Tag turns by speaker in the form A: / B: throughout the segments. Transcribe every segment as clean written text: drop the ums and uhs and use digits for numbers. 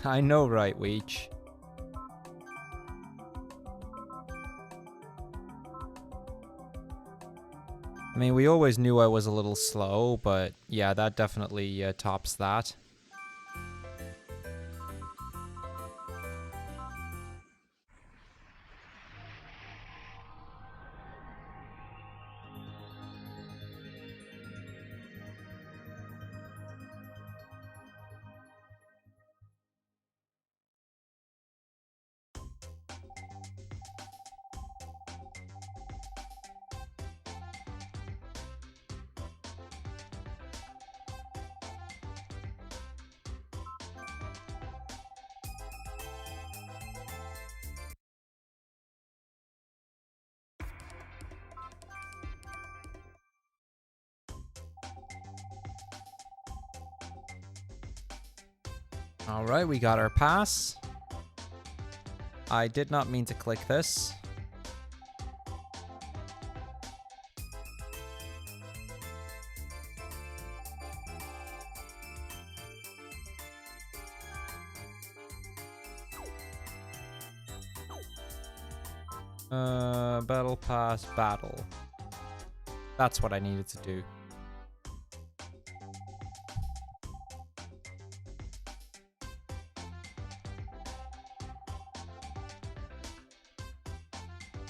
A: I know, right, Weech? I mean, we always knew I was a little slow, but yeah, that definitely tops that. Alright, we got our pass. I did not mean to click this. Battle pass, battle. That's what I needed to do.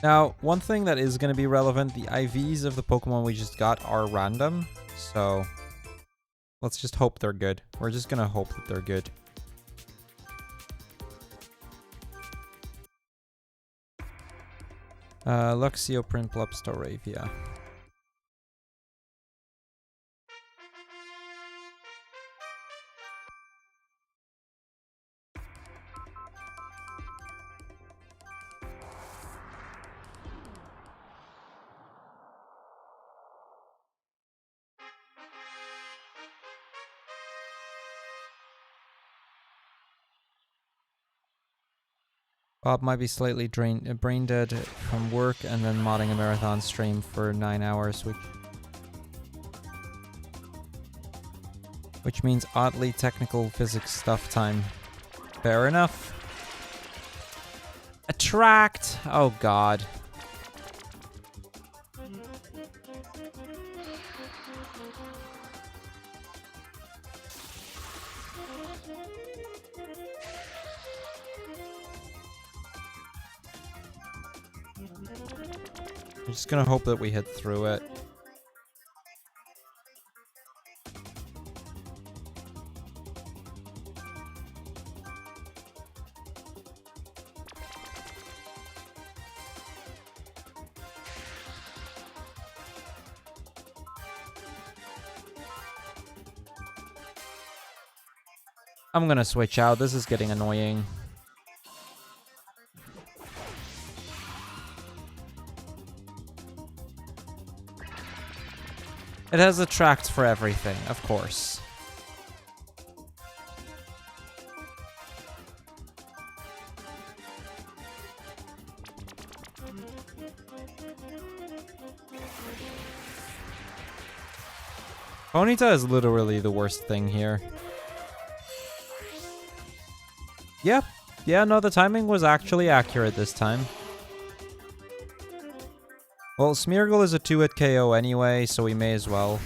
A: Now, one thing that is going to be relevant, the IVs of the Pokemon we just got are random, so let's just hope they're good. We're just going to hope that they're good. Luxio, Prinplup, Staravia. Bob might be slightly brain dead from work and then modding a marathon stream for 9 hours, which means oddly technical physics stuff time. Fair enough. Attract! Oh god. I'm just gonna hope that we hit through it. I'm gonna switch out. This is getting annoying. It has attract for everything, of course. Ponyta is literally the worst thing here. Yep. Yeah, no, the timing was actually accurate this time. Well, Smeargle is a 2-hit KO anyway, so we may as well.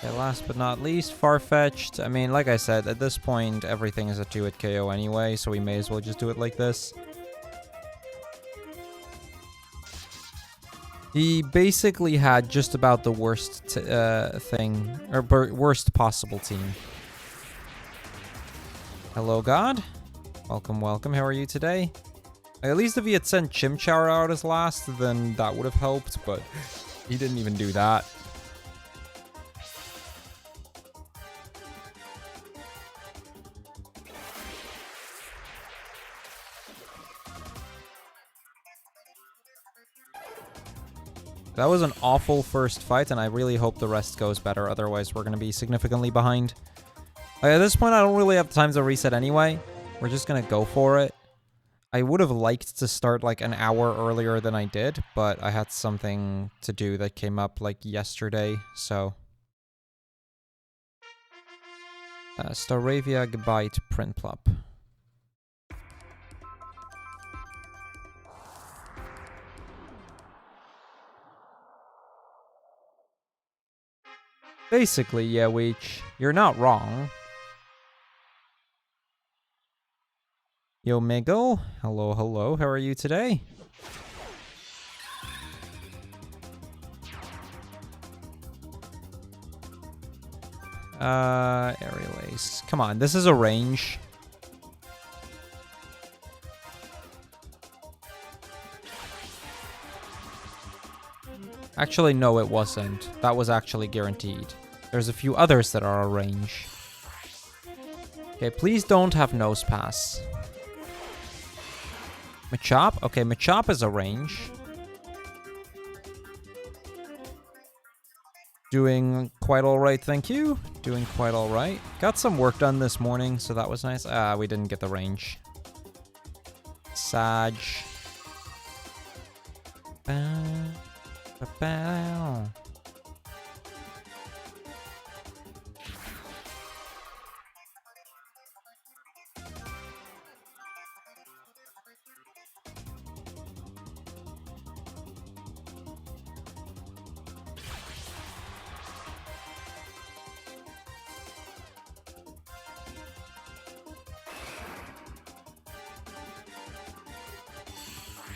A: Okay, last but not least, Farfetch'd. I mean, like I said, at this point, everything is a 2-hit KO anyway, so we may as well just do it like this. He basically had just about the worst thing, or worst possible team. Hello, God. Welcome, welcome. How are you today? At least if he had sent Chimchar out as last, then that would have helped, but He didn't even do that. That was an awful first fight, and I really hope the rest goes better. Otherwise, we're going to be significantly behind. At this point, I don't really have time to reset anyway. We're just going to go for it. I would have liked to start like an hour earlier than I did, but I had something to do that came up like yesterday, so... Staravia, goodbye to Prinplup. Basically, yeah, Weech, you're not wrong. Yo, Miggle. Hello, hello. How are you today? Aerial Ace. Come on, this is a range. Actually, no, it wasn't. That was actually guaranteed. There's a few others that are a range. Okay, please don't have Nose Pass. Machop? Okay, Machop is a range. Doing quite alright, thank you. Doing quite alright. Got some work done this morning, so that was nice. We didn't get the range. Sag.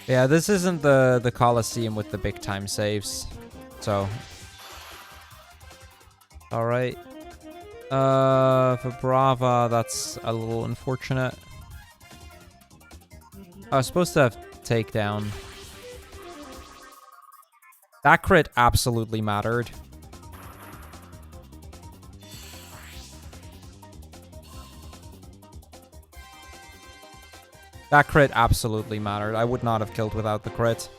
A: Yeah, this isn't the Coliseum with the big time saves. So. Alright. For Brava, that's a little unfortunate. I was supposed to have takedown. That crit absolutely mattered. That crit absolutely mattered. I would not have killed without the crit.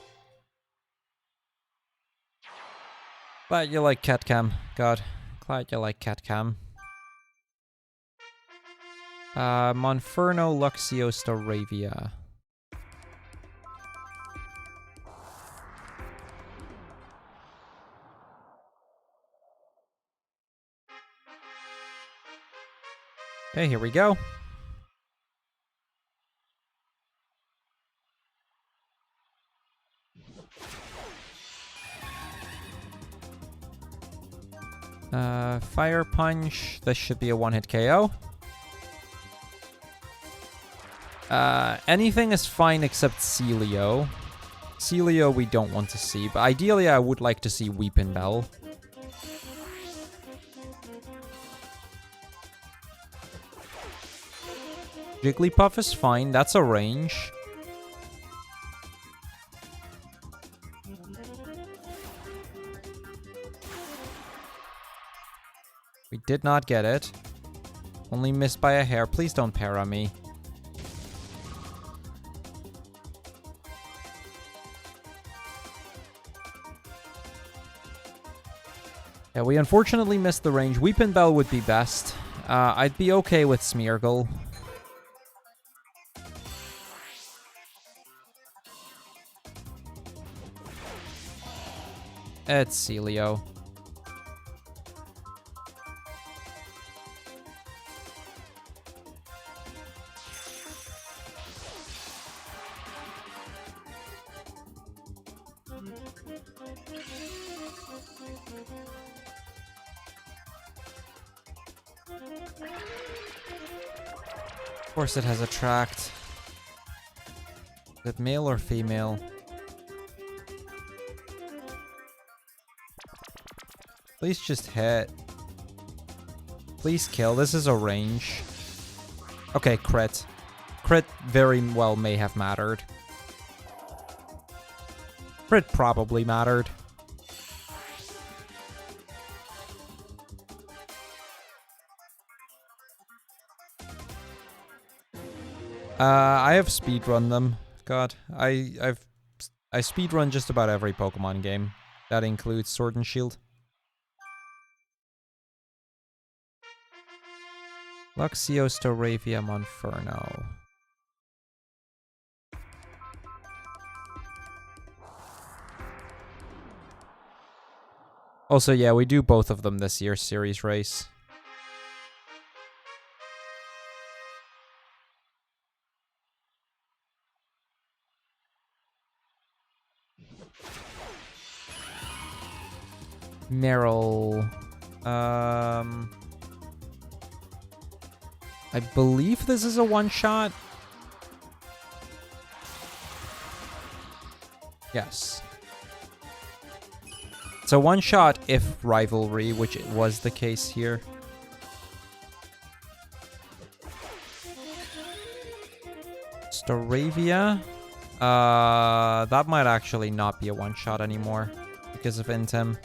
A: Glad you like Catcam. God. Glad you like Catcam. Monferno, Luxio, Staravia. Okay, here we go. Fire Punch. This should be a one-hit KO. Anything is fine except Celio. Celio we don't want to see, but ideally I would like to see Weepin' Bell. Jigglypuff is fine, that's a range. We did not get it. Only missed by a hair. Please don't para me. Yeah, we unfortunately missed the range. Weepin' Bell would be best. I'd be okay with Smeargle. It's Celio. Of course it has Attract. Is it male or female? Please just hit. Please kill. This is a range. Okay, crit. Crit very well may have mattered. Crit probably mattered. I have speedrun them. God, I speedrun just about every Pokemon game. That includes Sword and Shield. Luxio, Staravia, Monferno. Also, yeah, we do both of them this year's series race. Meryl. I believe this is a one-shot. Yes. It's a one-shot if rivalry, which it was the case here. Staravia. That might actually not be a one-shot anymore because of Intem.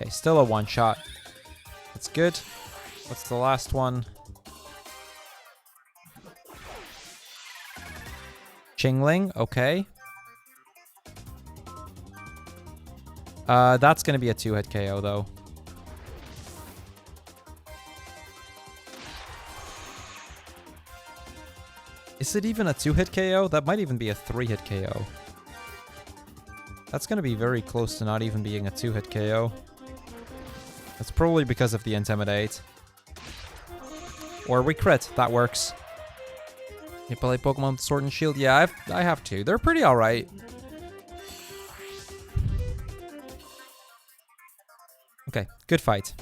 A: Okay, still a one-shot. That's good. What's the last one? Chingling, okay. That's gonna be a 2-hit KO, though. Is it even a 2-hit KO? That might even be a 3-hit KO. That's gonna be very close to not even being a 2-hit KO. That's probably because of the Intimidate. Or we crit, that works. You play Pokemon with Sword and Shield? Yeah, I have two. They're pretty alright. Okay, good fight.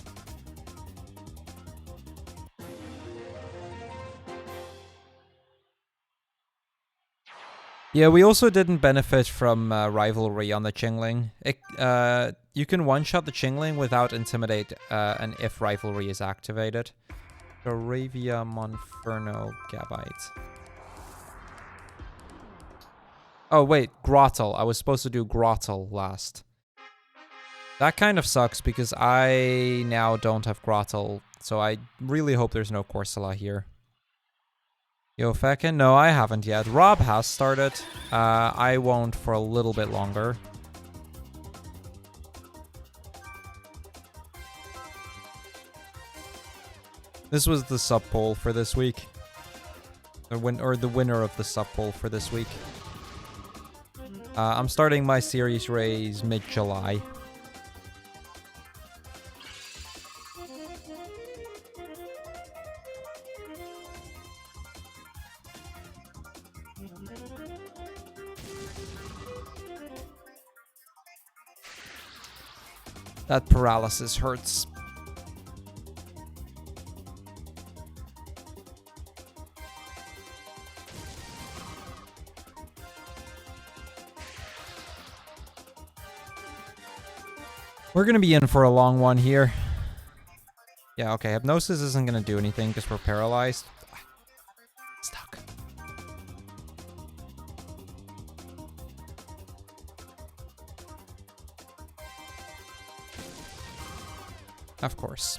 A: Yeah, we also didn't benefit from rivalry on the Chingling. You can one-shot the Chingling without Intimidate, and if rivalry is activated. Staravia, Monferno, Gabite. Oh, wait, Grottle. I was supposed to do Grottle last. That kind of sucks because I now don't have Grottle, so I really hope there's no Corsola here. Yo, Feckin? No, I haven't yet. Rob has started. I won't for a little bit longer. This was the sub poll for this week. The winner of the sub poll for this week. I'm starting my series race mid-July. That paralysis hurts. We're going to be in for a long one here. Yeah, okay. Hypnosis isn't going to do anything because we're paralyzed. Stuck. Of course.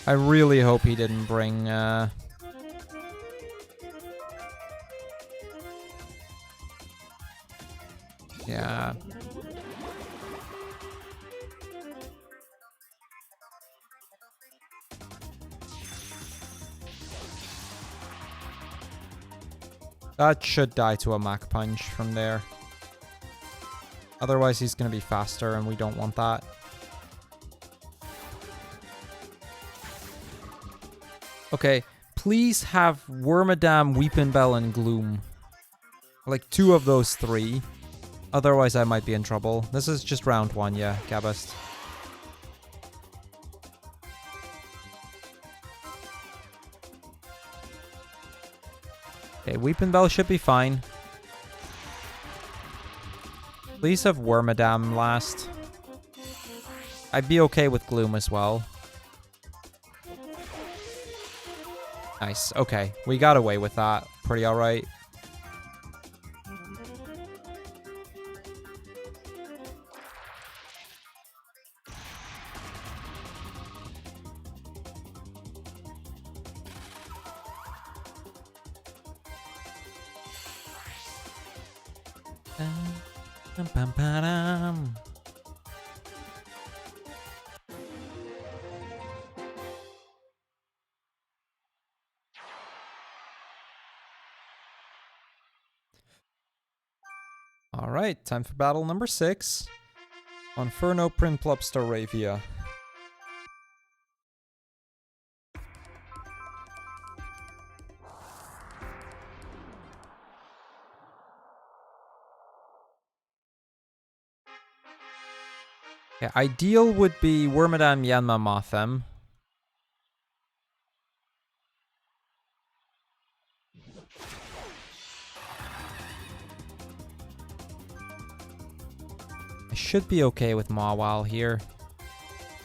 A: I really hope he didn't bring... Yeah. That should die to a Mach Punch from there. Otherwise, he's going to be faster, and we don't want that. Okay, please have Wormadam, Weepinbell, and Gloom. Like, 2 of those 3. Otherwise, I might be in trouble. This is just round 1, yeah, Gabest. Okay, Weepinbell should be fine. Please have Wormadam last. I'd be okay with Gloom as well. Nice. Okay. We got away with that. Pretty alright. Alright, time for battle number 6. Inferno Prinplup Staravia. Yeah, ideal would be Wormadam, Yanma, Mothem. I should be okay with Mawile here.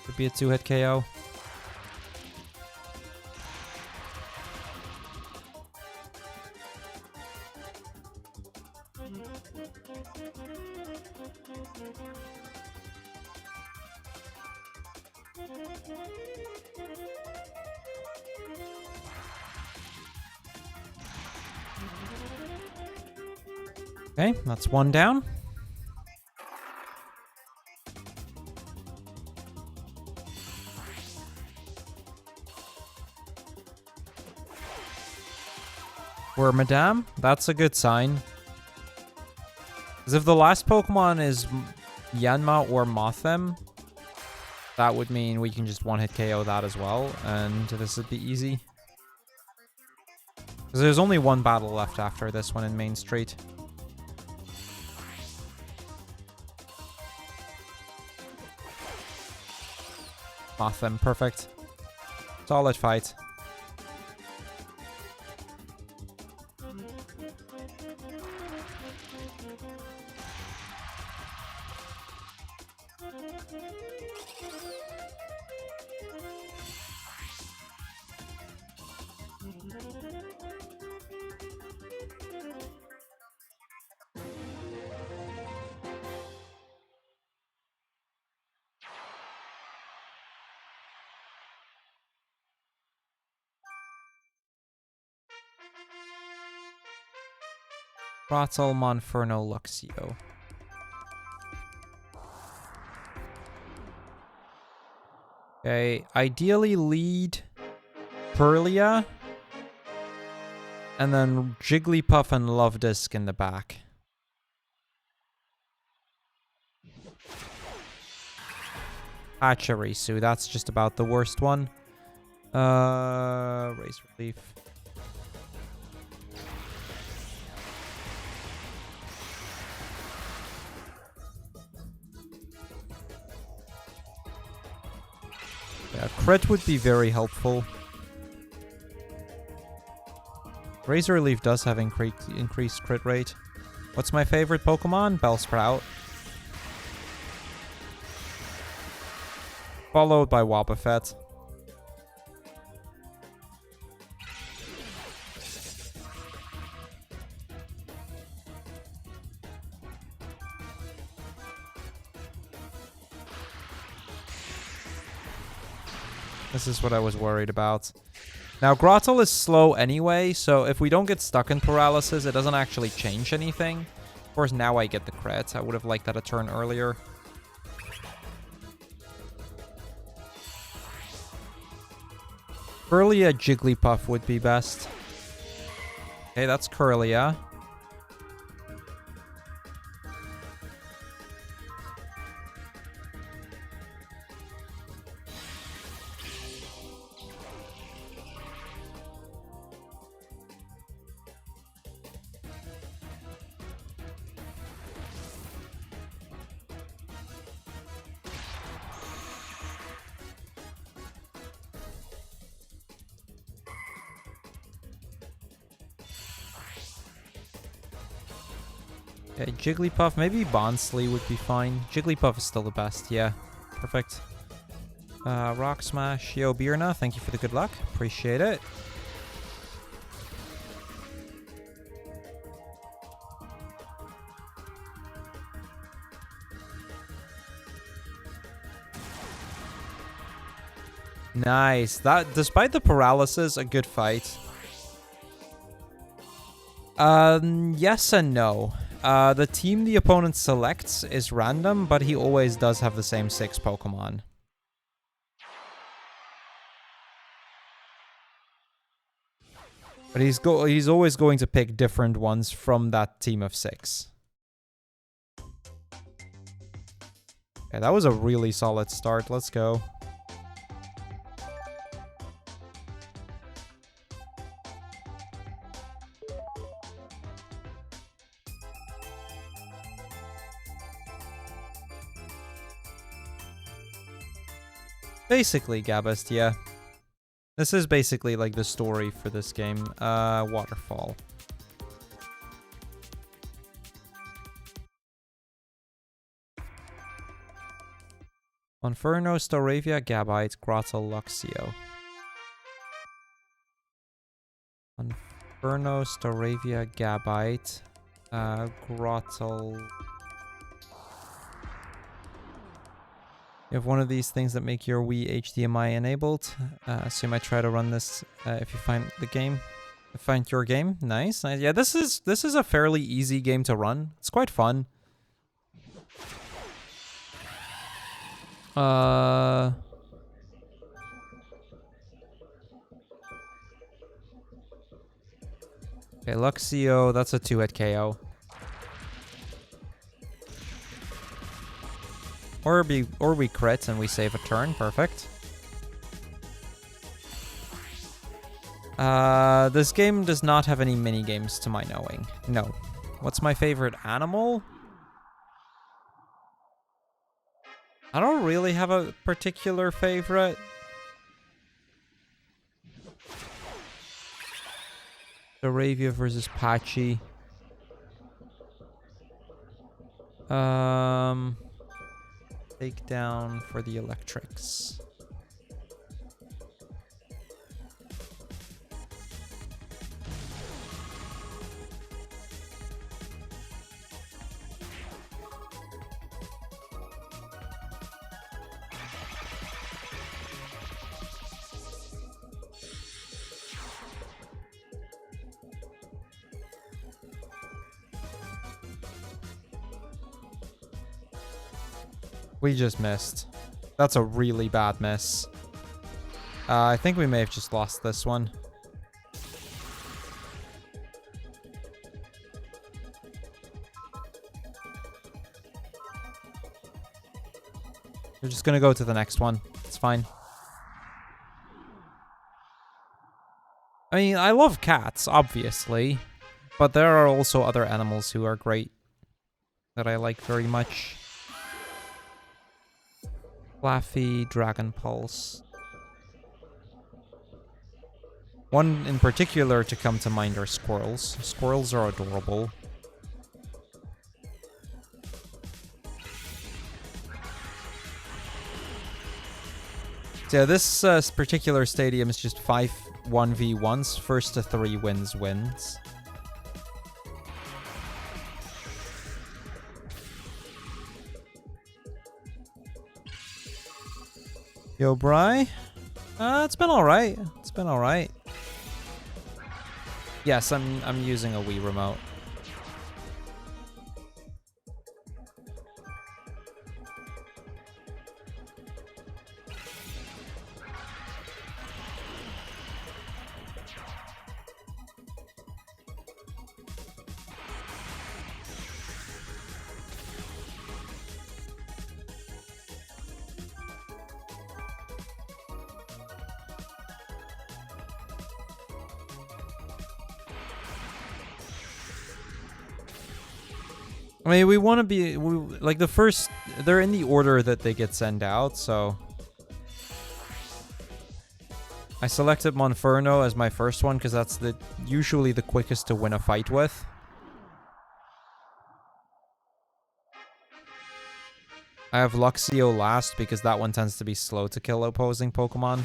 A: Could be a 2-hit KO. Okay, that's one down. Wormadam, that's a good sign. Because if the last Pokemon is Yanma or Mothem, that would mean we can just one-hit KO that as well, and this would be easy. Because there's only one battle left after this one in Main Street. Mothem, perfect. Solid fight. Rottel, Monferno, Luxio. Okay, ideally lead Purlia, and then Jigglypuff and Luvdisc in the back. Pachirisu, that's just about the worst one. Raise Relief. Yeah, crit would be very helpful. Razor Relief does have increased crit rate. What's my favorite Pokemon? Bellsprout. Followed by Wobbuffet. This is what I was worried about. Now, Grottle is slow anyway, so if we don't get stuck in paralysis, it doesn't actually change anything. Of course, now I get the crit. I would have liked that a turn earlier. Curlia Jigglypuff would be best. Okay, that's Curlia. Okay, Jigglypuff, maybe Bonsly would be fine. Jigglypuff is still the best, yeah. Perfect. Rock Smash. Yo, Birna, thank you for the good luck. Appreciate it. Nice. That, despite the paralysis, a good fight. Yes and no. The team the opponent selects is random, but he always does have the same 6 Pokemon. But he's always going to pick different ones from that team of 6. Okay, that was a really solid start. Let's go. Basically, Gabest, yeah. This is basically like the story for this game. Waterfall. Inferno, Staravia, Gabite, Grottle, Luxio. Inferno, Staravia, Gabite, Grottle. You have one of these things that make your Wii HDMI enabled, so you might try to run this if you find the game. Find your game. Nice, nice. Yeah, this is a fairly easy game to run. It's quite fun. Okay, Luxio, that's a 2-hit KO. Or we crit and we save a turn. Perfect. This game does not have any mini games to my knowing. No. What's my favorite animal? I don't really have a particular favorite. Staravia versus Patchy. Takedown for the electrics. We just missed. That's a really bad miss. I think we may have just lost this one. We're just gonna go to the next one. It's fine. I mean, I love cats, obviously. But there are also other animals who are great. That I like very much. Flaffy, Dragon Pulse. One in particular to come to mind are squirrels. Squirrels are adorable. So yeah, this particular stadium is just 5 1v1s. First to 3 wins. Yo, Bri. It's been alright. It's been alright. Yes, I'm using a Wii remote. I mean, we want to be like the first. They're in the order that they get sent out, so I selected Monferno as my first one because that's usually the quickest to win a fight with. I have Luxio last because that one tends to be slow to kill opposing Pokemon.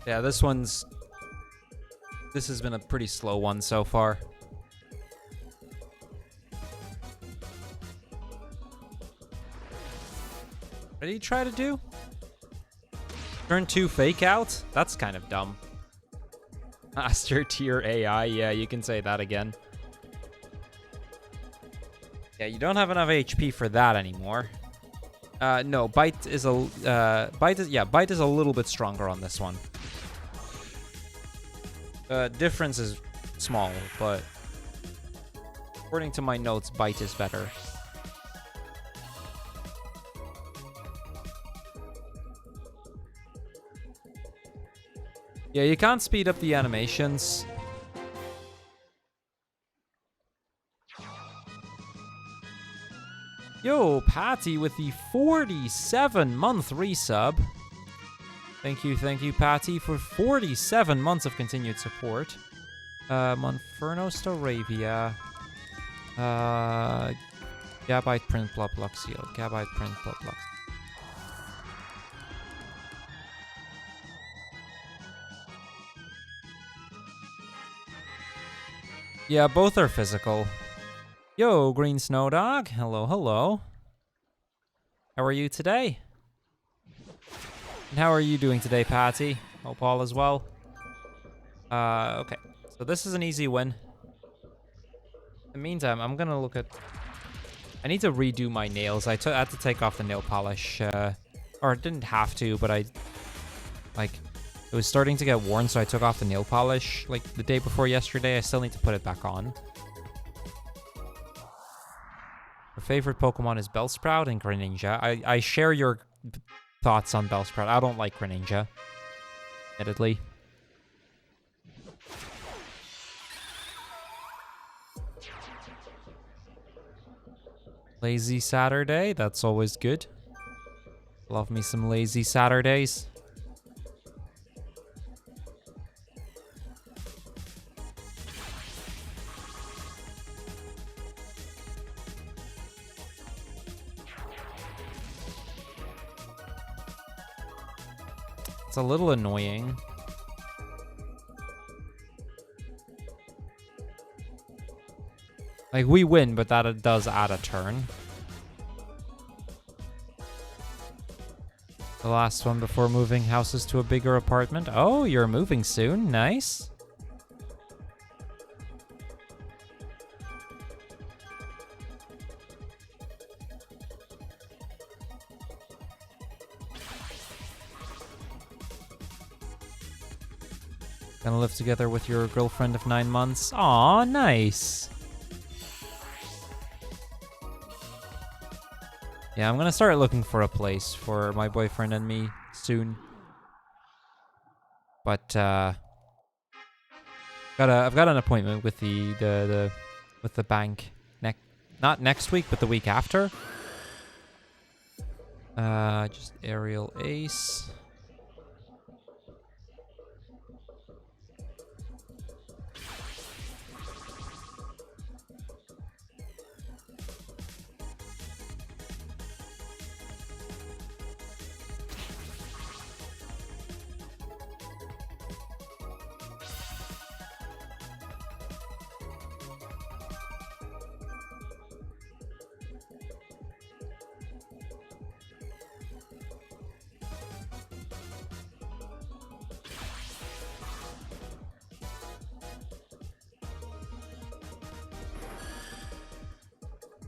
A: Yeah, this has been a pretty slow one so far. What did he try to do? Turn 2 fake out? That's kind of dumb. Master tier AI, yeah, you can say that again. Yeah, you don't have enough HP for that anymore. No, Bite is a Bite is a little bit stronger on this one. Difference is small, but according to my notes, Bite is better. Yeah, you can't speed up the animations. Yo, Patty with the 47-month resub. Thank you, Patty, for 47 months of continued support. Monferno Staravia. Gabite Print Plop Luxio. Gabite Print Plop Luxio. Yeah, both are physical. Yo, Green Snow Dog. Hello, hello. How are you today? And how are you doing today, Patty? Hope all is well. Okay. So this is an easy win. In the meantime, I'm gonna look at... I need to redo my nails. I had to take off the nail polish. Or didn't have to, but I... Like, it was starting to get worn, so I took off the nail polish, like, the day before yesterday. I still need to put it back on. Your favorite Pokemon is Bellsprout and Greninja. I share your thoughts on Bellsprout. I don't like Greninja, admittedly. Lazy Saturday, that's always good. Love me some lazy Saturdays. It's a little annoying. Like, we win, but that does add a turn. The last one before moving houses to a bigger apartment. Oh, you're moving soon. Nice. Gonna live together with your girlfriend of 9 months. Aw, nice. Yeah, I'm gonna start looking for a place for my boyfriend and me soon. But I've got an appointment with the bank not next week, but the week after. Just Aerial Ace.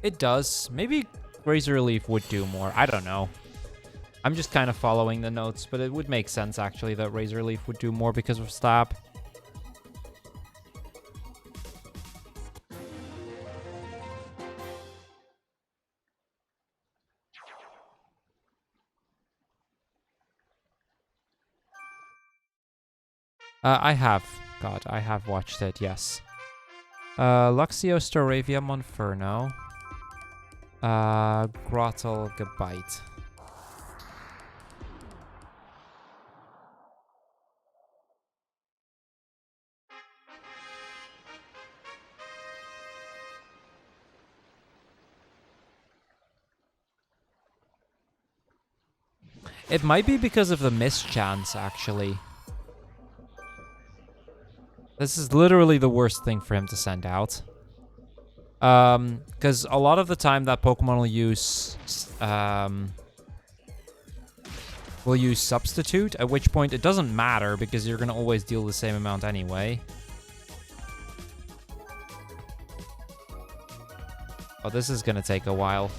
A: It does. Maybe Razor Leaf would do more. I don't know. I'm just kind of following the notes, but it would make sense, actually, that Razor Leaf would do more because of Stab. I have. God, I have watched it, yes. Luxio, Storavia, Monferno. Grottle, Gabite. It might be because of the mischance, actually. This is literally the worst thing for him to send out. Because a lot of the time that Pokemon will use Substitute, at which point it doesn't matter because you're going to always deal the same amount anyway. Oh, this is going to take a while.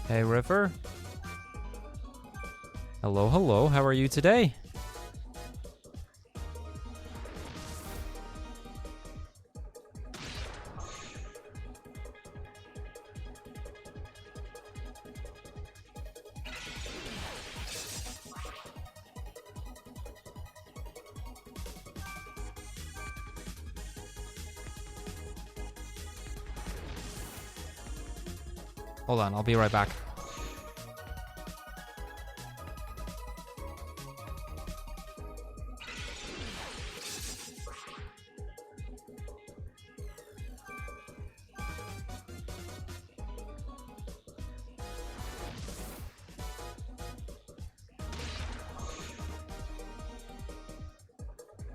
A: Hey, River. Hello, hello. How are you today? Hold on, I'll be right back.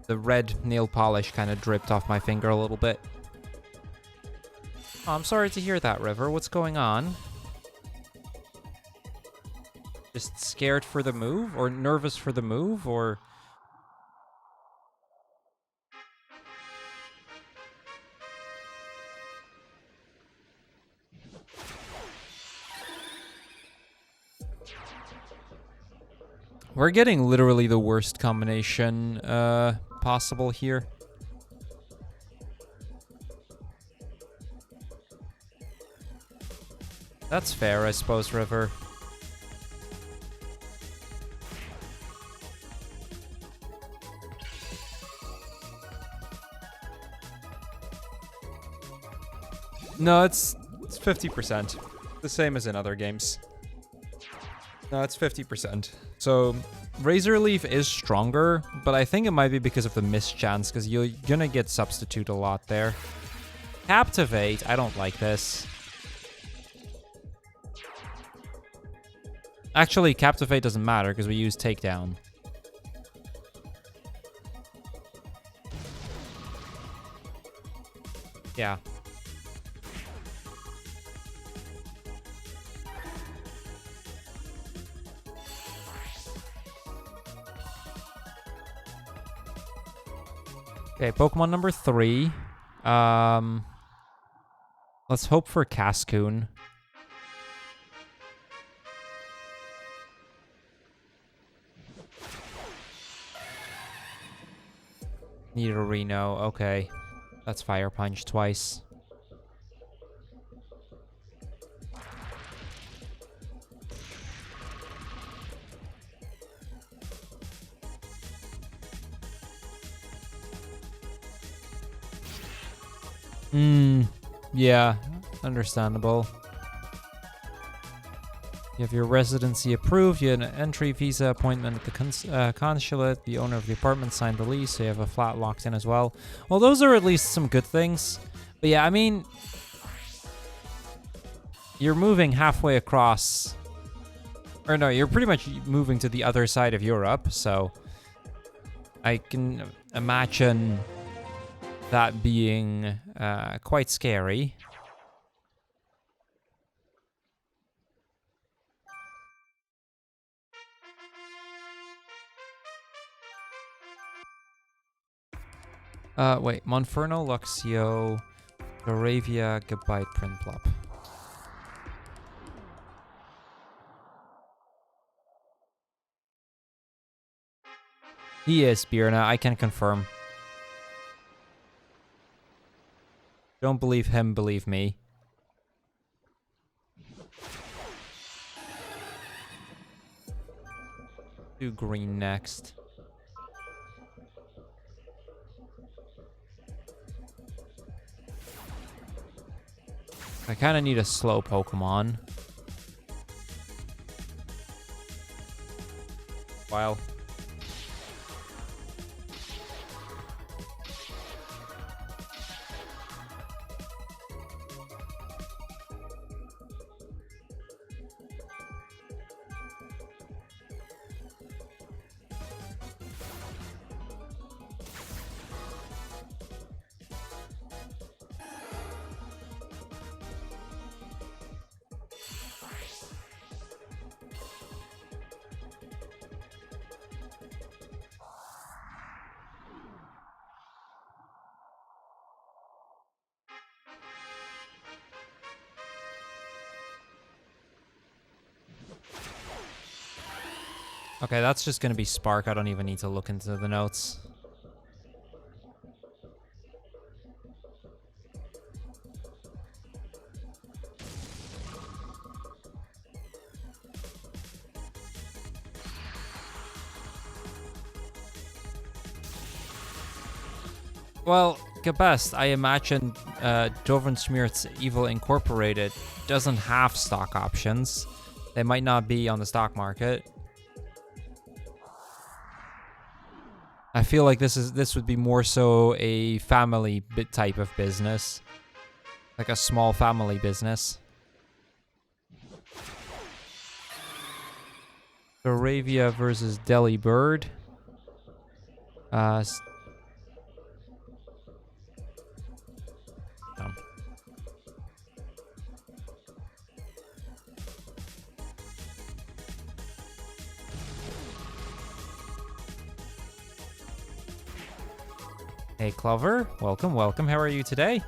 A: The red nail polish kind of dripped off my finger a little bit. Oh, I'm sorry to hear that, River. What's going on? Just scared for the move? Or nervous for the move? Or... We're getting literally the worst combination possible here. That's fair, I suppose, River. No, it's 50%. The same as in other games. No, it's 50%. So, Razor Leaf is stronger, but I think it might be because of the mischance, because you're gonna get Substitute a lot there. Captivate, I don't like this. Actually, Captivate doesn't matter, because we use Takedown. Yeah. Okay, Pokemon number 3. Let's hope for Cascoon. Need a Reno. Okay. That's Fire Punch twice. Yeah, understandable. You have your residency approved, you had an entry visa appointment at the consulate, the owner of the apartment signed the lease, so you have a flat locked in as well. Well, those are at least some good things. But yeah, I mean, you're moving halfway across, or no, you're pretty much moving to the other side of Europe, so I can imagine that being quite scary. Wait, Monferno, Luxio, Doravia, Gabite, Prinplup. He is Spearna, I can confirm. Don't believe him, believe me. Do green next. I kind of need a slow Pokemon. Wow. Okay, that's just going to be Spark. I don't even need to look into the notes. Well, Gabest, I imagine Dovenschmiert's Evil Incorporated doesn't have stock options. They might not be on the stock market. I feel like this would be more so a family type of business. Like a small family business. Aravia versus Delibird. Hey, Clover. Welcome, welcome. How are you today?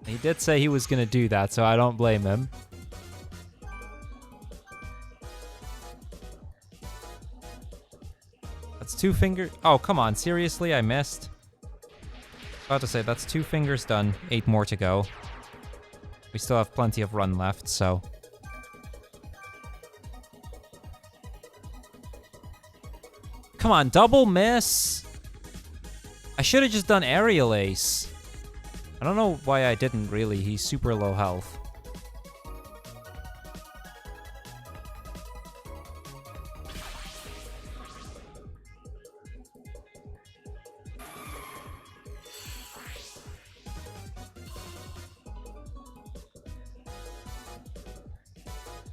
A: He did say he was going to do that, so I don't blame him. That's 2 fingers. Oh, come on. Seriously? I missed. About to say, that's 2 fingers done. 8 more to go. We still have plenty of run left, so... Come on, double miss. I should have just done Aerial Ace. I don't know why I didn't, really. He's super low health.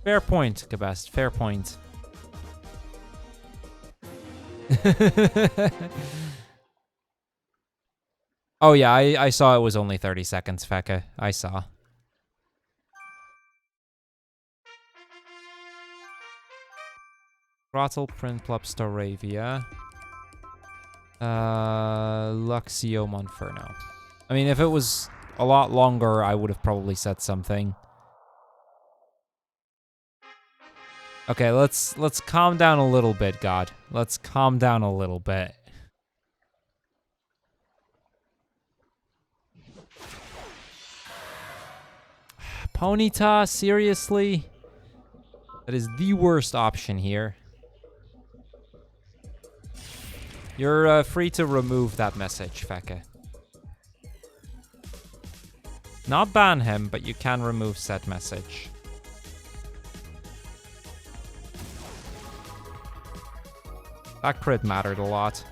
A: Fair point, Gabest. Fair point. Oh yeah, I saw it was only 30 seconds, Feka. I saw. Throttle, Prinplup, Staravia. Luxio, Monferno. I mean, if it was a lot longer, I would have probably said something. Okay, let's calm down a little bit, God. Let's calm down a little bit. Ponyta, seriously? That is the worst option here. You're free to remove that message, Feka. Not ban him, but you can remove said message. That crit mattered a lot.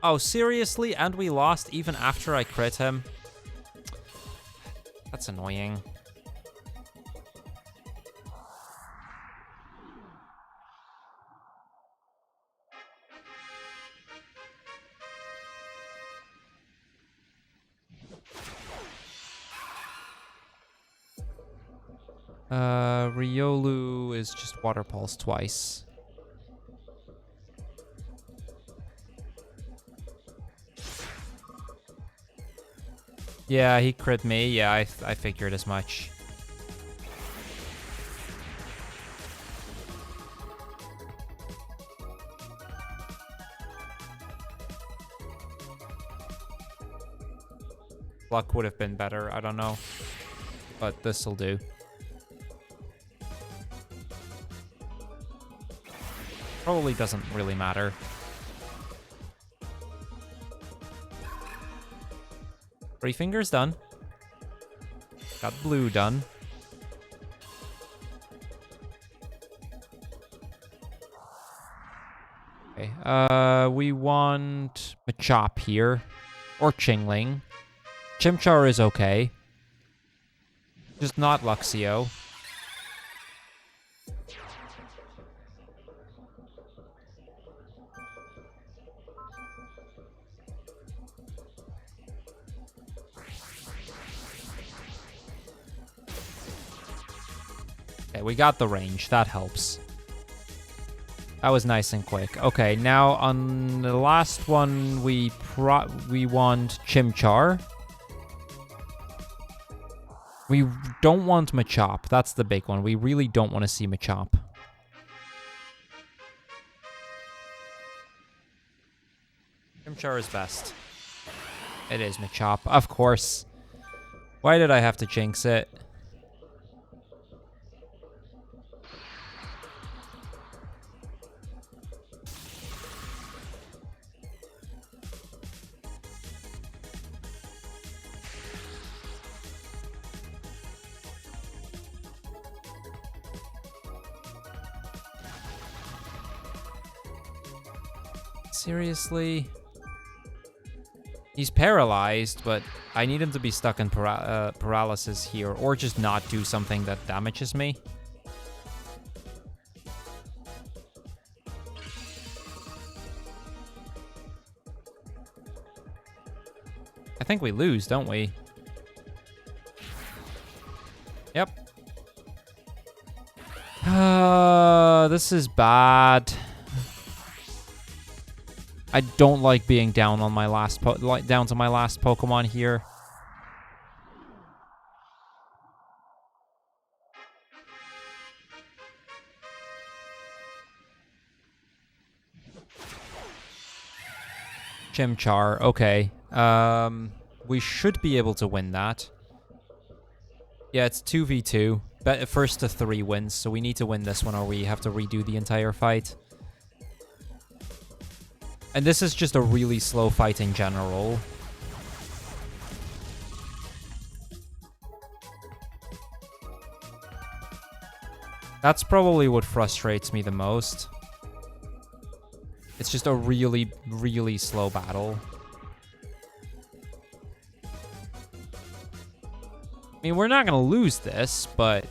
A: Oh, seriously? And we lost even after I crit him? That's annoying. Riolu is just Water Pulse twice. Yeah, he crit me. Yeah, I figured as much. Luck would have been better. I don't know. But this'll do. Probably doesn't really matter. Three fingers done. Got blue done. Okay, we want Machop here. Or Chingling. Chimchar is okay. Just not Luxio. Okay, we got the range. That helps. That was nice and quick. Okay, now on the last one, we want Chimchar. We don't want Machop. That's the big one. We really don't want to see Machop. Chimchar is best. It is Machop, of course. Why did I have to jinx it? Seriously? He's paralyzed, but I need him to be stuck in paralysis here, or just not do something that damages me. I think we lose, don't we? Yep. This is bad. I don't like being down on my last down to my last Pokemon here. Chimchar, okay. We should be able to win that. Yeah, it's 2v2. First to 3 wins, so we need to win this one or we have to redo the entire fight. And this is just a really slow fight in general. That's probably what frustrates me the most. It's just a really, really slow battle. I mean, we're not gonna lose this, but...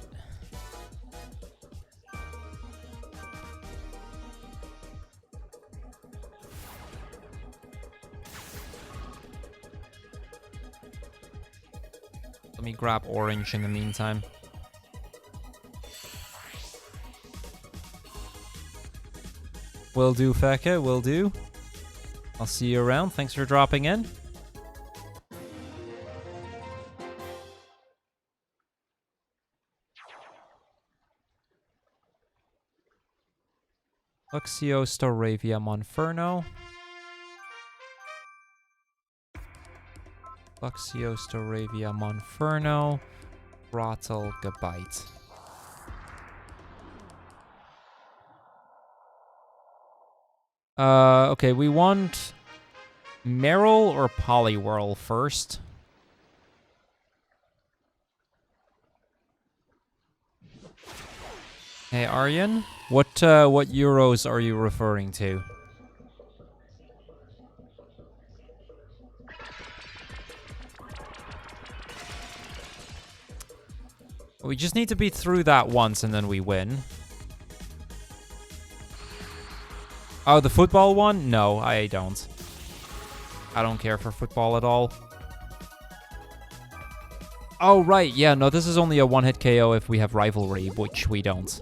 A: Let me grab orange in the meantime. Will do, Feka, will do. I'll see you around. Thanks for dropping in. Luxio, Staravia, Monferno. Luxio, Staravia, Monferno. Rottle, Gabite. Okay, we want Meryl or Poliwhirl first. Hey, Aryan, what Euros are you referring to? We just need to beat through that once and then we win. Oh, the football one? No, I don't. I don't care for football at all. Oh, right. Yeah, no, this is only a one-hit KO if we have Rivalry, which we don't.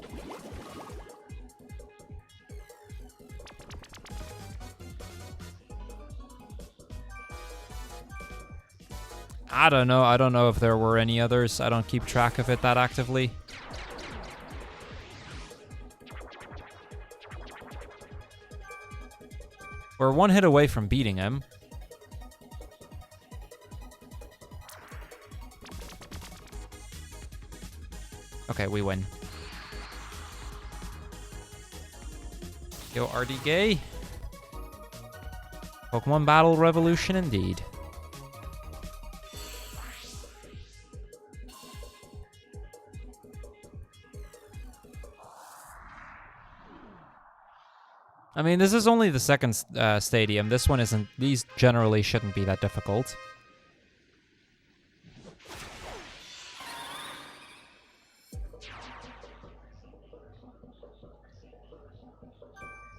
A: I don't know. I don't know if there were any others. I don't keep track of it that actively. We're one hit away from beating him. Okay, we win. Yo, RD Gay. Pokemon Battle Revolution indeed. I mean, this is only the second stadium. This one isn't... These generally shouldn't be that difficult.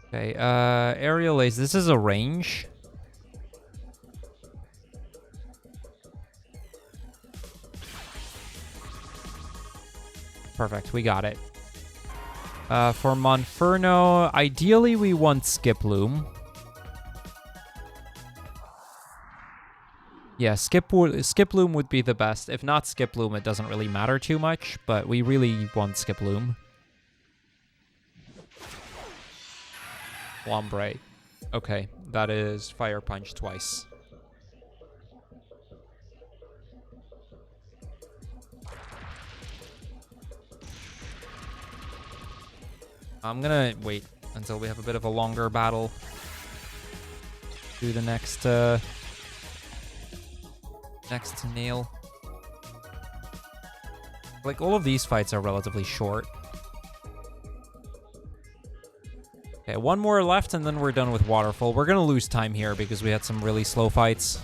A: Okay, Aerial Ace. This is a range. Perfect, we got it. For Monferno, ideally we want Skiploom. Yeah, Skiploom would be the best. If not Skiploom, it doesn't really matter too much, but we really want Skiploom. Lombre. Okay, that is Fire Punch twice. I'm gonna wait until we have a bit of a longer battle. Do the next nail. Like, all of these fights are relatively short. Okay, one more left and then we're done with Waterfall. We're gonna lose time here because we had some really slow fights.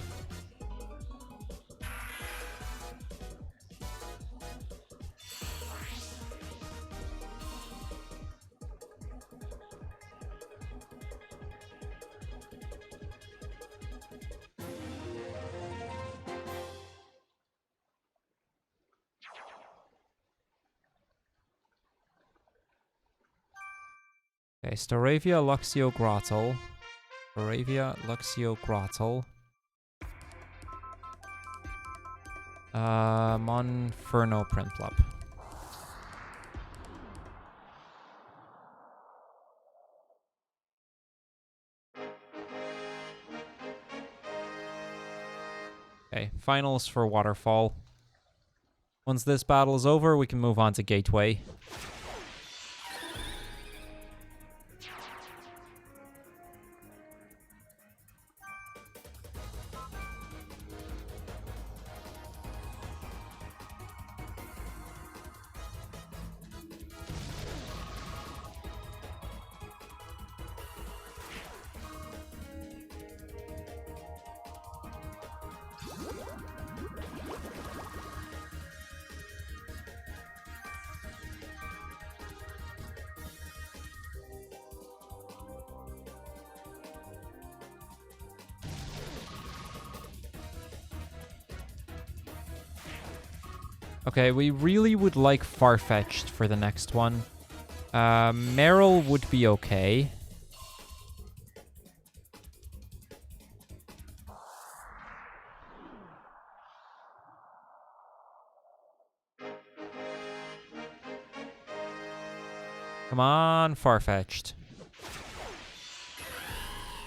A: Okay, Staravia, Luxio, Grottle. Staravia, Luxio, Grottle. Monferno, Prinplup. Okay, finals for Waterfall. Once this battle is over, we can move on to Gateway. Okay, we really would like Farfetch'd for the next one. Meryl would be okay. Come on, Farfetch'd.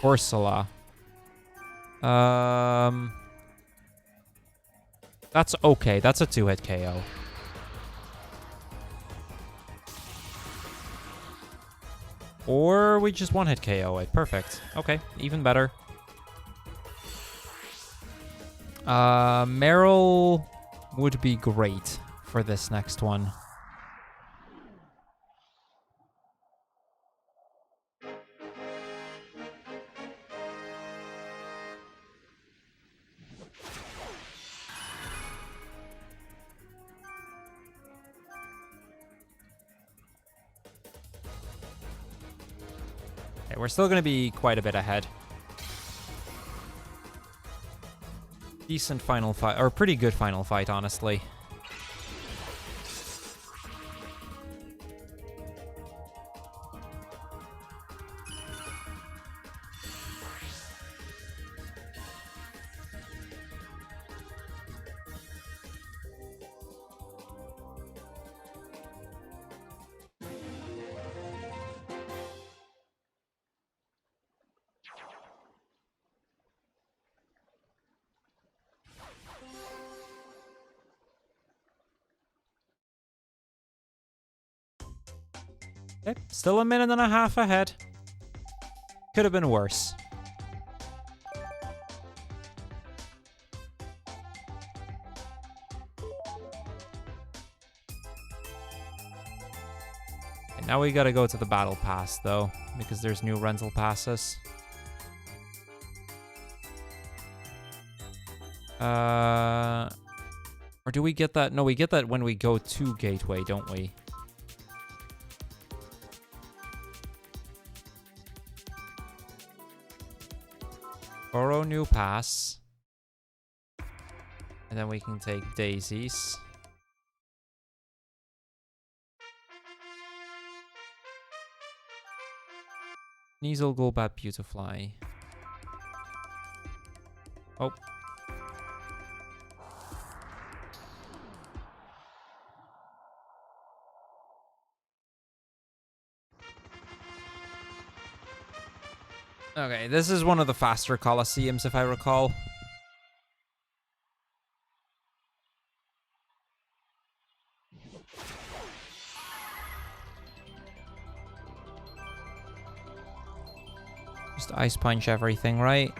A: Ursula. That's okay. That's a 2-hit KO. Or we just 1-hit KO it. Perfect. Okay, even better. Meryl would be great for this next one. Okay, we're still going to be quite a bit ahead. Decent final fight, or pretty good final fight, honestly. Okay, still a minute and a half ahead. Could have been worse. Okay, now we gotta go to the battle pass, though, because there's new rental passes. Or do we get that? No, we get that when we go to Gateway, don't we? Borrow new pass. And then we can take daisies. Sneasel, Golbat, Beautifly. Oh. Okay, this is one of the faster Colosseums, if I recall. Just Ice Punch everything, right?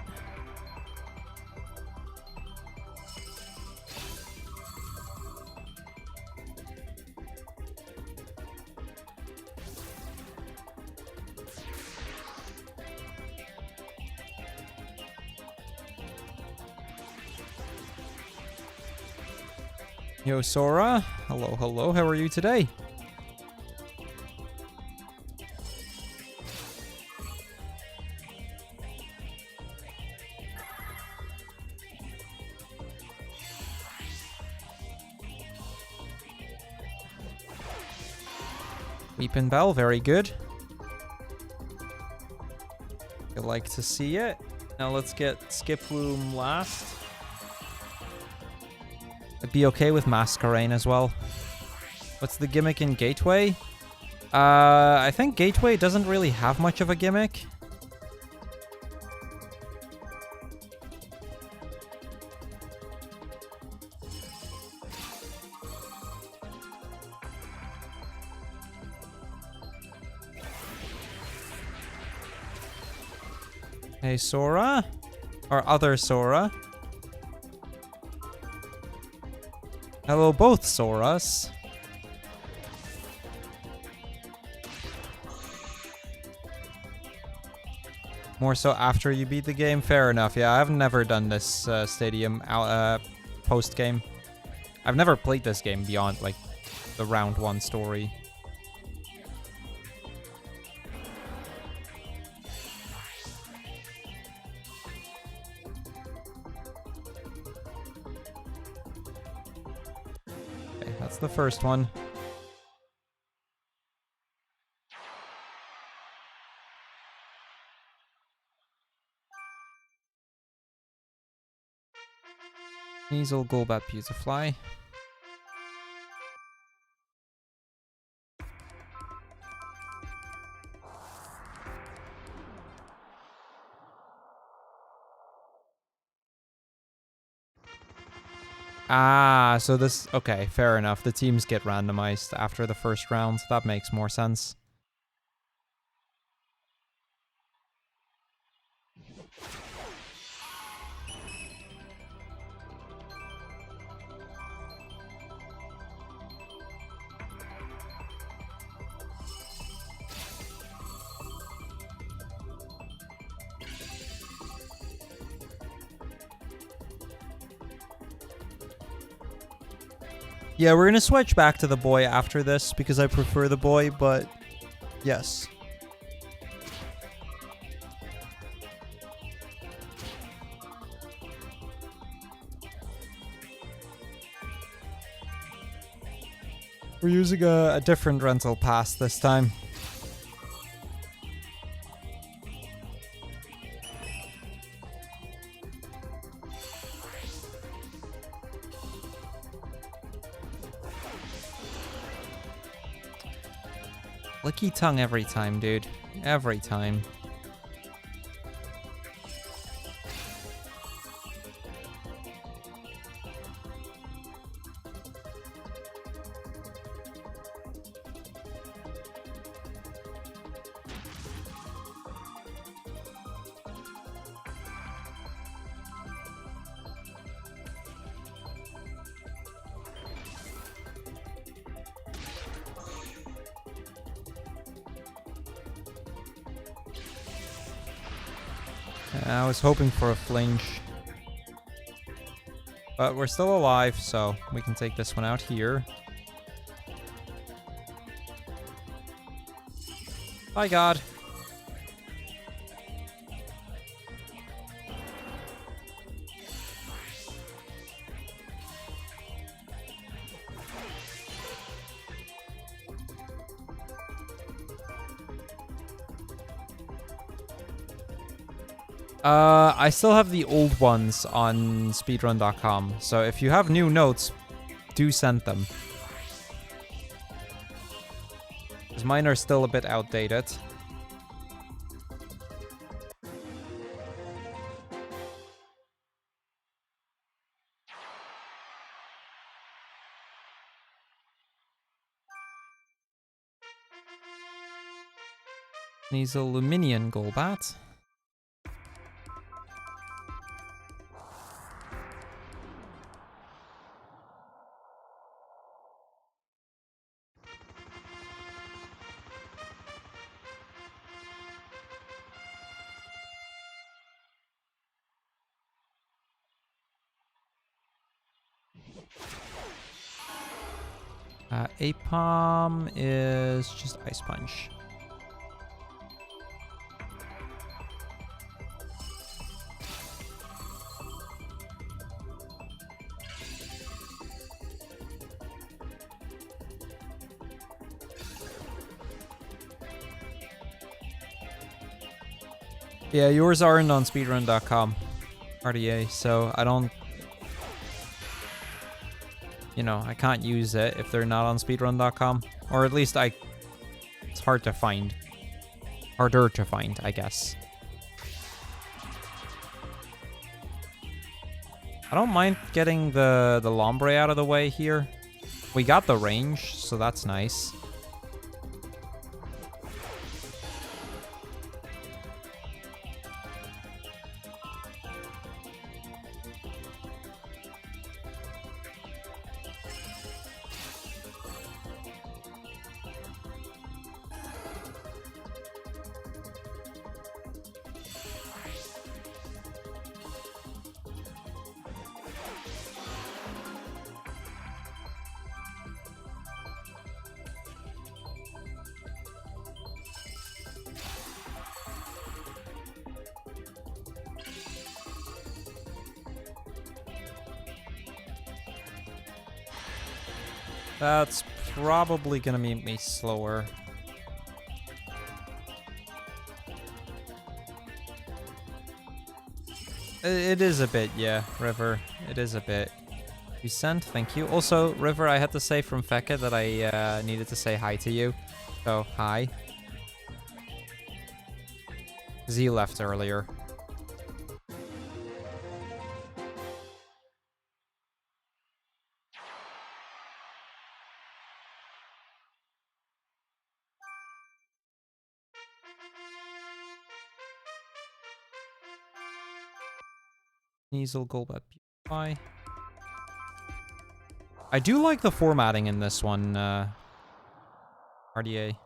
A: Yo, Sora. Hello, hello. How are you today? Weepin' Bell, very good. You like to see it. Now let's get Skiploom last. I'd be okay with Masquerain as well. What's the gimmick in Gateway? I think Gateway doesn't really have much of a gimmick. Hey, Sora. Or other Sora. Hello, both Soras. More so after you beat the game? Fair enough. Yeah, I've never done this stadium post-game. I've never played this game beyond, like, the round 1 story. Okay, that's the first one. Sneasel, Golbat, Beautifly. Ah, so this... Okay, fair enough. The teams get randomized after the first round. That makes more sense. Yeah, we're gonna switch back to the boy after this because I prefer the boy, but yes. We're using a different rental pass this time. Licky tongue every time, dude. Every time. I was hoping for a flinch. But we're still alive, so we can take this one out here. Bye, God. I still have the old ones on speedrun.com, so if you have new notes, do send them. Because mine are still a bit outdated. Needs aluminium Golbat. Apom is just Ice Punch. Yeah, yours aren't on speedrun.com, RDA, so I don't... You know, I can't use it if they're not on speedrun.com. Or at least it's hard to find. Harder to find, I guess. I don't mind getting the Lombre out of the way here. We got the range, so that's nice. That's probably gonna make me slower. It is a bit, yeah, River. It is a bit. You sent, thank you. Also, River, I had to say from Feka that I needed to say hi to you. So, hi. Z left earlier. Sneasel, Golbat, Beautify. I do like the formatting in this one, RDA.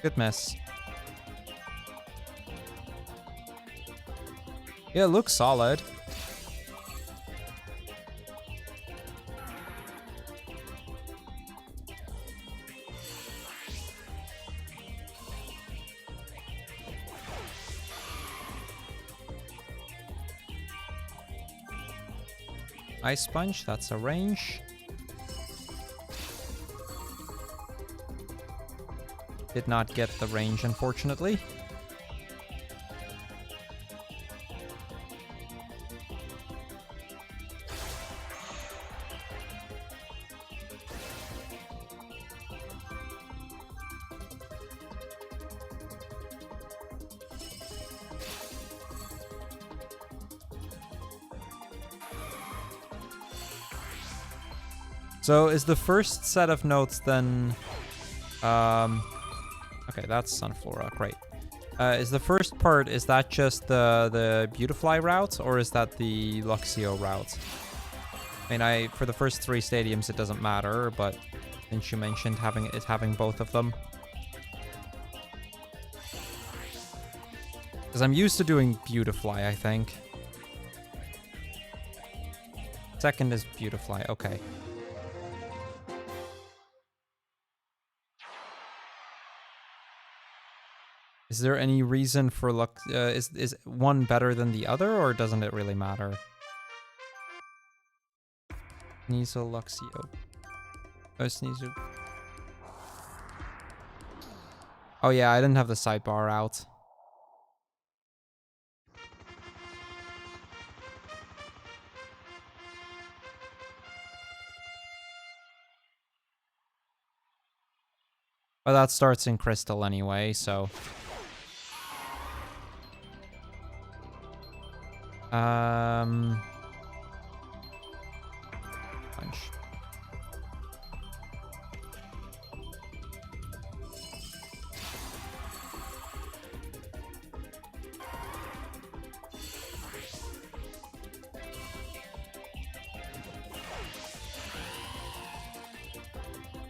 A: Good mess. Yeah, it looks solid. Ice Sponge, that's a range. Did not get the range, unfortunately. So is the first set of notes then... okay, that's Sunflora. Great. Is the first part, is that just the Beautifly route, or is that the Luxio route? I mean, for the first 3 stadiums, it doesn't matter, but since you mentioned having both of them. Because I'm used to doing Beautifly, I think. Second is Beautifly, okay. Is there any reason for is one better than the other, or doesn't it really matter? Sneasel, Luxio. Oh, Sneasel. Oh yeah, I didn't have the sidebar out. But that starts in Crystal anyway, so... Punch.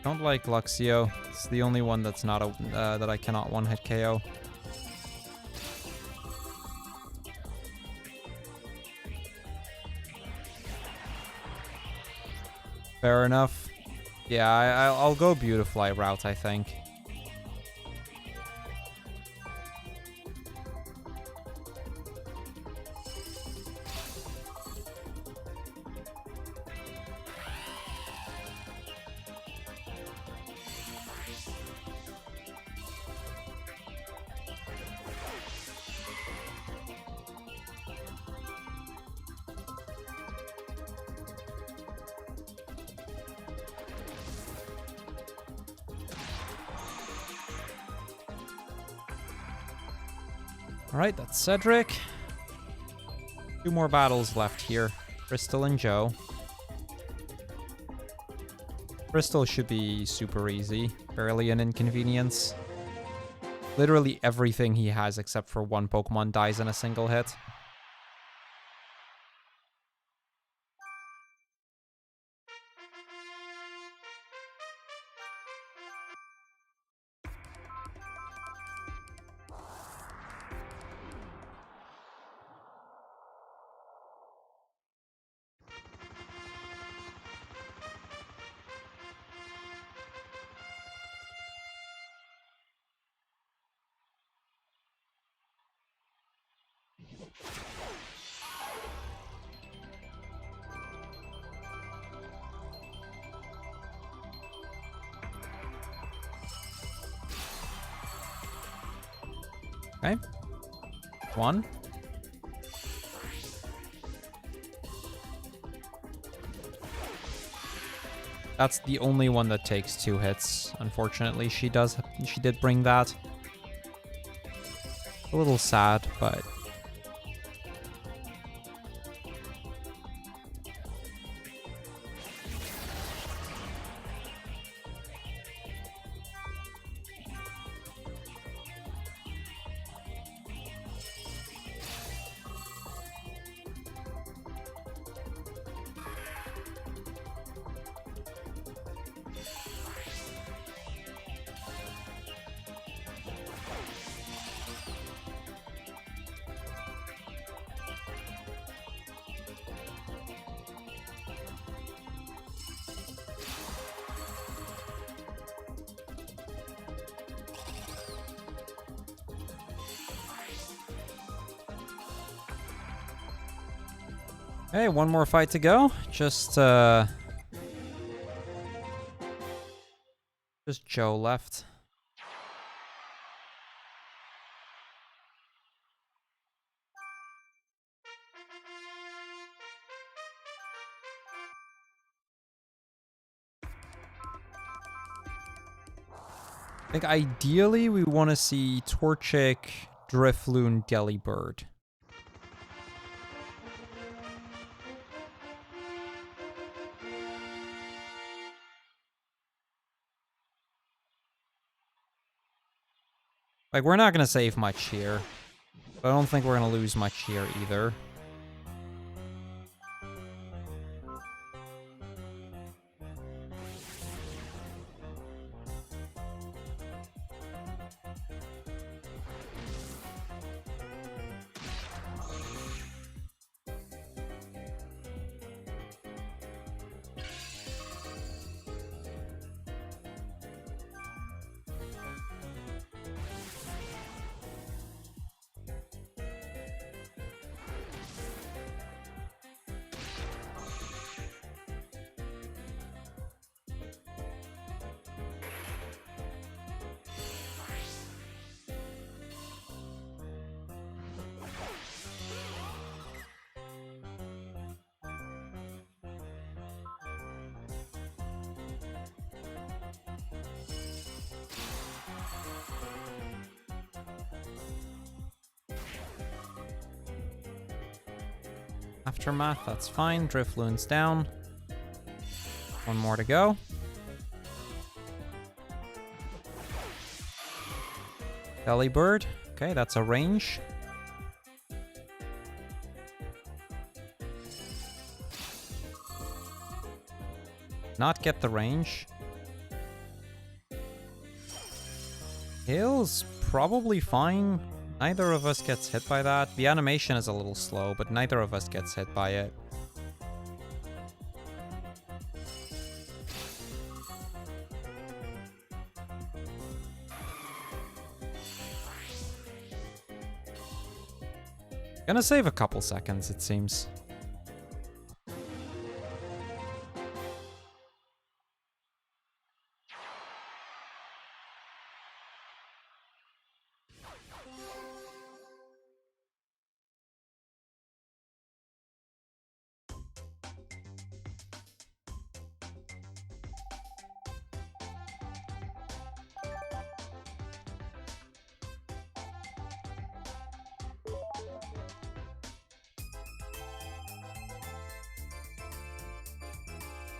A: Don't like Luxio. It's the only one that's not that I cannot one-hit KO. Fair enough. Yeah, I'll go Beautifly route, I think. Alright, that's Cedric. 2 more battles left here. Crystal and Joe. Crystal should be super easy. Barely an inconvenience. Literally everything he has except for 1 Pokemon dies in a single hit. Okay. 1. That's the only one that takes 2 hits. Unfortunately, she did bring that. A little sad, but... Hey, 1 more fight to go. Just Joe left. I think ideally we want to see Torchic, Drifloon, Delibird. Like, we're not going to save much here. But I don't think we're going to lose much here either. Aftermath, that's fine. Drifloon's down. One more to go. Delibird. Okay, that's a range. Not get the range. Heal's probably fine. Neither of us gets hit by that. The animation is a little slow, but neither of us gets hit by it. Gonna save a couple seconds, it seems.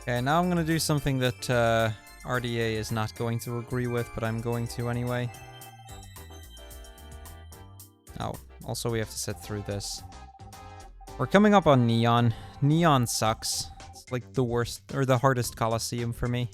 A: Okay, now I'm gonna do something that RDA is not going to agree with, but I'm going to anyway. Oh, also we have to sit through this. We're coming up on Neon. Neon sucks. It's like the worst, or the hardest Coliseum for me.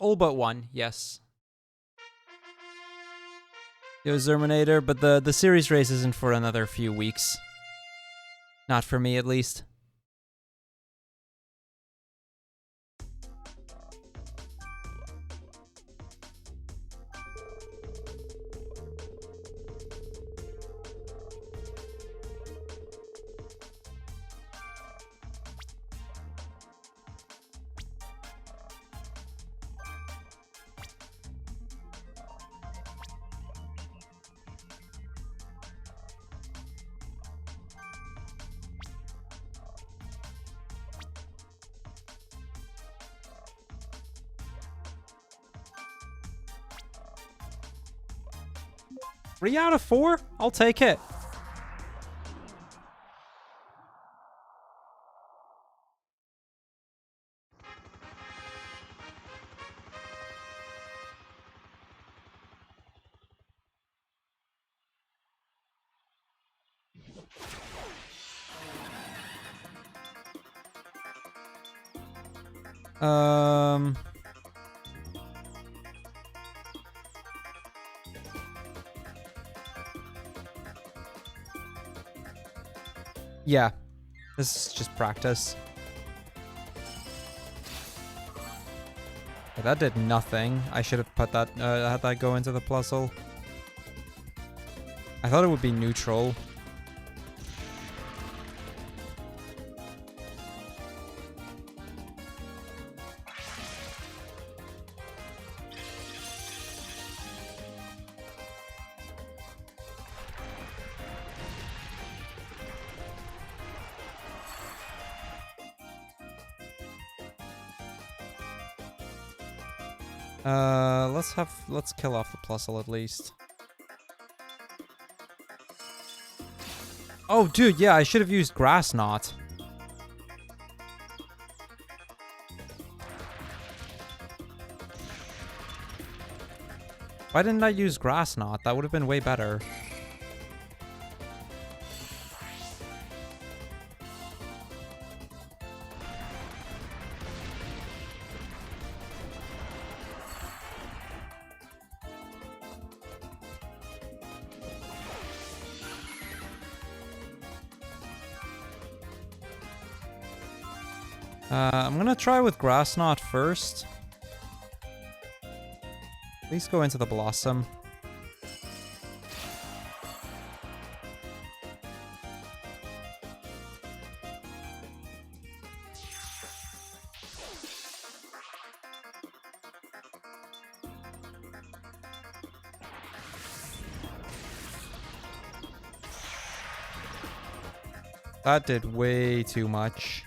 A: All but one, yes. Yo, Zerminator, but the series race isn't for another few weeks. Not for me, at least. Three out of 4? I'll take it. Yeah, this is just practice. Okay, that did nothing. I should have put that, had that go into the puzzle. I thought it would be neutral. Let's kill off the puzzle at least. Oh, dude, yeah, I should have used Grass Knot. Why didn't I use Grass Knot? That would have been way better. I'm gonna try with Grass Knot first. Please go into the Blossom. That did way too much.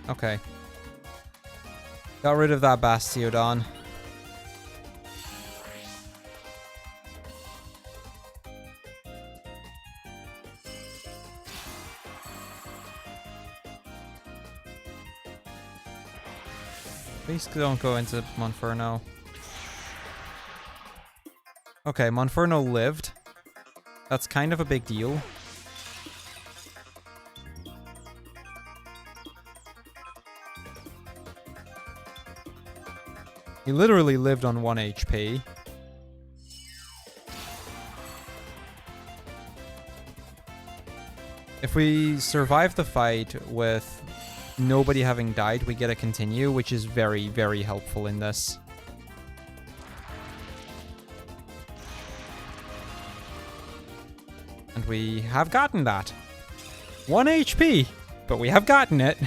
A: Okay. Got rid of that Bastiodon. Please don't go into Monferno. Okay, Monferno lived. That's kind of a big deal. He literally lived on 1 HP. If we survive the fight with nobody having died, we get a continue, which is very, very helpful in this. And we have gotten that. 1 HP, but we have gotten it.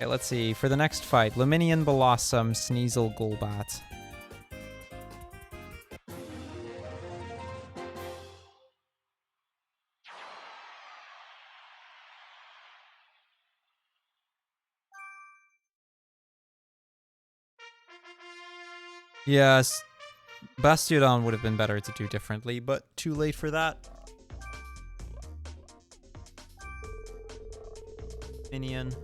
A: Okay, let's see. For the next fight, Luminion, Blossom, Sneasel, Golbat. Yes, Bastiodon would have been better to do differently, but too late for that. Minion.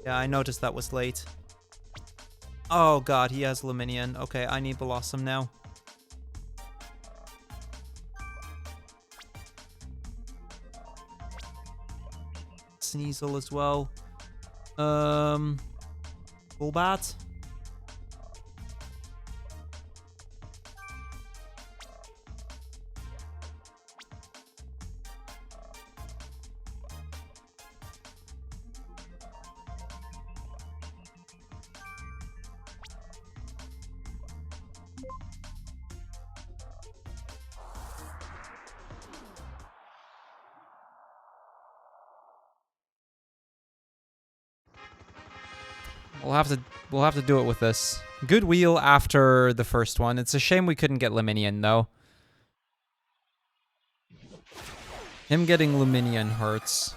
A: Yeah, I noticed that was late. Oh god, he has Luminion. Okay, I need Blossom now. Sneasel as well. Golbat. We'll have to do it with this. Good wheel after the first one. It's a shame we couldn't get Luminion though. Him getting Luminion hurts.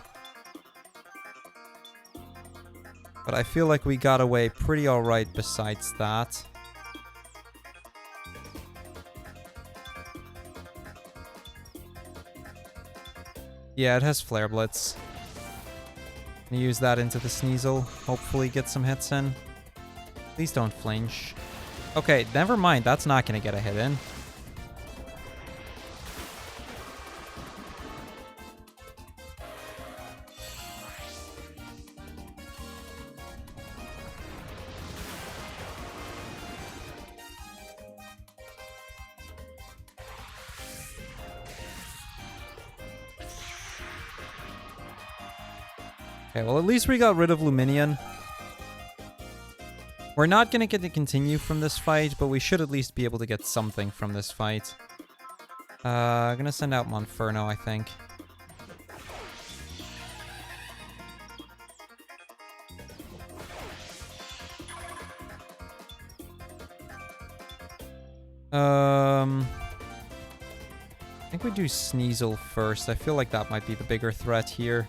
A: But I feel like we got away pretty alright besides that. Yeah, it has Flare Blitz. Use that into the Sneasel. Hopefully get some hits in. Please don't flinch. Okay, never mind. That's not going to get a hit in. Okay, well, at least we got rid of Luminion. We're not going to get to continue from this fight, but we should at least be able to get something from this fight. I'm going to send out Monferno, I think. I think we do Sneasel first. I feel like that might be the bigger threat here.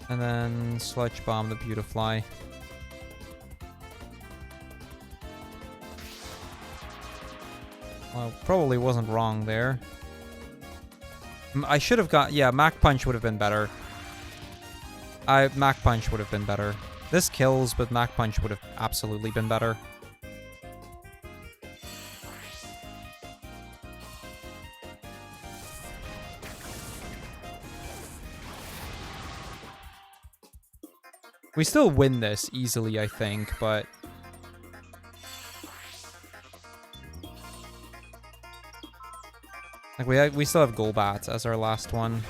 A: And then Sludge Bomb the Beautifly. Well, probably wasn't wrong there. I should have got... Yeah, Mach Punch would have been better. Mach Punch would have been better. This kills, but Mach Punch would have absolutely been better. We still win this easily, I think, but... Like, we still have Golbat as our last one.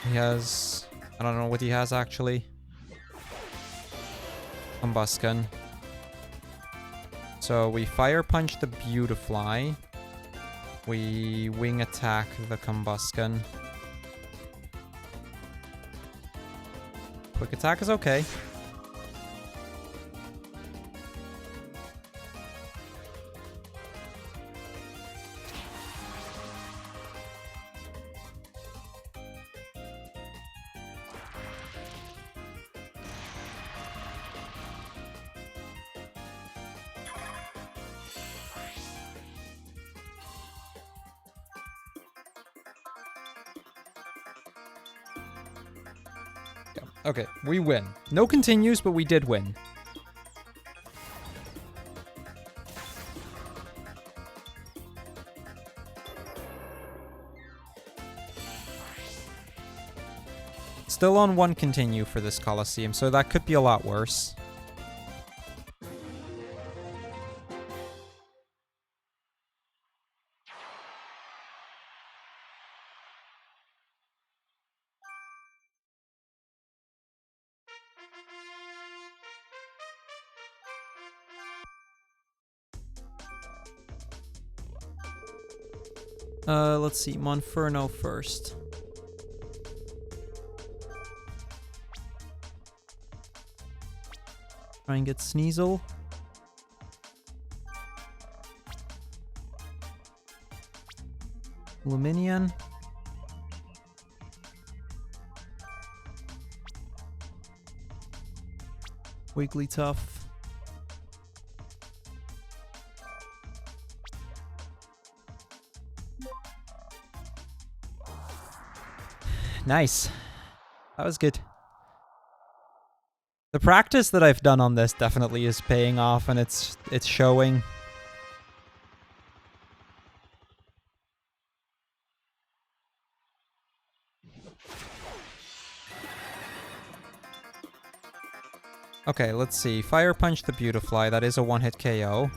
A: He has... I don't know what he has, actually. Combusken. So we Fire Punch the Beautifly. We Wing Attack the Combusken. Quick Attack is okay. Okay, we win. No continues, but we did win. Still on one continue for this Coliseum, so that could be a lot worse. Let's see, Monferno first. Try and get Sneasel. Luminion. Wigglytuff. Nice. That was good. The practice that I've done on this definitely is paying off, and it's showing. Okay, let's see. Fire Punch the Beautifly, that is a one-hit KO.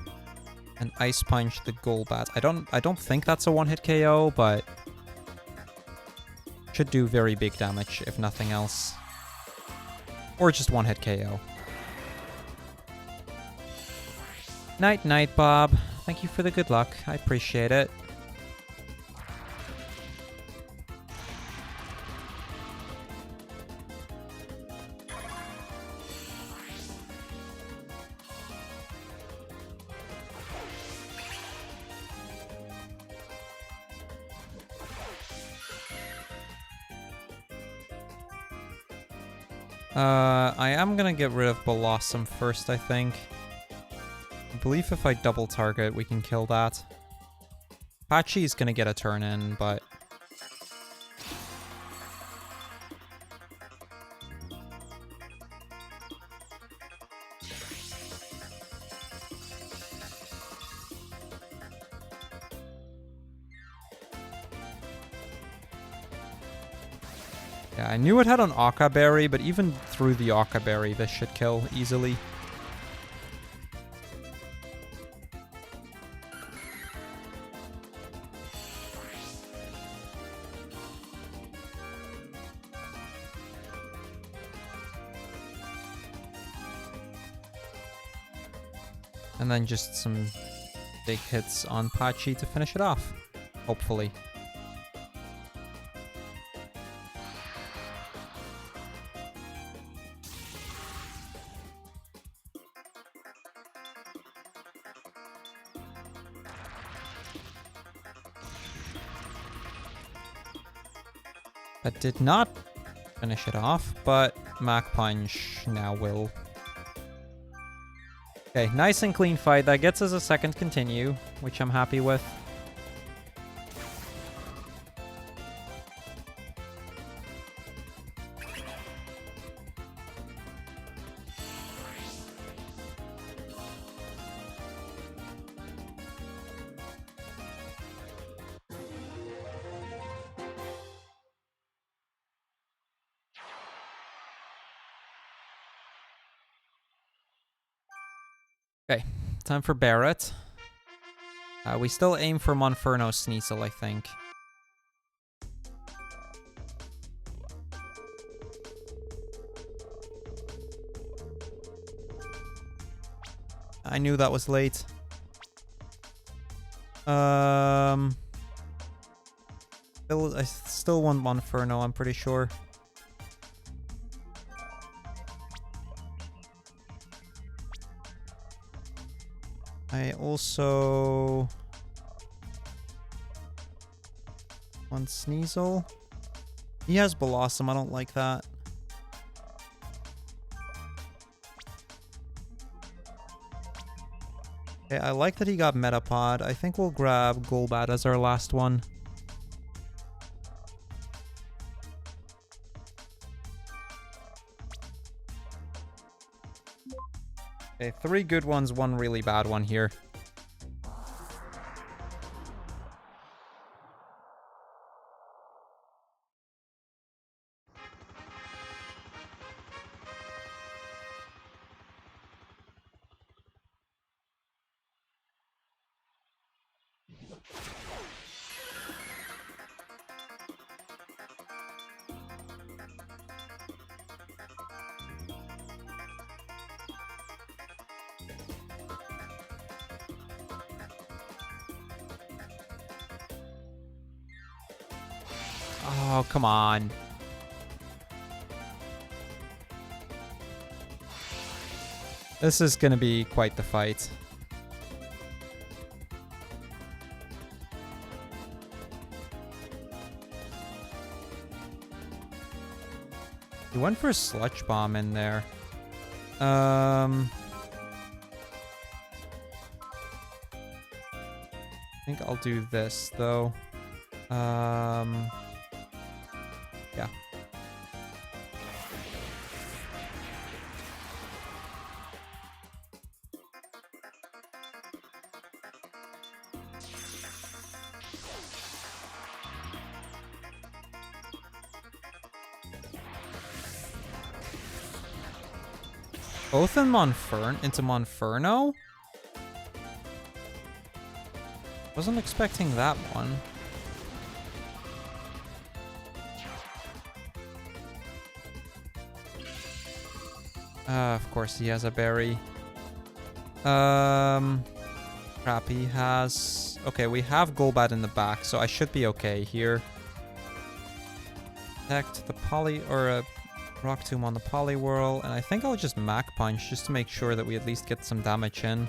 A: And Ice Punch the Golbat. I don't think that's a one-hit KO, but should do very big damage, if nothing else. Or just one-hit KO. Night, night, Bob. Thank you for the good luck. I appreciate it. I am gonna get rid of Blossom first, I think. I believe if I double target, we can kill that. Patchy's gonna get a turn in, but... Yeah, I knew it had an Akka Berry, but even through the Akka Berry, this should kill easily. And then just some big hits on Pachi to finish it off, hopefully. That did not finish it off, but Mach Punch now will. Okay, nice and clean fight. That gets us a second continue, which I'm happy with. Okay, time for Barret. We still aim for Monferno Sneasel, I think. I knew that was late. I still want Monferno, I'm pretty sure. I also want Sneasel. He has Blossom, I don't like that. Okay, I like that he got Metapod. I think we'll grab Golbat as our last one. Okay, 3 good ones, 1 really bad one here. Oh, come on. This is going to be quite the fight. He went for a Sludge Bomb in there. I think I'll do this, though. Yeah. Both in into Monferno? Wasn't expecting that one. Of course he has a berry. Crap, he has... Okay, we have Golbat in the back, so I should be okay here. Protect the Rock Tomb on the Poliwhirl, and I think I'll just Mach Punch just to make sure that we at least get some damage in.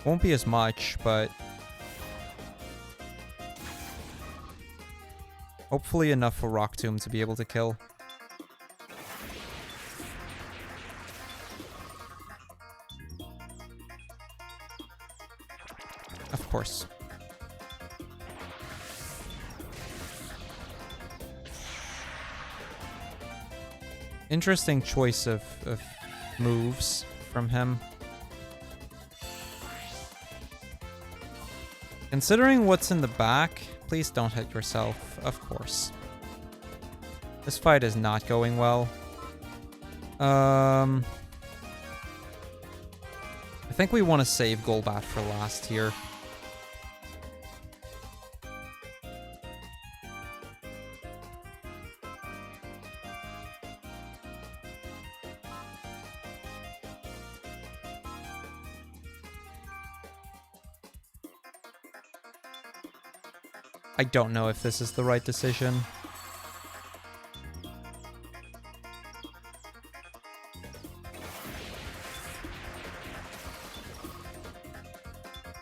A: Won't be as much, but... hopefully enough for Rock Tomb to be able to kill. Of course. Interesting choice of moves from him. Considering what's in the back, please don't hit yourself, of course. This fight is not going well. I think we want to save Golbat for last here. I don't know if this is the right decision.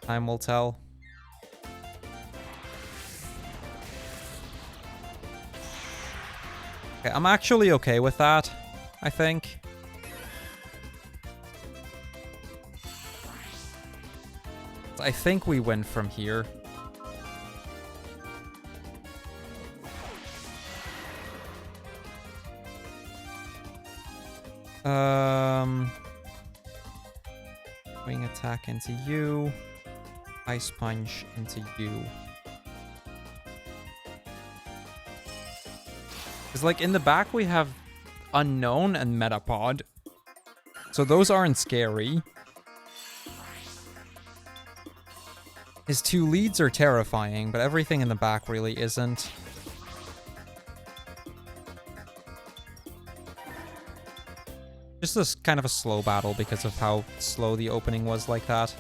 A: Time will tell. Okay, I'm actually okay with that, I think. I think we win from here. Wing attack into you. Ice punch into you. Because, like, in the back we have Unknown and Metapod. So those aren't scary. His two leads are terrifying, but everything in the back really isn't. Just this kind of a slow battle because of how slow the opening was like that.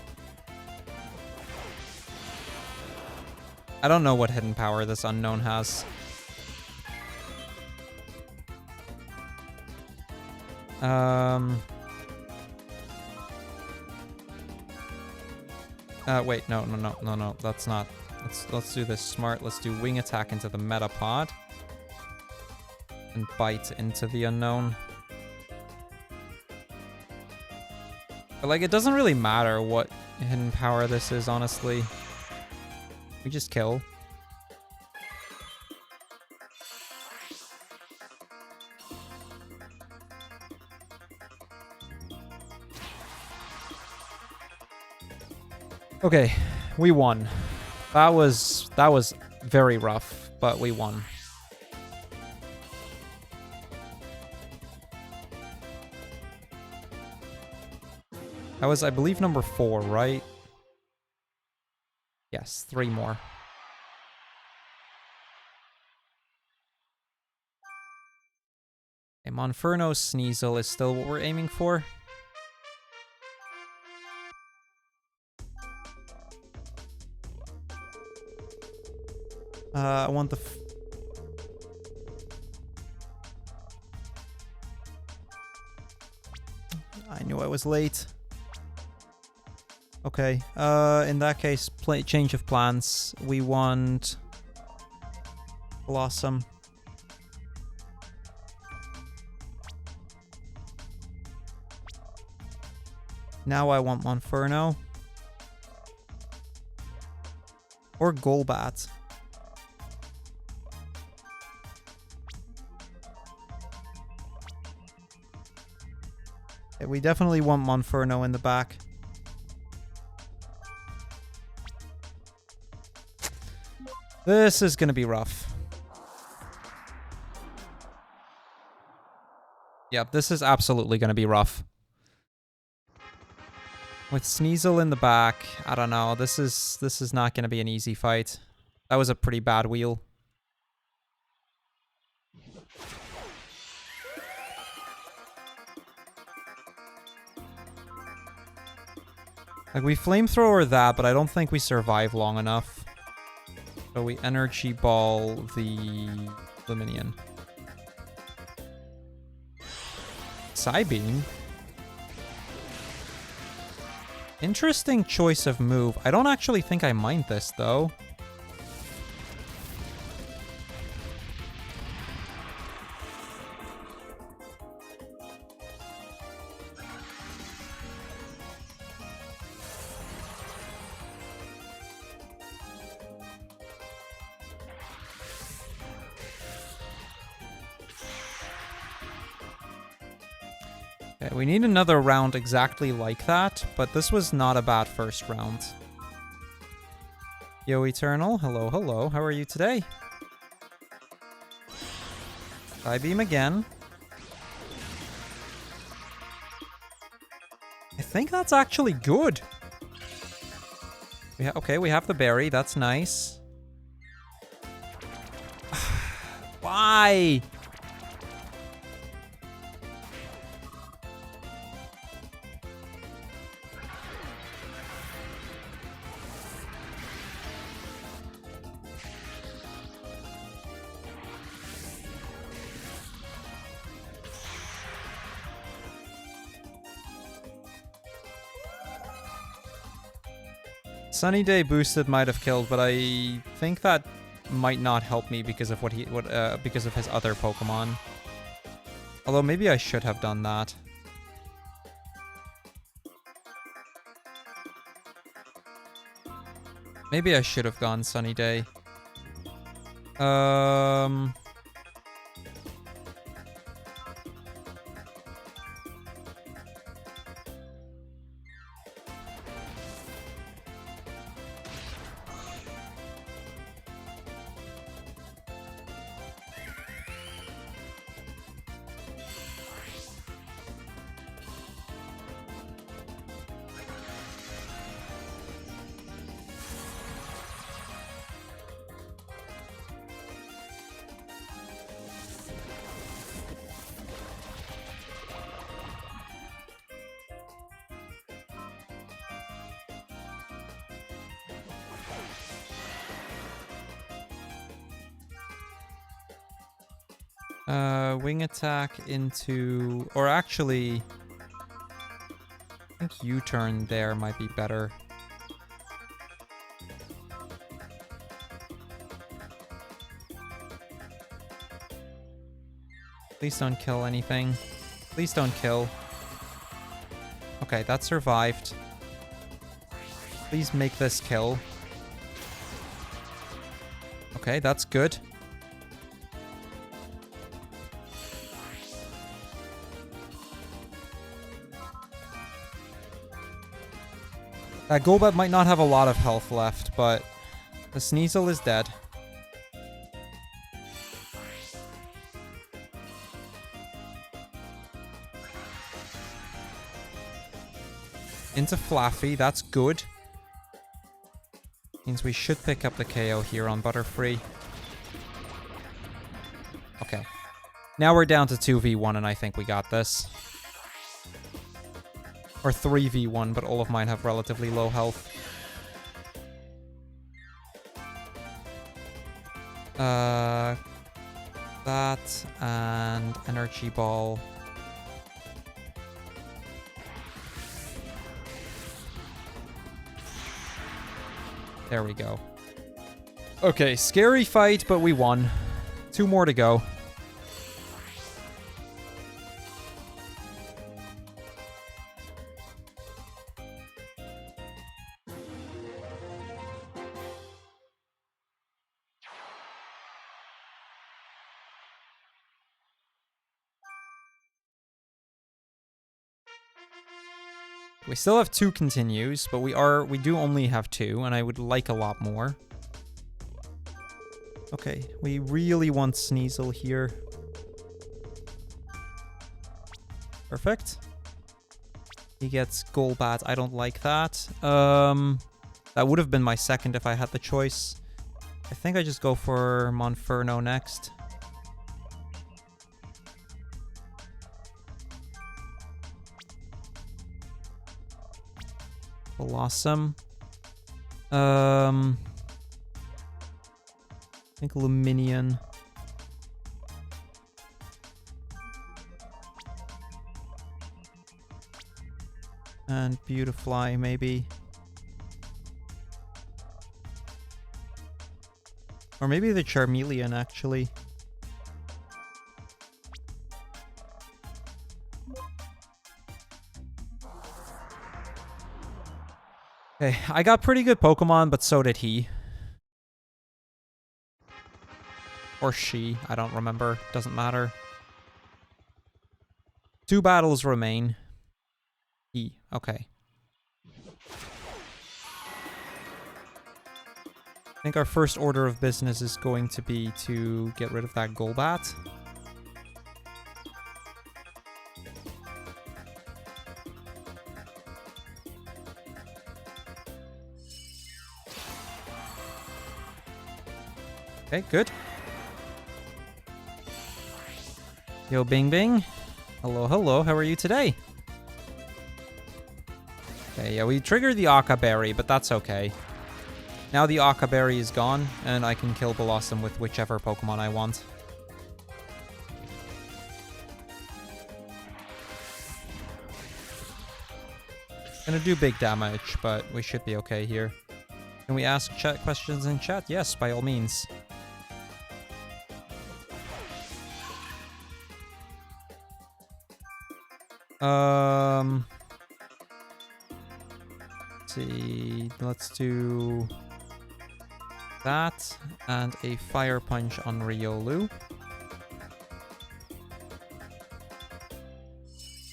A: I don't know what hidden power this Unknown has. Wait, no, that's not. Let's do this smart. Let's do Wing Attack into the Metapod. And Bite into the Unknown. But, like, it doesn't really matter what hidden power this is, honestly. We just kill. Okay, we won. That was very rough, but we won. That was, I believe, number 4, right? Yes, 3 more. Okay, Monferno Sneasel is still what we're aiming for. I want the... I knew I was late. Okay, in that case, change of plans. We want... Blossom. Now I want Monferno. Or Golbat. Okay, we definitely want Monferno in the back. This is gonna be rough. Yep, this is absolutely gonna be rough. With Sneasel in the back, I don't know. This is not gonna be an easy fight. That was a pretty bad wheel. Like, we flamethrower that, but I don't think we survive long enough. So we energy ball the Luminion. Psybeam? Interesting choice of move. I don't actually think I mind this, though. Okay, we need another round exactly like that, but this was not a bad first round. Yo, Eternal. Hello, hello. How are you today? Beam again. I think that's actually good. Okay, we have the berry. That's nice. Why? Sunny Day boosted might have killed, but I think that might not help me because of because of his other Pokemon. Although maybe I should have done that. Maybe I should have gone Sunny Day. Wing attack into... Or actually... I think U-turn there might be better. Please don't kill anything. Please don't kill. Okay, that survived. Please make this kill. Okay, that's good. That Golbat might not have a lot of health left, but the Sneasel is dead. Into Flaffy, that's good. Means we should pick up the KO here on Butterfree. Okay. Now we're down to 2v1 and I think we got this. Or 3v1, but all of mine have relatively low health. That and Energy Ball. There we go. Okay, scary fight, but we won. 2 more to go. We still have 2 continues, but we do only have 2, and I would like a lot more. Okay, we really want Sneasel here. Perfect. He gets Golbat. I don't like that. That would have been my second if I had the choice. I think I just go for Monferno next. Blossom. I think Luminion. And Beautifly, maybe. Or maybe the Charmeleon, actually. Okay, I got pretty good Pokemon, but so did he. Or she, I don't remember. Doesn't matter. 2 battles remain. He, okay. I think our first order of business is going to be to get rid of that Golbat. Okay, good. Yo, Bing Bing. Hello, hello. How are you today? Okay, yeah, we triggered the Aka Berry, but that's okay. Now the Aka Berry is gone, and I can kill Blossom with whichever Pokemon I want. Gonna do big damage, but we should be okay here. Can we ask chat questions in chat? Yes, by all means. Let's see. Let's do that and a Fire Punch on Riolu.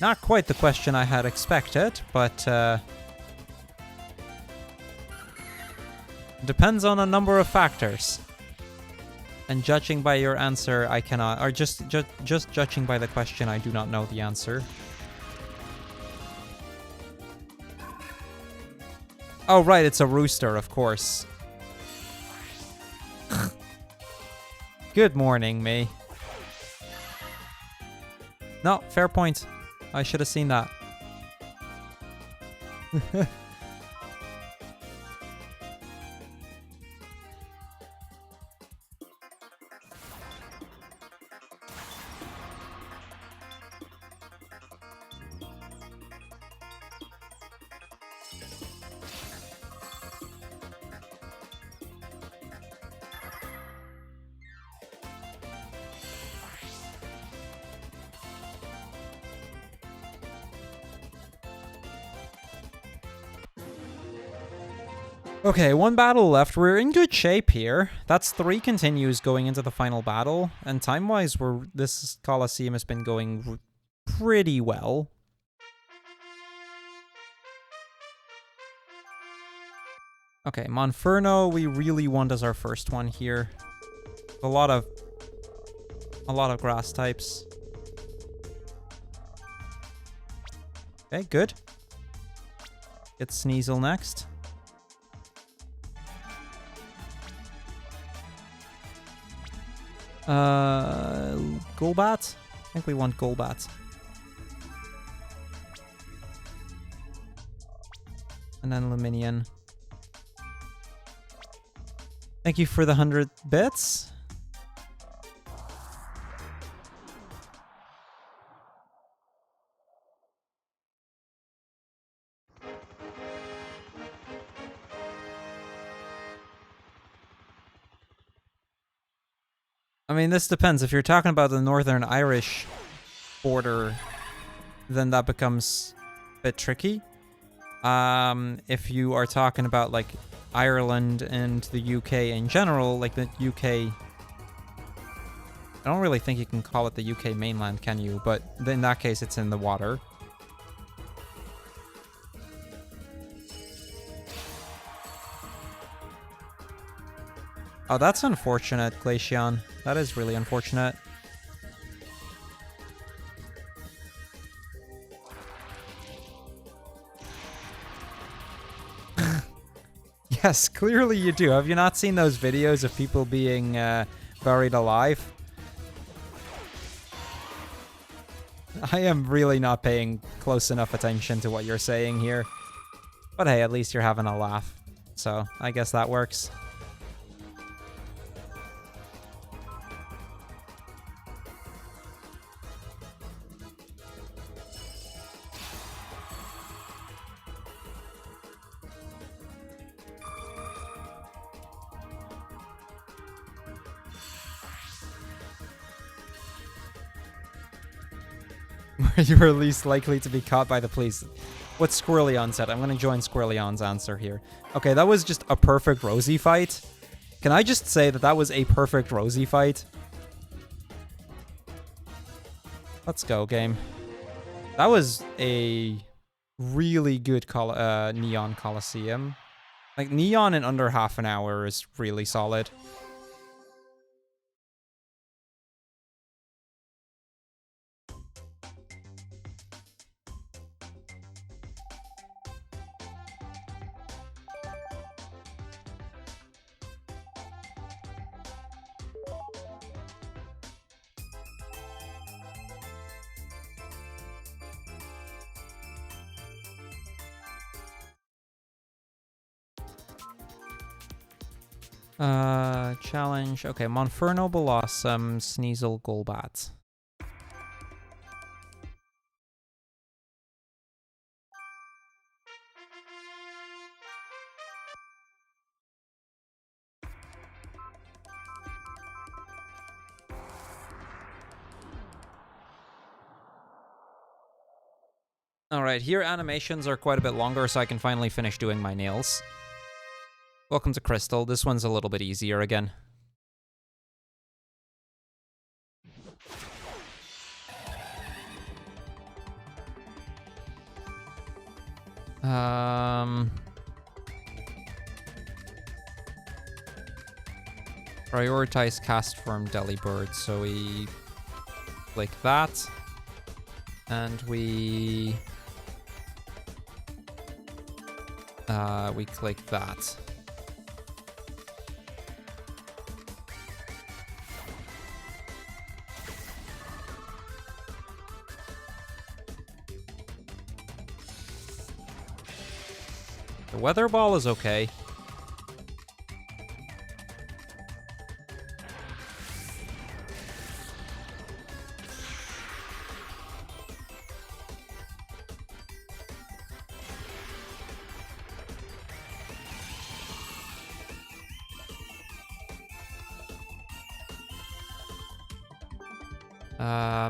A: Not quite the question I had expected, but depends on a number of factors. And judging by your answer, I cannot, or just judging by the question, I do not know the answer. Oh, right, it's a rooster, of course. Good morning, me. No, fair point. I should have seen that. Okay, one battle left. We're in good shape here. That's 3 continues going into the final battle. And time-wise, this Coliseum has been going pretty well. Okay, Monferno, we really want as our first one here. A lot of grass types. Okay, good. Get Sneasel next. Golbat? I think we want Golbat. And then Luminion. Thank you for the 100 bits. I mean, this depends. If you're talking about the Northern Irish border, then that becomes a bit tricky. If you are talking about, like, Ireland and the UK in general, like the UK... I don't really think you can call it the UK mainland, can you? But in that case, it's in the water. Oh, that's unfortunate, Glaceon. That is really unfortunate. Yes, clearly you do. Have you not seen those videos of people being buried alive? I am really not paying close enough attention to what you're saying here. But hey, at least you're having a laugh. So, I guess that works. You were least likely to be caught by the police. What Squirreleon said. I'm going to join Squirreleon's answer here. Okay, that was just a perfect Rosie fight. Can I just say that that was a perfect Rosie fight? Let's go, game. That was a really good Neon Coliseum. Like, Neon in under half an hour is really solid. Challenge. Okay, Monferno, Blossom, Sneasel, Golbat. Alright, here animations are quite a bit longer, so I can finally finish doing my nails. Welcome to Crystal. This one's a little bit easier again. Prioritize cast form Delibird, so we click that. And we click that. The weather ball is okay.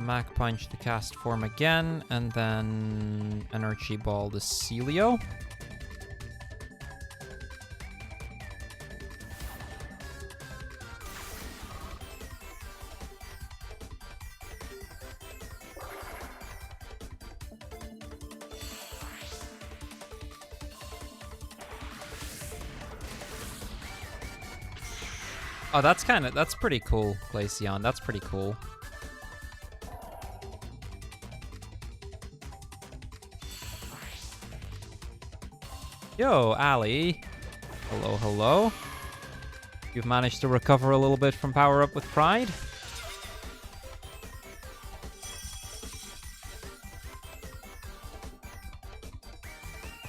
A: Mach Punch the cast form again, and then Energy Ball the Celio. Oh, that's pretty cool, Glaceon. That's pretty cool. Yo, Ali. Hello, hello. You've managed to recover a little bit from Power Up with Pride.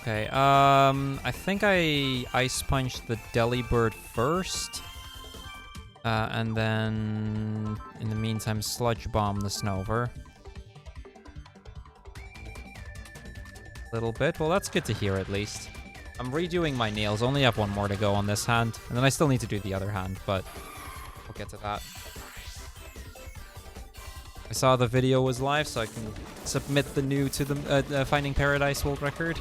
A: Okay, I think I Ice Punched the Delibird first. And then, in the meantime, Sludge Bomb the Snover. Little bit. Well, that's good to hear, at least. I'm redoing my nails. Only have one more to go on this hand. And then I still need to do the other hand, but we'll get to that. I saw the video was live, so I can submit the new to the Finding Paradise world record.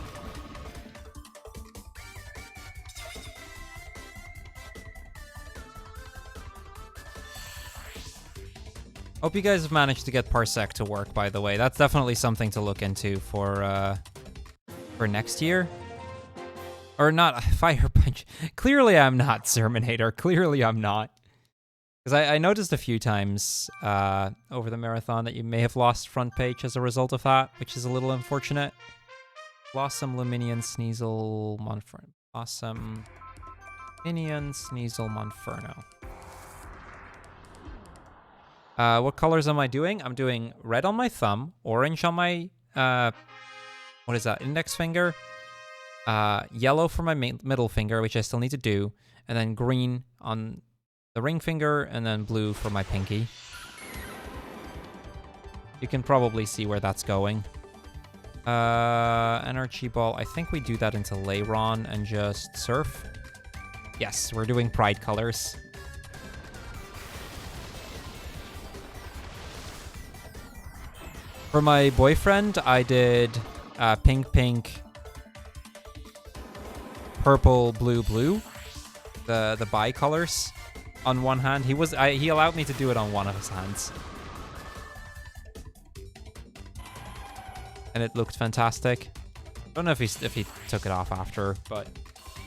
A: Hope you guys have managed to get Parsec to work, by the way. That's definitely something to look into for next year. Or not, Fire Punch. Clearly I'm not, Serminator. Clearly I'm not. Because I noticed a few times over the marathon that you may have lost front page as a result of that, which is a little unfortunate. Blossom, Luminion, Sneasel, Monferno. Blossom, Luminion, Sneasel, Monferno. What colors am I doing? I'm doing red on my thumb, orange on my, what is that, index finger, yellow for my middle finger, which I still need to do, and then green on the ring finger, and then blue for my pinky. You can probably see where that's going. Energy Ball, I think we do that into Leyron and just Surf. Yes, we're doing Pride colors. For my boyfriend, I did pink, pink, purple, blue, blue. The bi-colors on one hand. He allowed me to do it on one of his hands. And it looked fantastic. Don't know if he took it off after, but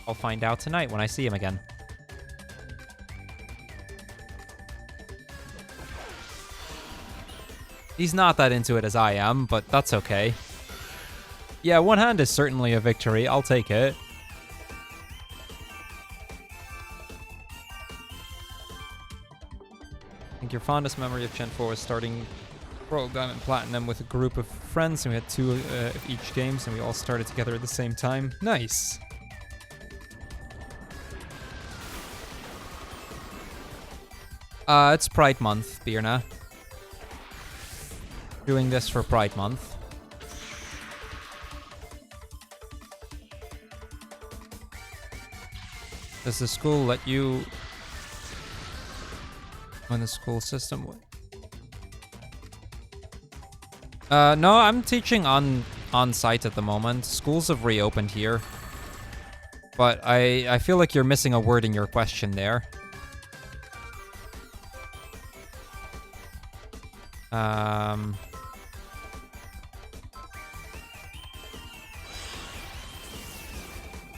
A: I'll find out tonight when I see him again. He's not that into it as I am, but that's okay. Yeah, one hand is certainly a victory. I'll take it. I think your fondest memory of Gen 4 was starting World Diamond Platinum with a group of friends, and we had two of each games, and we all started together at the same time. Nice. It's Pride Month, Birna. Doing this for Pride Month. Does the school let you... When the school system... No, I'm teaching on site at the moment. Schools have reopened here. But I feel like you're missing a word in your question there.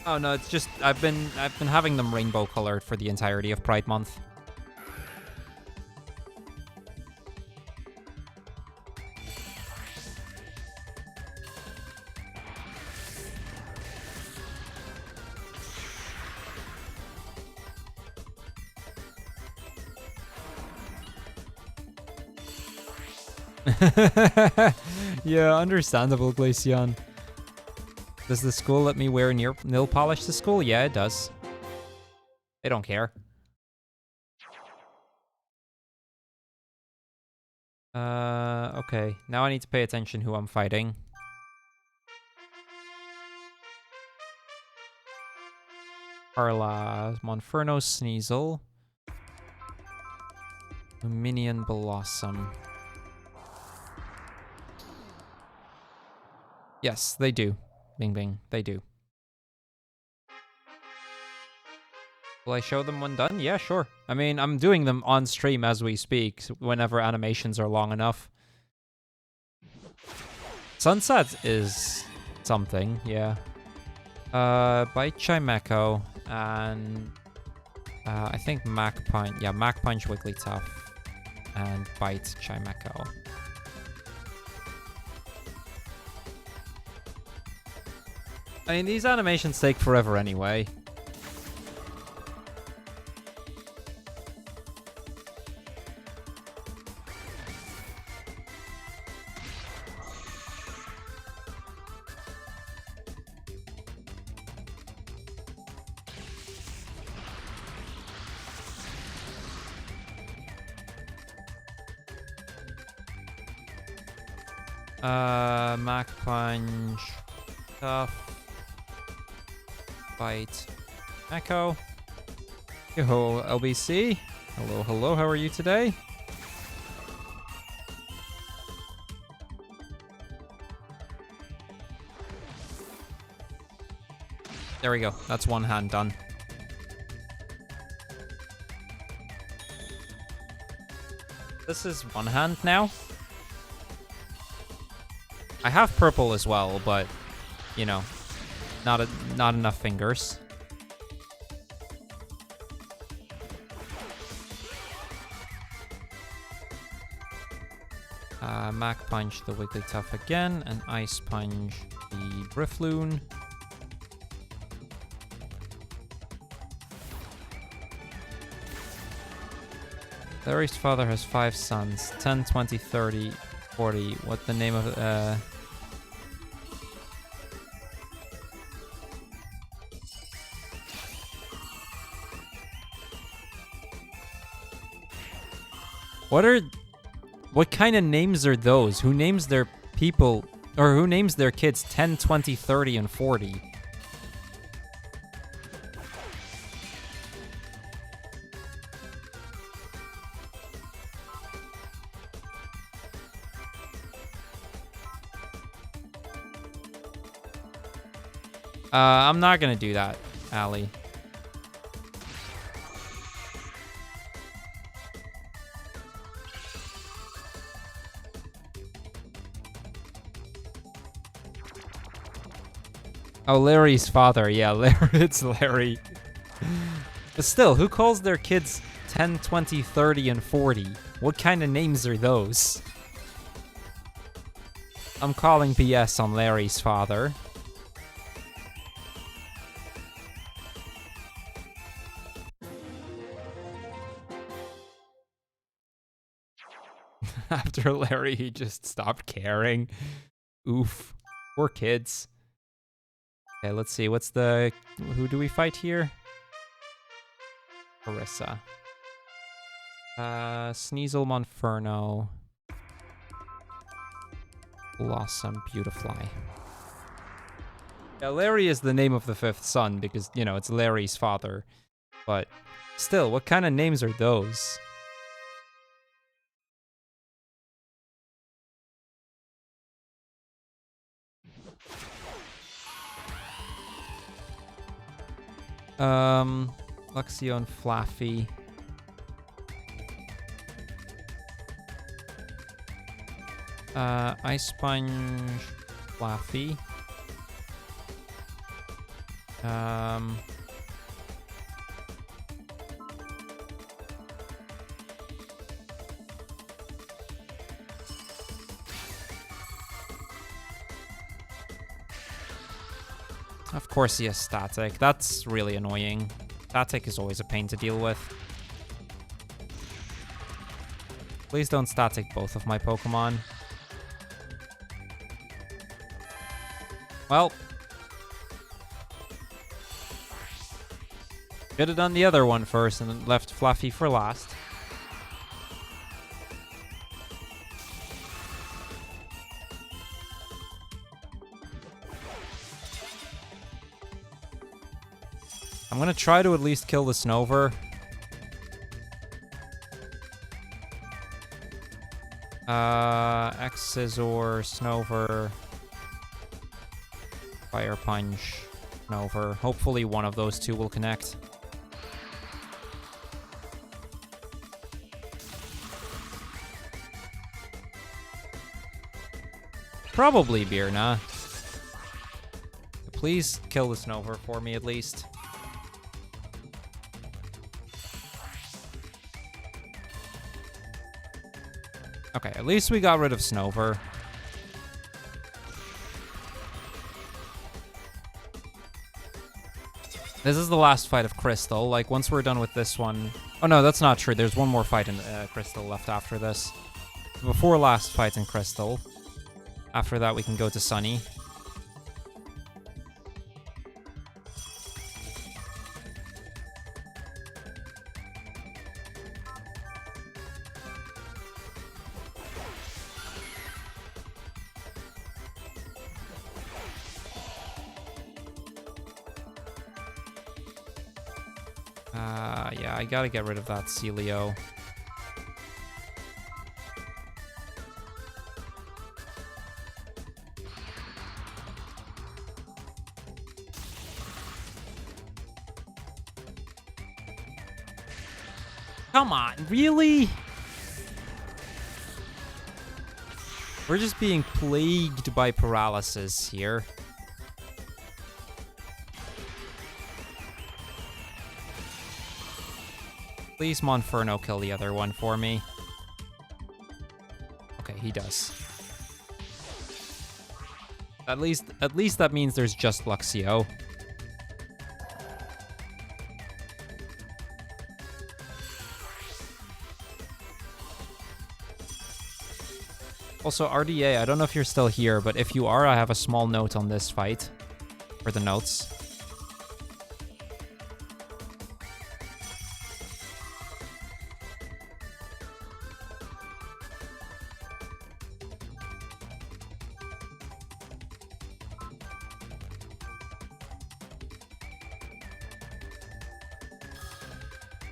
A: Oh no, it's just I've been having them rainbow colored for the entirety of Pride Month. Yeah, understandable, Glaceon. Does the school let me wear nail polish to school? Yeah, it does. They don't care. Okay. Now I need to pay attention who I'm fighting. Carla, Monferno, Sneasel. Minion Blossom. Yes, they do. Bing, bing. They do. Will I show them when done? Yeah, sure. I mean, I'm doing them on stream as we speak, whenever animations are long enough. Sunset is something, yeah. Bite Chimecho, and I think Mac Punch. Yeah, Mac Punch Wigglytuff, and Bite Chimecho. I mean, these animations take forever anyway. Mac Punch, Tough. Bite. Echo. Yo, LBC. Hello, hello. How are you today? There we go. That's one hand done. This is one hand now. I have purple as well, but, you know, not enough fingers. Mac Punch the Wigglytuff again, and Ice Punch the Drifloon. Larry's father has 5 sons, 10, 20, 30, 40. What the name of What kind of names are those? Who names their people, or who names their kids 10, 20, 30, and 40? I'm not gonna do that, Ali. Oh, Larry's father. Yeah, Larry, it's Larry. But still, who calls their kids 10, 20, 30, and 40? What kind of names are those? I'm calling BS on Larry's father. After Larry, he just stopped caring. Oof. Poor kids. Okay, let's see. Who do we fight here? Carissa. Sneasel, Monferno. Blossom, Beautifly. Yeah, Larry is the name of the fifth son because, you know, it's Larry's father. But still, what kind of names are those? Luxio and Flaffy. Ice Sponge, Flaffy. Of course he has Static. That's really annoying. Static is always a pain to deal with. Please don't Static both of my Pokemon. Well. Should have done the other one first and then left Fluffy for last. I'm gonna try to at least kill the Snover. X-Scissor, Snover, Fire Punch, Snover. Hopefully one of those two will connect. Probably Birna. Please kill the Snover for me at least. Okay, at least we got rid of Snover. This is the last fight of Crystal. Like, once we're done with this one... Oh, no, that's not true. There's one more fight in Crystal left after this. Before last fight in Crystal. After that, we can go to Sunny. Yeah, I gotta get rid of that Celio. Come on, really? We're just being plagued by paralysis here. Please, Monferno, kill the other one for me. Okay, he does. At least that means there's just Luxio. Also, RDA, I don't know if you're still here, but if you are, I have a small note on this fight. For the notes.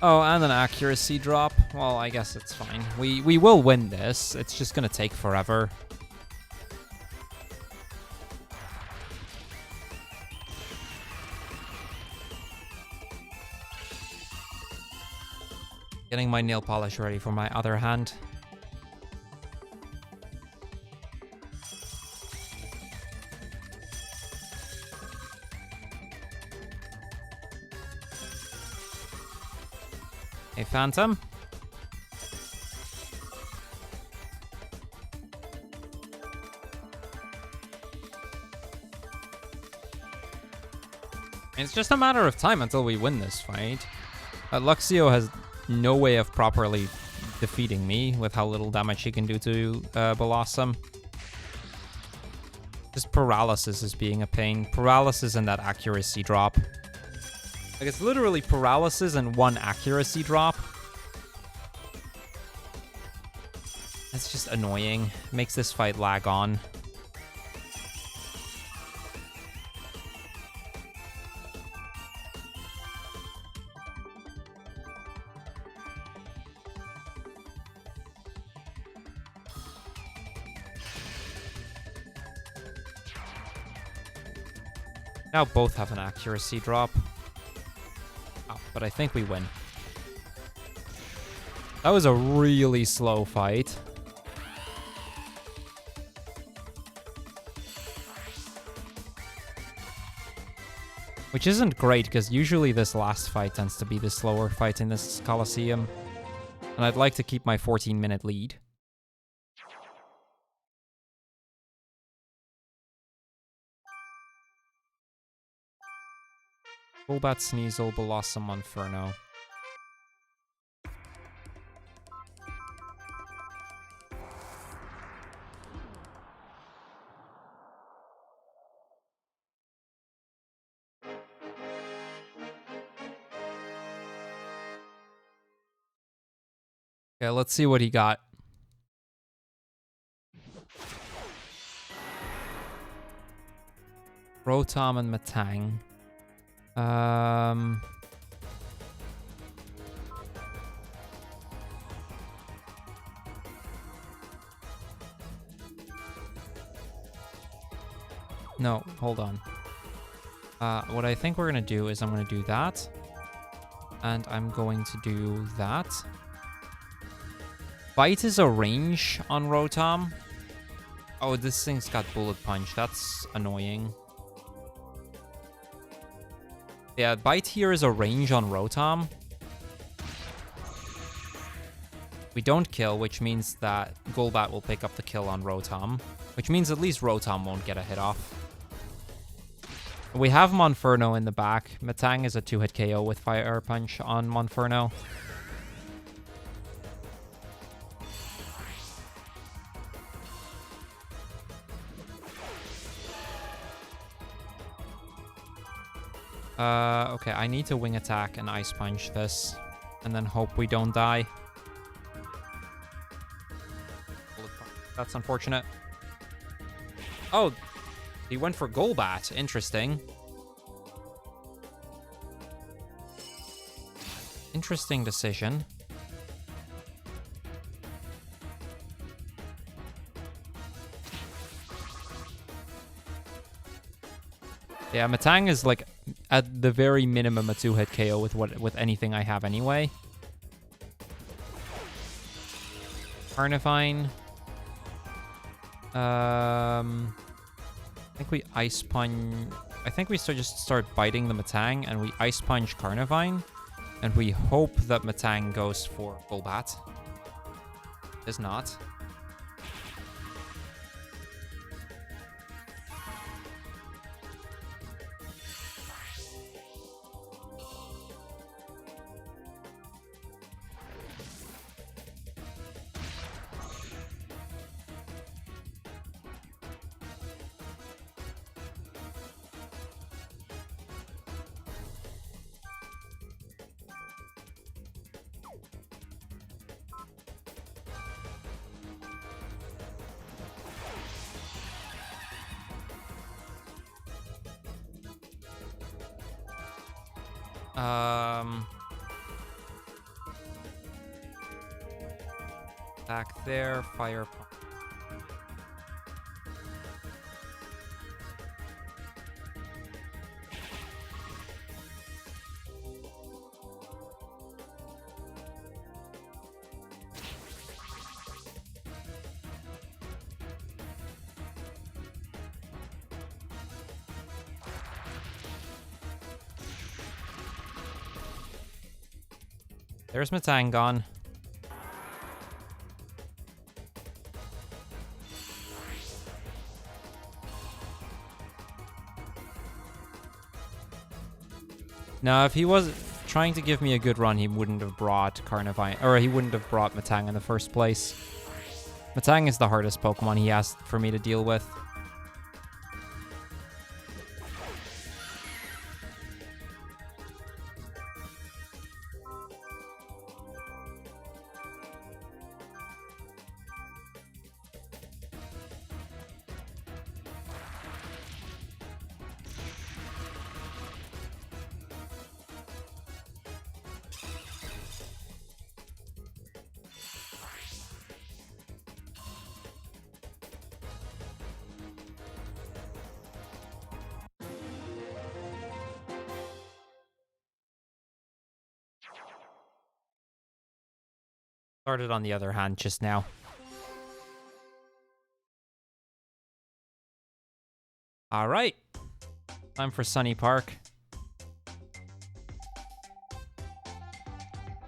A: Oh, and an accuracy drop. Well, I guess it's fine. We will win this. It's just gonna take forever. Getting my nail polish ready for my other hand. Hey, Phantom. It's just a matter of time until we win this fight. Luxio has no way of properly defeating me with how little damage he can do to Blossom. Just paralysis is being a pain. Paralysis and that accuracy drop. Like, it's literally paralysis and one accuracy drop. just annoying. Makes this fight lag on. Now both have an accuracy drop. Oh, but I think we win. That was a really slow fight. Which isn't great, because usually this last fight tends to be the slower fight in this Coliseum. And I'd like to keep my 14-minute lead. Golbat, Sneasel, Blossom, Inferno. Okay, let's see what he got. Rotom and Metang. No, hold on. What I think we're going to do is I'm going to do that. And I'm going to do that. Bite is a range on Rotom. Oh, this thing's got Bullet Punch. That's annoying. Yeah, Bite here is a range on Rotom. We don't kill, which means that Golbat will pick up the kill on Rotom. Which means at least Rotom won't get a hit off. We have Monferno in the back. Metang is a 2-hit KO with Fire Punch on Monferno. Okay, I need to Wing Attack and Ice Punch this, and then hope we don't die. That's unfortunate. Oh, he went for Golbat. Interesting. Interesting decision. Yeah, Metang is like at the very minimum a 2-hit KO with anything I have anyway. Carnivine. I think we Ice Punch. I think we just start biting the Metang and we Ice Punch Carnivine. And we hope that Metang goes for Golbat. Does not. Back there, Fire Punch. There's Metang gone. Now, if he was trying to give me a good run, he wouldn't have brought Carnivine, or he wouldn't have brought Metang in the first place. Metang is the hardest Pokemon he has for me to deal with. Started on the other hand just now. All right. Time for Sunny Park.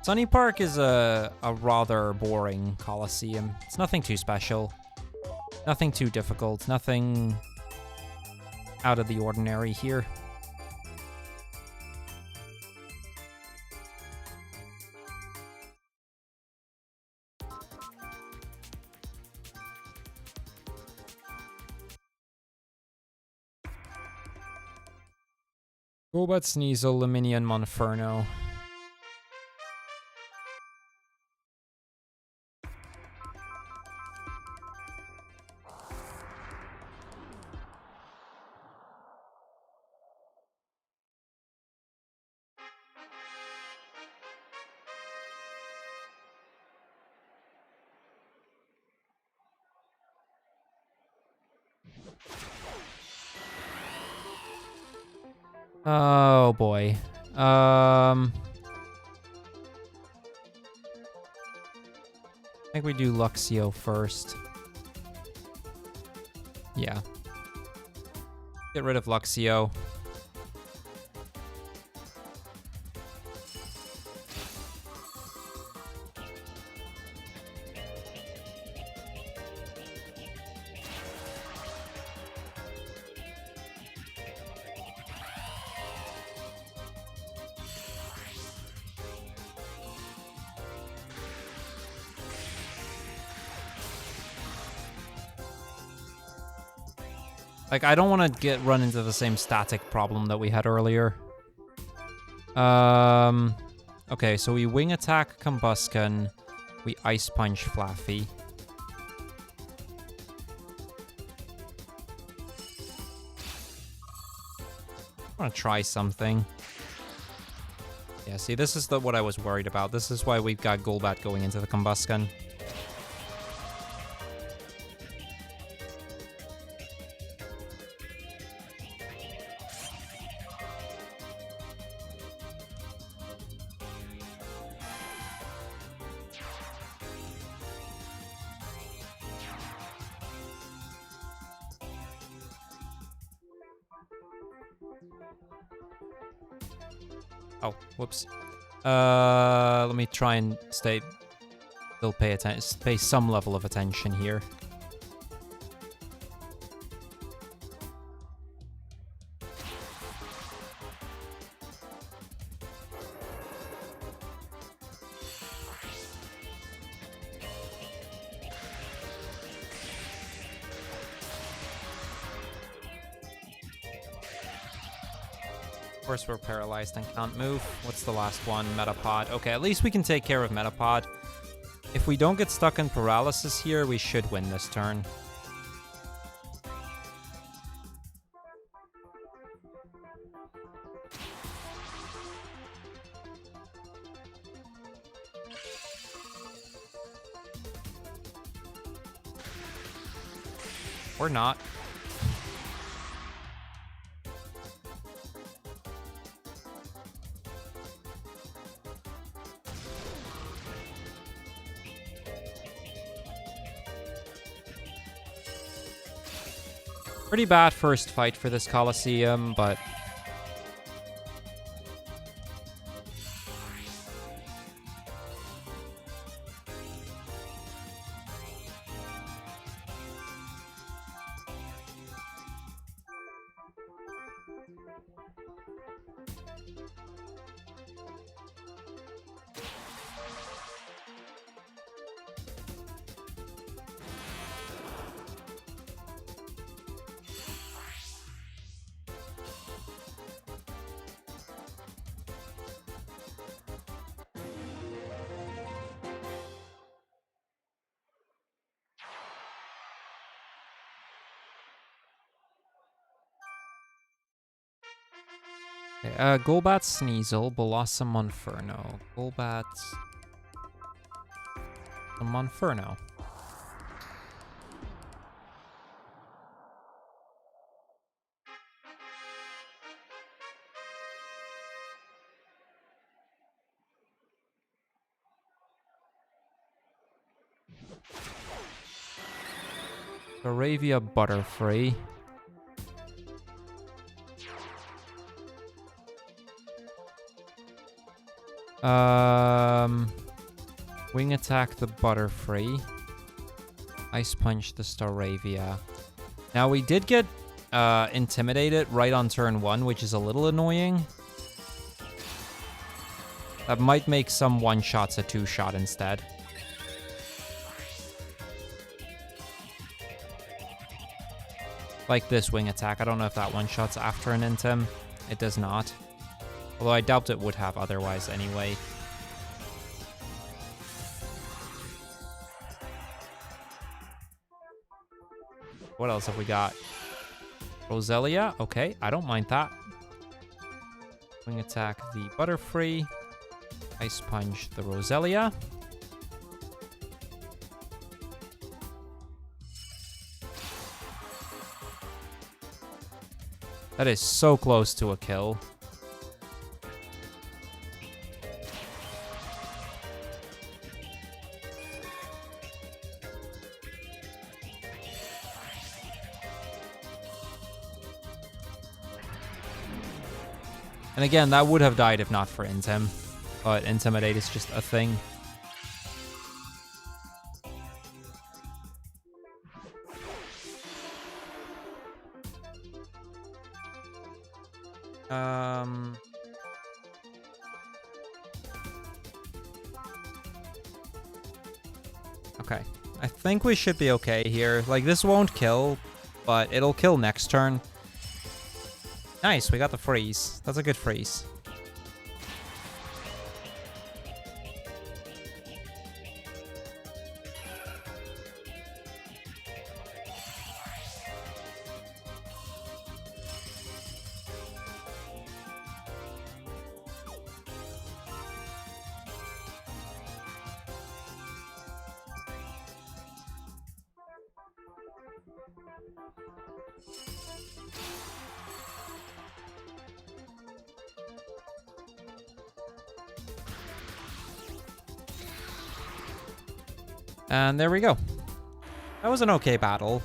A: Sunny Park is a rather boring coliseum. It's nothing too special. Nothing too difficult. Nothing out of the ordinary here. Golbat, Sneasel, Luminion, Monferno. Oh boy. I think we do Luxio first. Yeah. Get rid of Luxio. Like, I don't want to run into the same static problem that we had earlier. Okay, so we Wing Attack Combusken. We Ice Punch Flaffy. I want to try something. Yeah, see, this is what I was worried about. This is why we've got Golbat going into the Combusken. Oh, whoops. Let me try and still pay some level of attention here. Of course, we're paralyzed and can't move. What's the last one? Metapod. Okay, at least we can take care of Metapod. If we don't get stuck in paralysis here, we should win this turn. Or not. Pretty bad first fight for this Coliseum, but... Golbat, Sneasel, Blossom, Monferno. Golbat... Monferno. Staravia Butterfree. Wing attack the Butterfree. Ice punch the Staravia. Now we did get intimidated right on turn 1, which is a little annoying. That might make some one-shots a two-shot instead. Like this wing attack. I don't know if that one-shots after an intim. It does not. Although I doubt it would have otherwise anyway. What else have we got? Roselia. Okay, I don't mind that. Wing attack the Butterfree. Ice punch the Roselia. That is so close to a kill. And again, that would have died if not for Intim. But Intimidate is just a thing. Okay. I think we should be okay here. Like, this won't kill, but it'll kill next turn. Nice, we got the freeze. That's a good freeze. And there we go. That was an okay battle.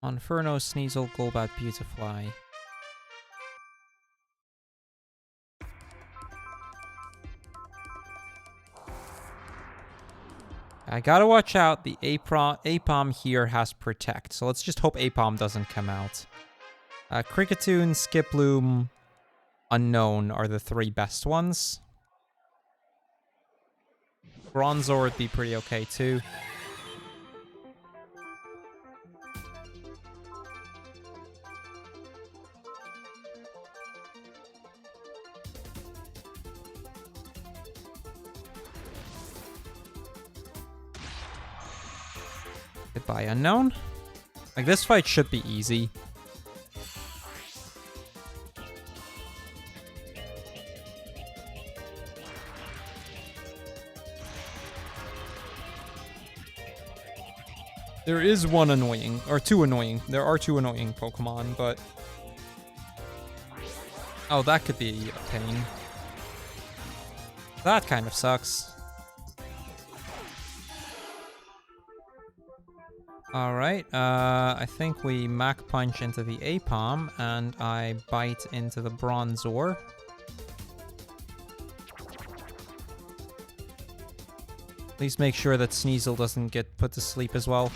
A: Inferno, Sneasel, Golbat, Beautifly. I gotta watch out. The Apom here has Protect, so let's just hope Apom doesn't come out. Kricketune, Skiploom, Unknown are the three best ones. Bronzor would be pretty okay too. Goodbye, Unknown. Like, this fight should be easy. There is one annoying, or two annoying. There are two annoying Pokemon, but... Oh, that could be a pain. That kind of sucks. Alright, I think we Mach Punch into the Apom, and I Bite into the Bronzor. Please make sure that Sneasel doesn't get put to sleep as well.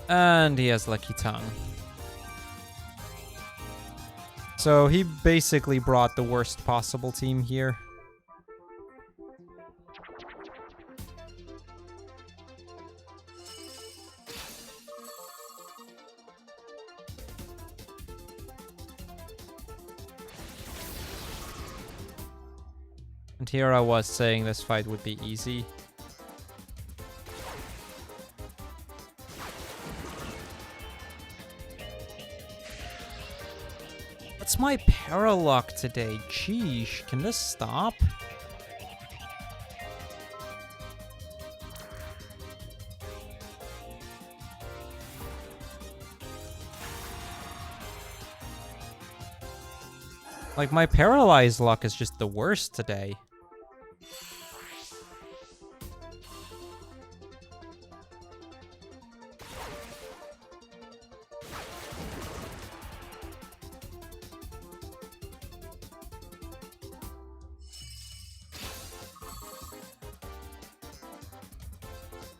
A: And he has Lucky Tongue. So he basically brought the worst possible team here. And here I was saying this fight would be easy. What's my paralock today? Sheesh, can this stop? Like, my paralyzed luck is just the worst today.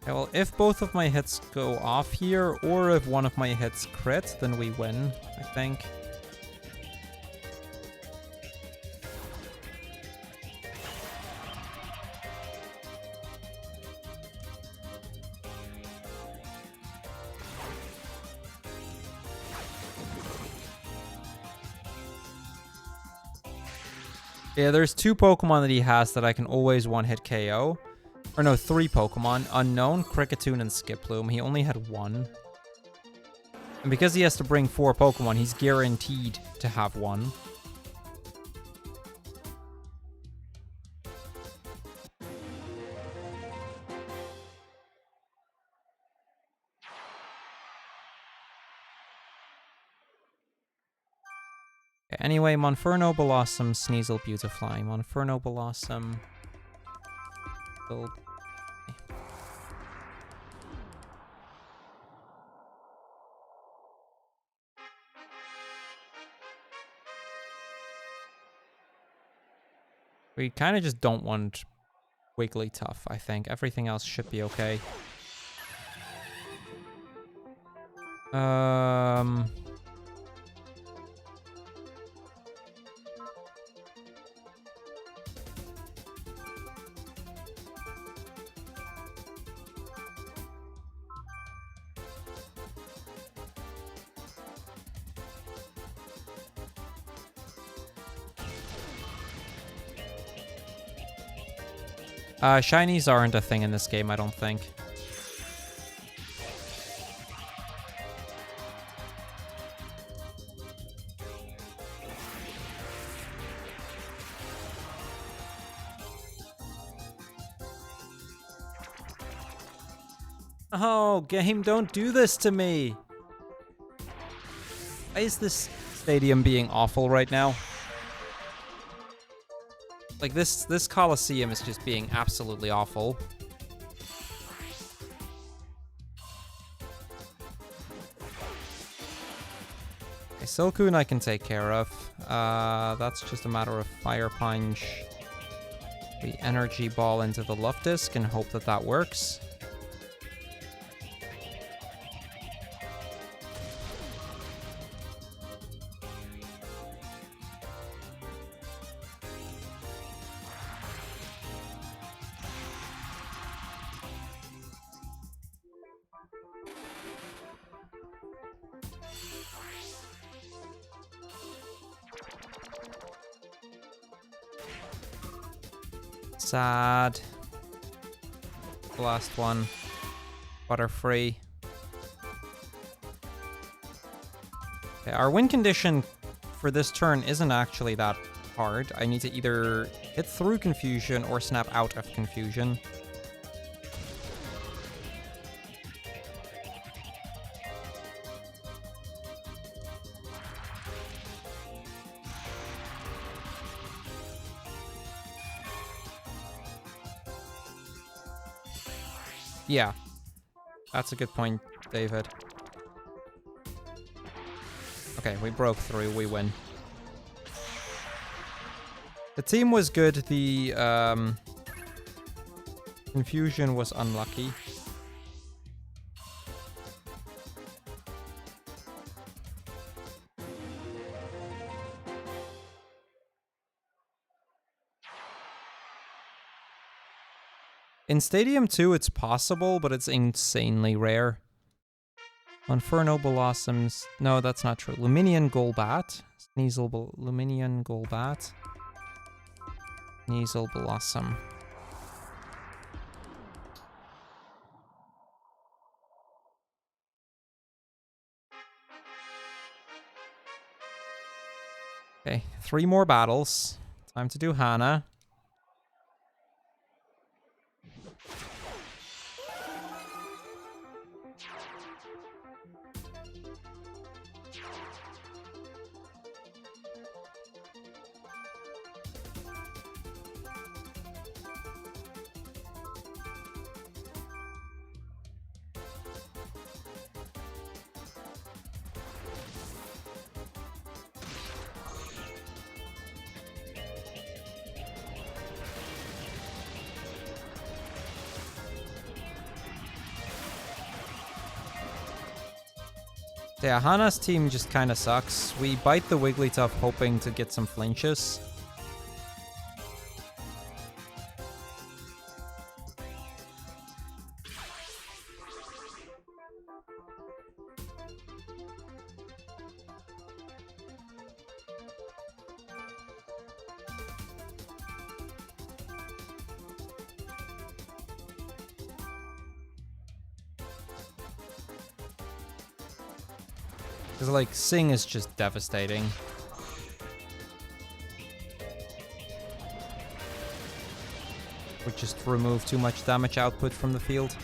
A: Okay, well, if both of my hits go off here, or if one of my hits crit, then we win, I think. Yeah, there's 2 Pokemon that he has that I can always one-hit KO. Or no, 3 Pokemon. Unknown, Kricketune, and Skiploom. He only had 1. And because he has to bring 4 Pokemon, he's guaranteed to have 1. Okay, anyway, Monferno, Blossom, Sneasel, Beautifly. Monferno, Blossom... We kind of just don't want Wigglytuff, I think. Everything else should be okay. Shinies aren't a thing in this game, I don't think. Oh, game, don't do this to me! Why is this stadium being awful right now? Like, this Coliseum is just being absolutely awful. Okay, Silcoon I can take care of. That's just a matter of Fire Punch. We Energy Ball into the Luftisc and hope that that works. Sad. The last one. Butterfree. Okay, our win condition for this turn isn't actually that hard. I need to either hit through Confusion or snap out of Confusion. Yeah, that's a good point, David. Okay, we broke through, we win. The team was good, the Confusion was unlucky. In Stadium 2, it's possible, but it's insanely rare. Inferno Blossoms. No, that's not true. Luminion Golbat. Sneasel Luminion Golbat. Sneasel Blossom. Okay, 3 more battles. Time to do Hana. Yeah, Hana's team just kind of sucks. We bite the Wigglytuff hoping to get some flinches. Because, like, Sing is just devastating. Would just remove too much damage output from the field.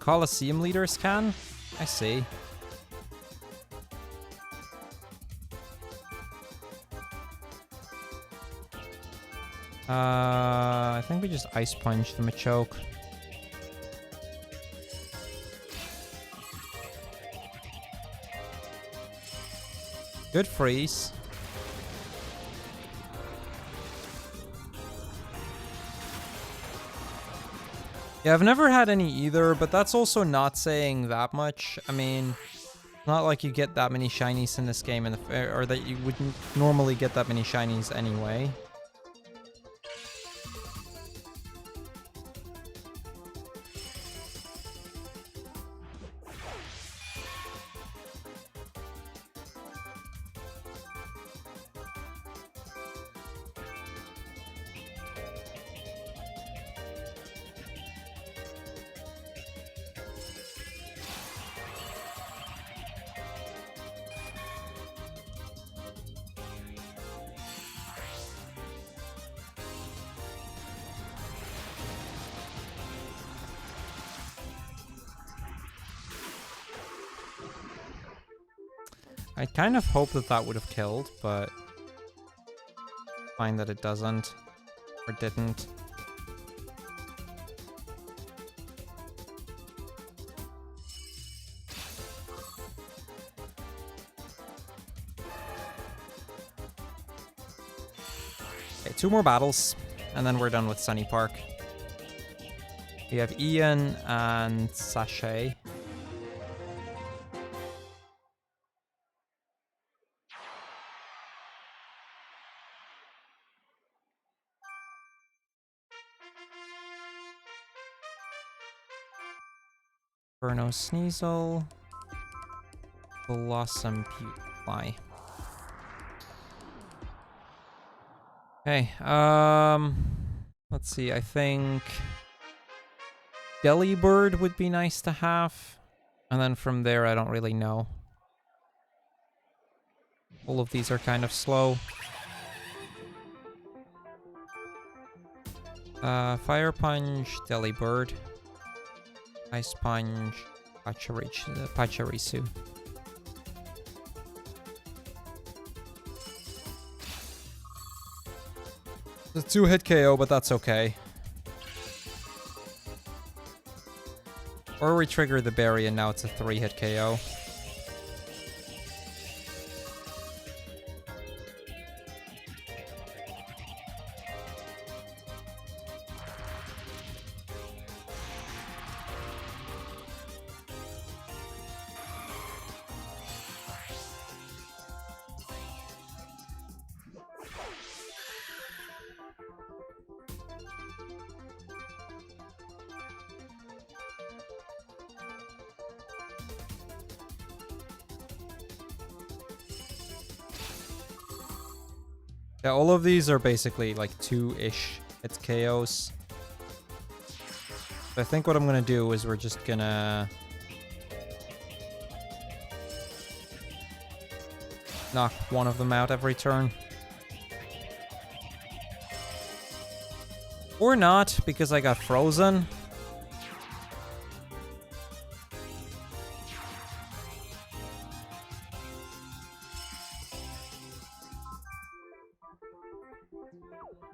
A: Coliseum leaders can? I see. I think we just Ice Punch the Machoke. Good freeze. Yeah, I've never had any either, but that's also not saying that much. I mean, not like you get that many shinies in this game, or that you wouldn't normally get that many shinies anyway. I kind of hope that that would have killed, but fine that it doesn't, or didn't. Okay, 2 more battles, and then we're done with Sunny Park. We have Ian and Sachet. Inferno Sneasel. Blossom Pewfly. Okay, let's see, I think Delibird would be nice to have. And then from there, I don't really know. All of these are kind of slow. Fire Punch, Delibird. Ice Punch, Pachirisu. It's a 2-hit KO, but that's okay. Or we trigger the berry and now it's a 3-hit KO. Yeah, all of these are basically like 2-ish hit KOs. So I think what I'm gonna do is we're just gonna knock one of them out every turn. Or not, because I got frozen.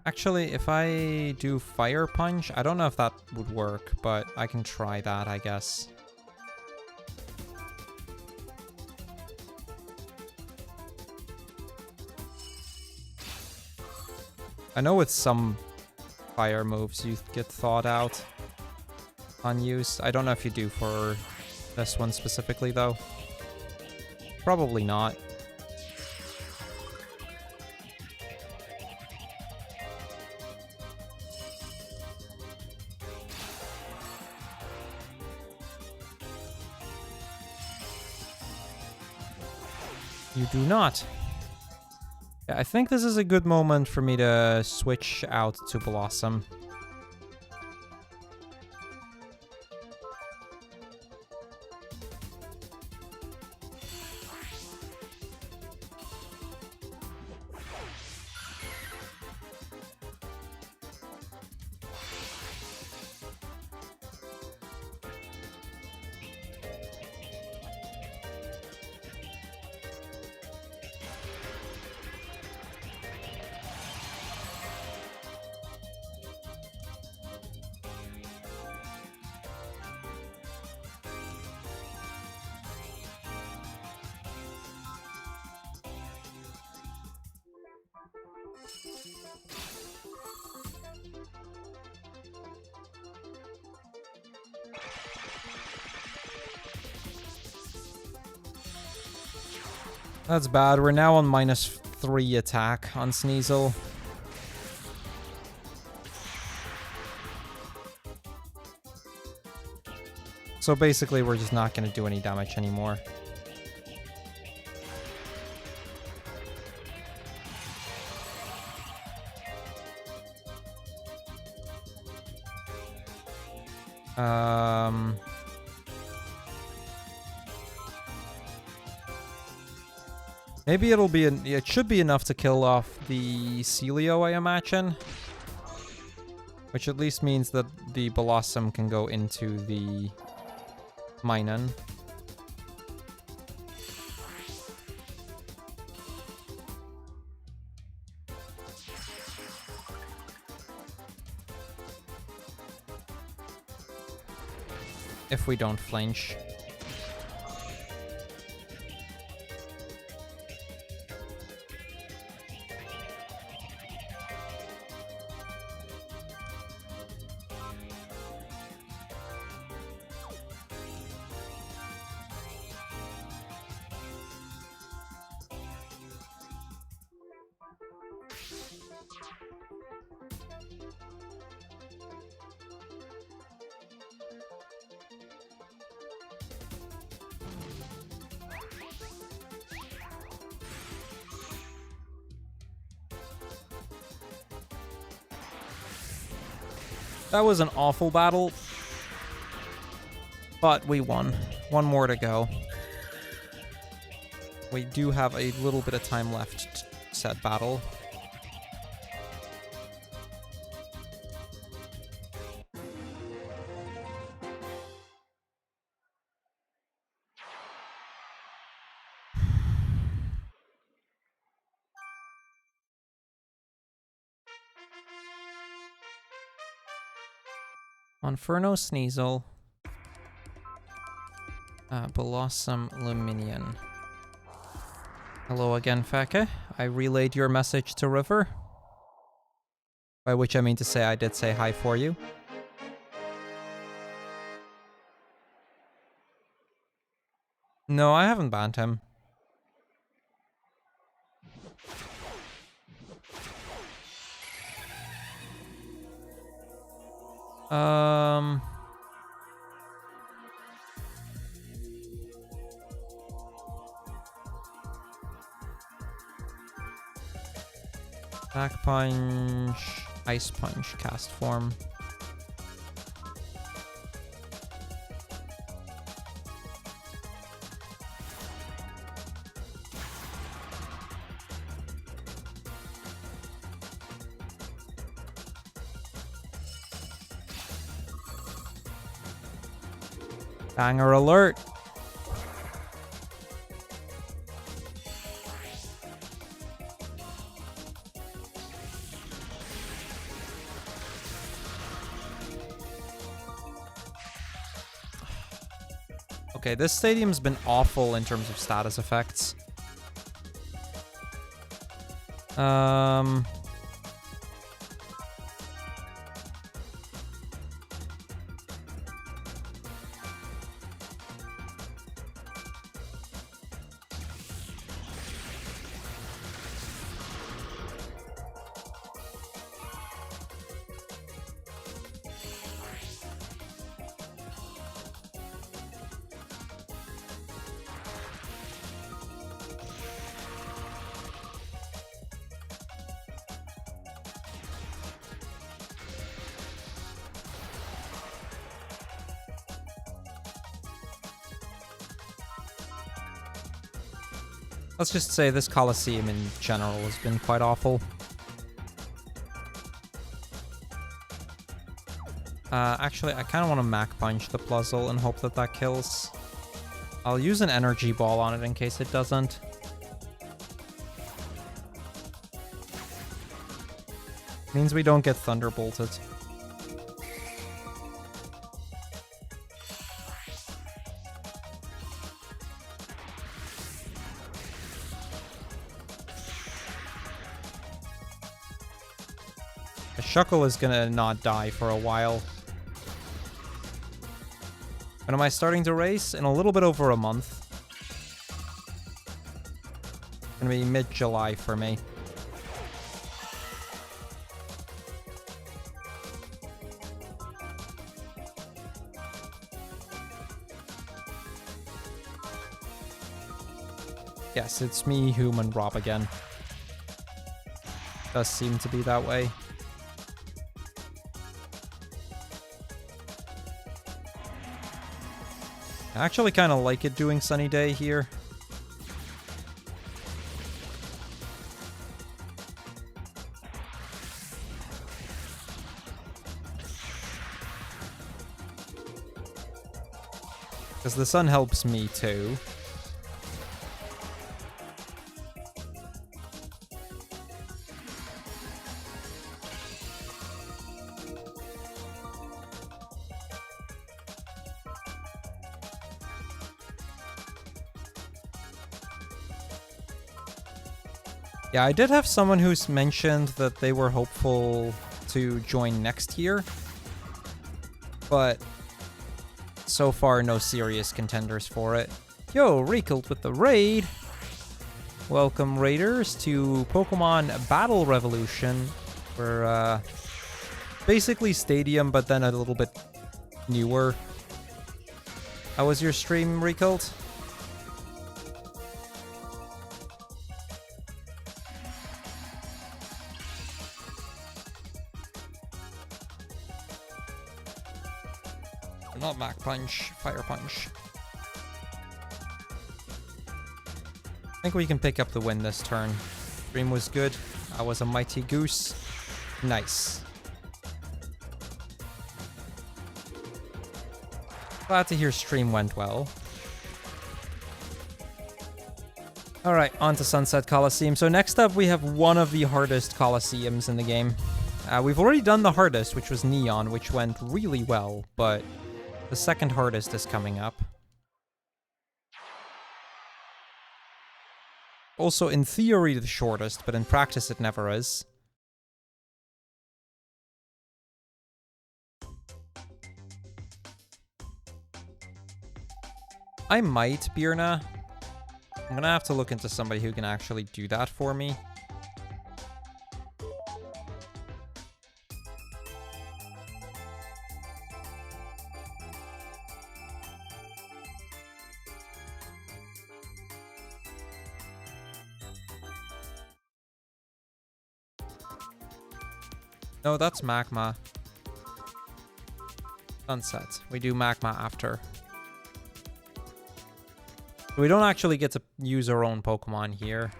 A: Actually, if I do Fire Punch, I don't know if that would work, but I can try that, I guess. I know with some fire moves you get thawed out on use. I don't know if you do for this one specifically, though. Probably not. You do not. Yeah, I think this is a good moment for me to switch out to Blossom. That's bad. We're now on -3 attack on Sneasel. So basically, we're just not going to do any damage anymore. Maybe it'll be it should be enough to kill off the Celio, I imagine. Which at least means that the Blossom can go into the Minun. If we don't flinch. That was an awful battle, but we won. One more to go. We do have a little bit of time left to set battle. Inferno Sneasel. Blossom Luminion. Hello again, Feke. I relayed your message to River. By which I mean to say I did say hi for you. No, I haven't banned him. Back punch, ice punch, cast form. Banger alert. Okay, this stadium's been awful in terms of status effects. Let's just say this Coliseum in general has been quite awful. Actually, I kind of want to Mach Punch the Puzzle and hope that that kills. I'll use an Energy Ball on it in case it doesn't. Means we don't get Thunderbolted. Shuckle is gonna not die for a while. When am I starting to race? In a little bit over a month. Gonna be mid-July for me. Yes, it's me, Human Rob again. Does seem to be that way. I actually kind of like it doing Sunny Day here. Because the sun helps me too. Yeah, I did have someone who's mentioned that they were hopeful to join next year, but so far no serious contenders for it. Yo, Recult with the raid! Welcome, raiders, to Pokemon Battle Revolution. We're basically Stadium, but then a little bit newer. How was your stream, Recult? Not Mach Punch, Fire Punch. I think we can pick up the win this turn. Stream was good. I was a mighty goose. Nice. Glad to hear stream went well. Alright, on to Sunset Coliseum. So next up we have one of the hardest Coliseums in the game. We've already done the hardest, which was Neon, which went really well, but the second hardest is coming up. Also, in theory, the shortest, but in practice it never is. I might, Birna. I'm gonna have to look into somebody who can actually do that for me. No, that's magma. Sunset. We do magma after. We don't actually get to use our own Pokemon here.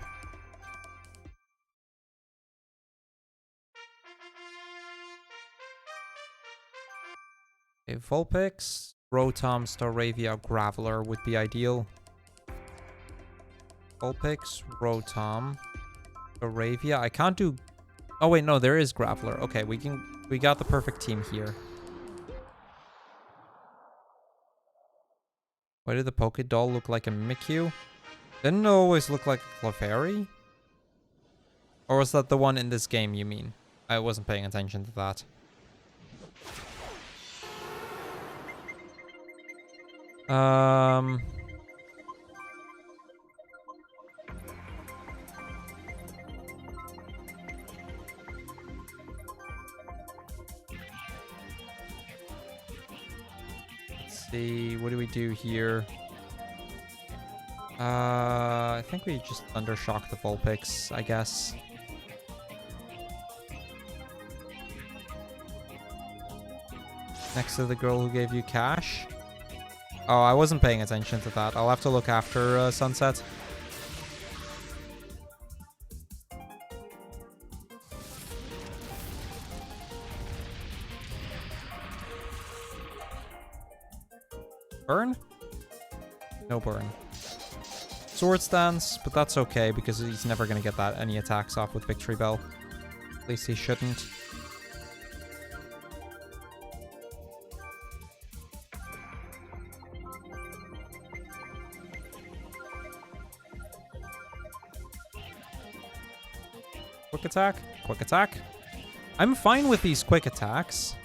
A: Okay, Vulpix, Rotom, Staravia, Graveler would be ideal. Vulpix, Rotom, Staravia. I can't do... Oh wait, no, there is Graveler. Okay, we got the perfect team here. Why did the Pokédoll look like a Mimikyu? Didn't it always look like a Clefairy? Or was that the one in this game, you mean? I wasn't paying attention to that. Let's see, what do we do here? I think we just Thundershock the Vulpix, I guess. Next to the girl who gave you cash. Oh, I wasn't paying attention to that. I'll have to look after Sunset. Burn? No burn. Swords Dance, but that's okay because he's never going to get that any attacks off with Victory Bell. At least he shouldn't. Quick attack, quick attack. I'm fine with these quick attacks.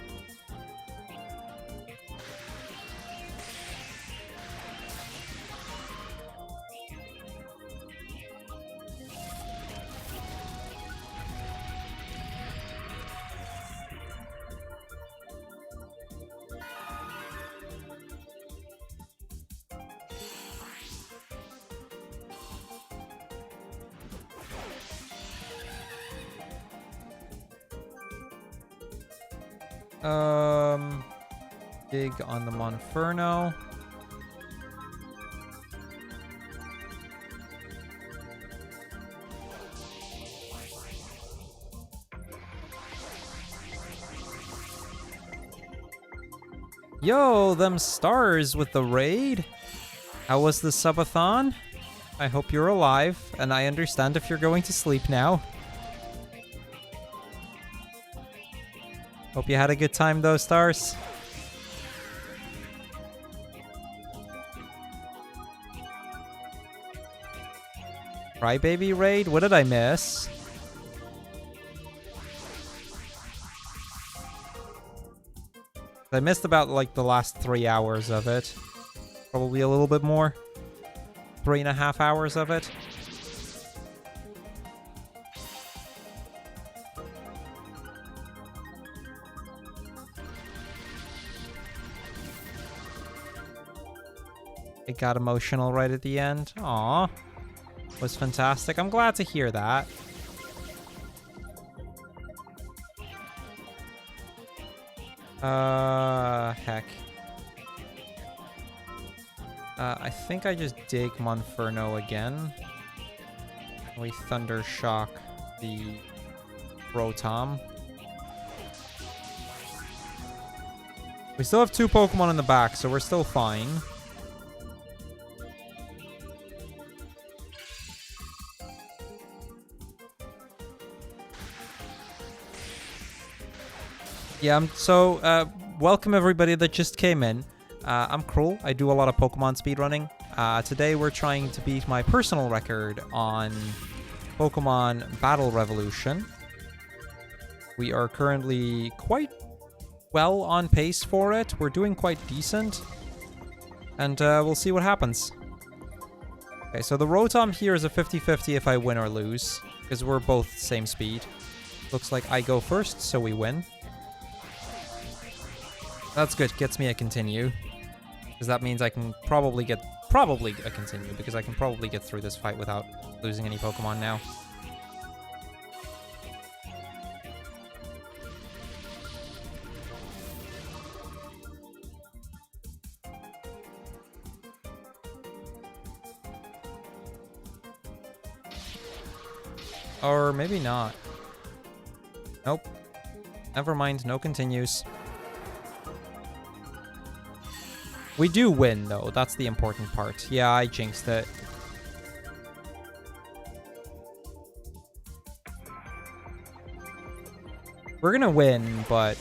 A: Dig on the Monferno. Yo, them stars with the raid. How was the subathon? I hope you're alive, and I understand if you're going to sleep now. Hope you had a good time though, stars. Crybaby raid? What did I miss? I missed about like the last 3 hours of it. Probably a little bit more. 3.5 hours of it. It got emotional right at the end. Aww. Was fantastic. I'm glad to hear that. Heck. I think I just dig Monferno again. We Thunder Shock the Rotom. We still have 2 Pokemon in the back, so we're still fine. Yeah, welcome everybody that just came in. I'm Krull. I do a lot of Pokemon speedrunning. Today we're trying to beat my personal record on Pokemon Battle Revolution. We are currently quite well on pace for it. We're doing quite decent. And we'll see what happens. Okay, so the Rotom here is a 50-50 if I win or lose, because we're both same speed. Looks like I go first, so we win. That's good. Gets me a continue. Because that means I can probably get... Probably a continue, because I can probably get through this fight without losing any Pokemon now. Or maybe not. Nope. Never mind, no continues. We do win, though. That's the important part. Yeah, I jinxed it. We're gonna win, but...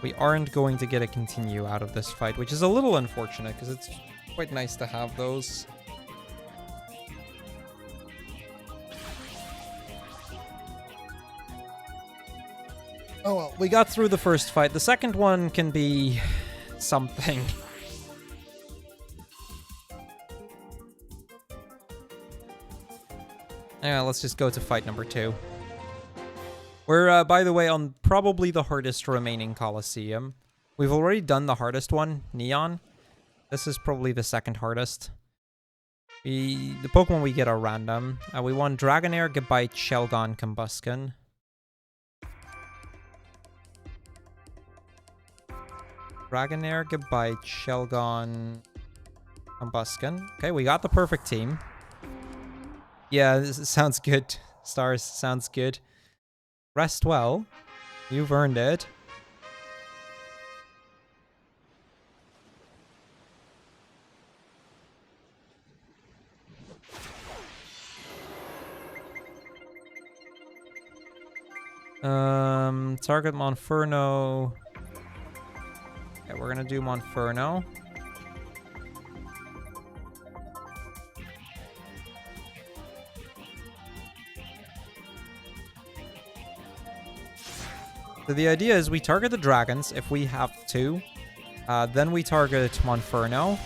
A: we aren't going to get a continue out of this fight, which is a little unfortunate, because it's quite nice to have those. Oh well, we got through the first fight. The second one can be something. Yeah, let's just go to fight number 2. We're, by the way, on probably the hardest remaining Colosseum. We've already done the hardest one, Neon. This is probably the second hardest. The Pokemon we get are random. We want Dragonair, Gabite, Shelgon, Combusken. Dragonair, Gabite, Shelgon, Combusken. Okay, we got the perfect team. Yeah, this sounds good. Stars, sounds good. Rest well. You've earned it. Target Monferno. Yeah, we're gonna do Monferno. So the idea is we target the dragons if we have to. Then we target Monferno.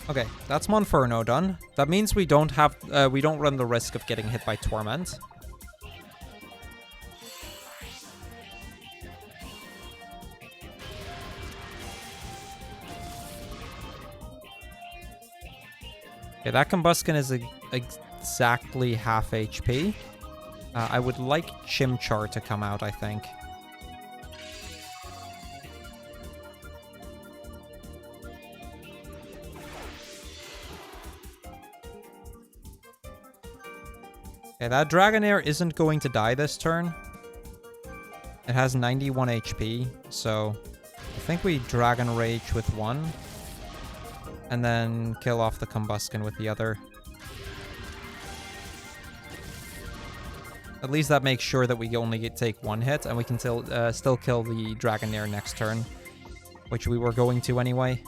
A: Okay, that's Monferno done. That means we don't run the risk of getting hit by Torment. Okay, that Combusken is exactly half HP. I would like Chimchar to come out, I think. Okay, that Dragonair isn't going to die this turn. It has 91 HP, so I think we Dragon Rage with one. And then kill off the Combusken with the other. At least that makes sure that we only take one hit, and we can still kill the Dragonair next turn. Which we were going to anyway.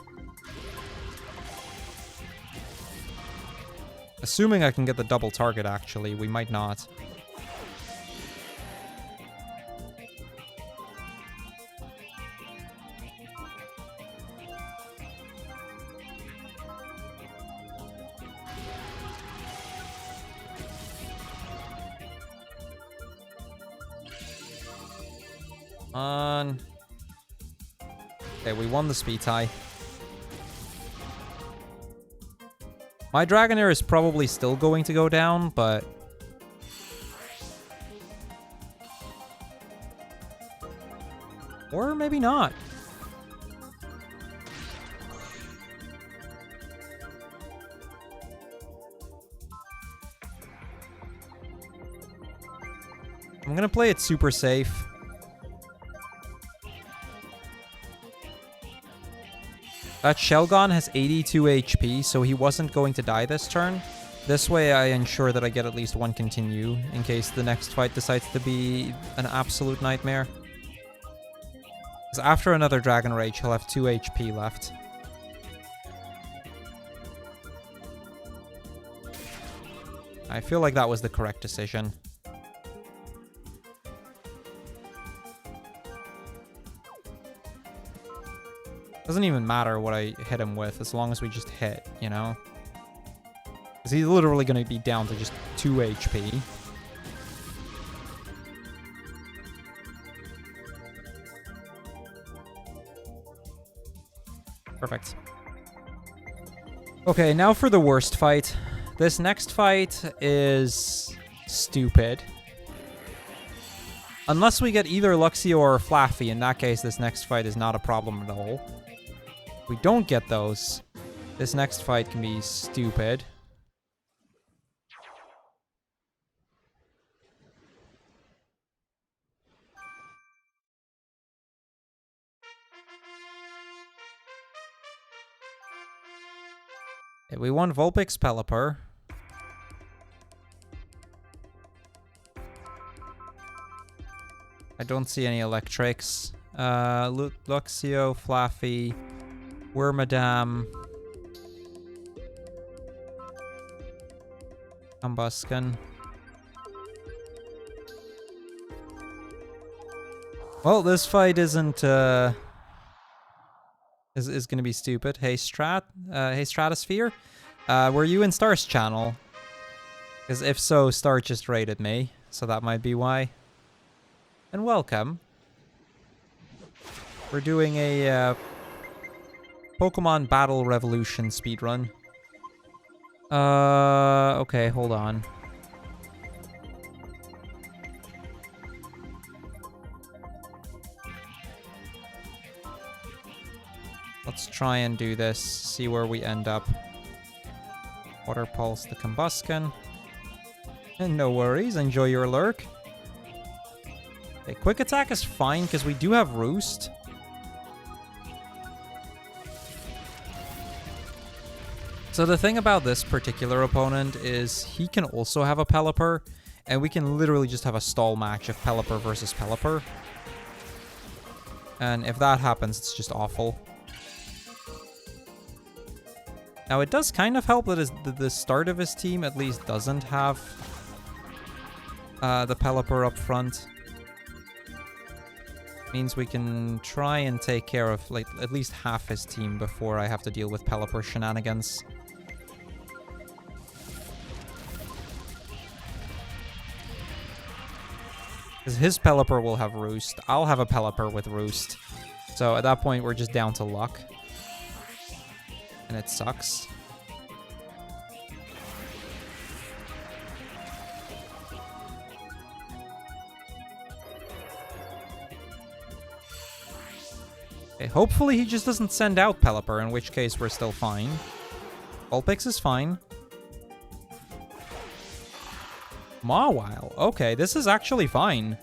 A: Assuming I can get the double target, actually. We might not. Okay, we won the speed tie. My Dragonair is probably still going to go down, but... or maybe not. I'm gonna play it super safe. That Shelgon has 82 HP, so he wasn't going to die this turn. This way I ensure that I get at least one continue, in case the next fight decides to be an absolute nightmare. Because after another Dragon Rage, he'll have 2 HP left. I feel like that was the correct decision. Doesn't even matter what I hit him with, as long as we just hit, you know? Because he's literally going to be down to just 2 HP. Perfect. Okay, now for the worst fight. This next fight is stupid. Unless we get either Luxio or Flaffy, in that case, this next fight is not a problem at all. If we don't get those, this next fight can be stupid. Okay, we won Vulpix Pelipper. I don't see any electrics. Luxio, Flaffy, Wormadam, Combusken. Well, this fight isn't is gonna be stupid. Hey Stratosphere, were you in Star's channel? Because if so, Star just raided me, so that might be why. And welcome. We're doing a Pokemon Battle Revolution speedrun. Okay, hold on. Let's try and do this, see where we end up. Water Pulse the Combusken. And no worries, enjoy your lurk. Okay, Quick Attack is fine, because we do have Roost. So the thing about this particular opponent is he can also have a Pelipper, and we can literally just have a stall match of Pelipper versus Pelipper. And if that happens, it's just awful. Now, it does kind of help that the start of his team at least doesn't have the Pelipper up front. Means we can try and take care of like at least half his team before I have to deal with Pelipper shenanigans. Because his Pelipper will have Roost. I'll have a Pelipper with Roost. So at that point, we're just down to luck. And it sucks. Okay, hopefully he just doesn't send out Pelipper, in which case we're still fine. Vulpix is fine. Mawile. Okay, this is actually fine.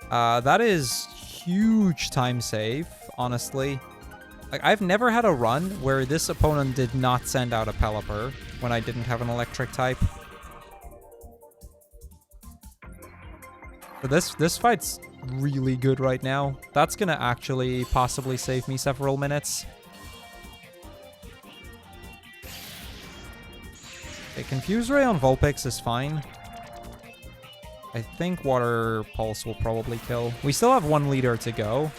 A: That is huge time save, honestly. Like, I've never had a run where this opponent did not send out a Pelipper when I didn't have an electric type. But this fight's really good right now. That's gonna actually possibly save me several minutes. Okay, Confuse Ray on Vulpix is fine. I think Water Pulse will probably kill. We still have 1 leader to go.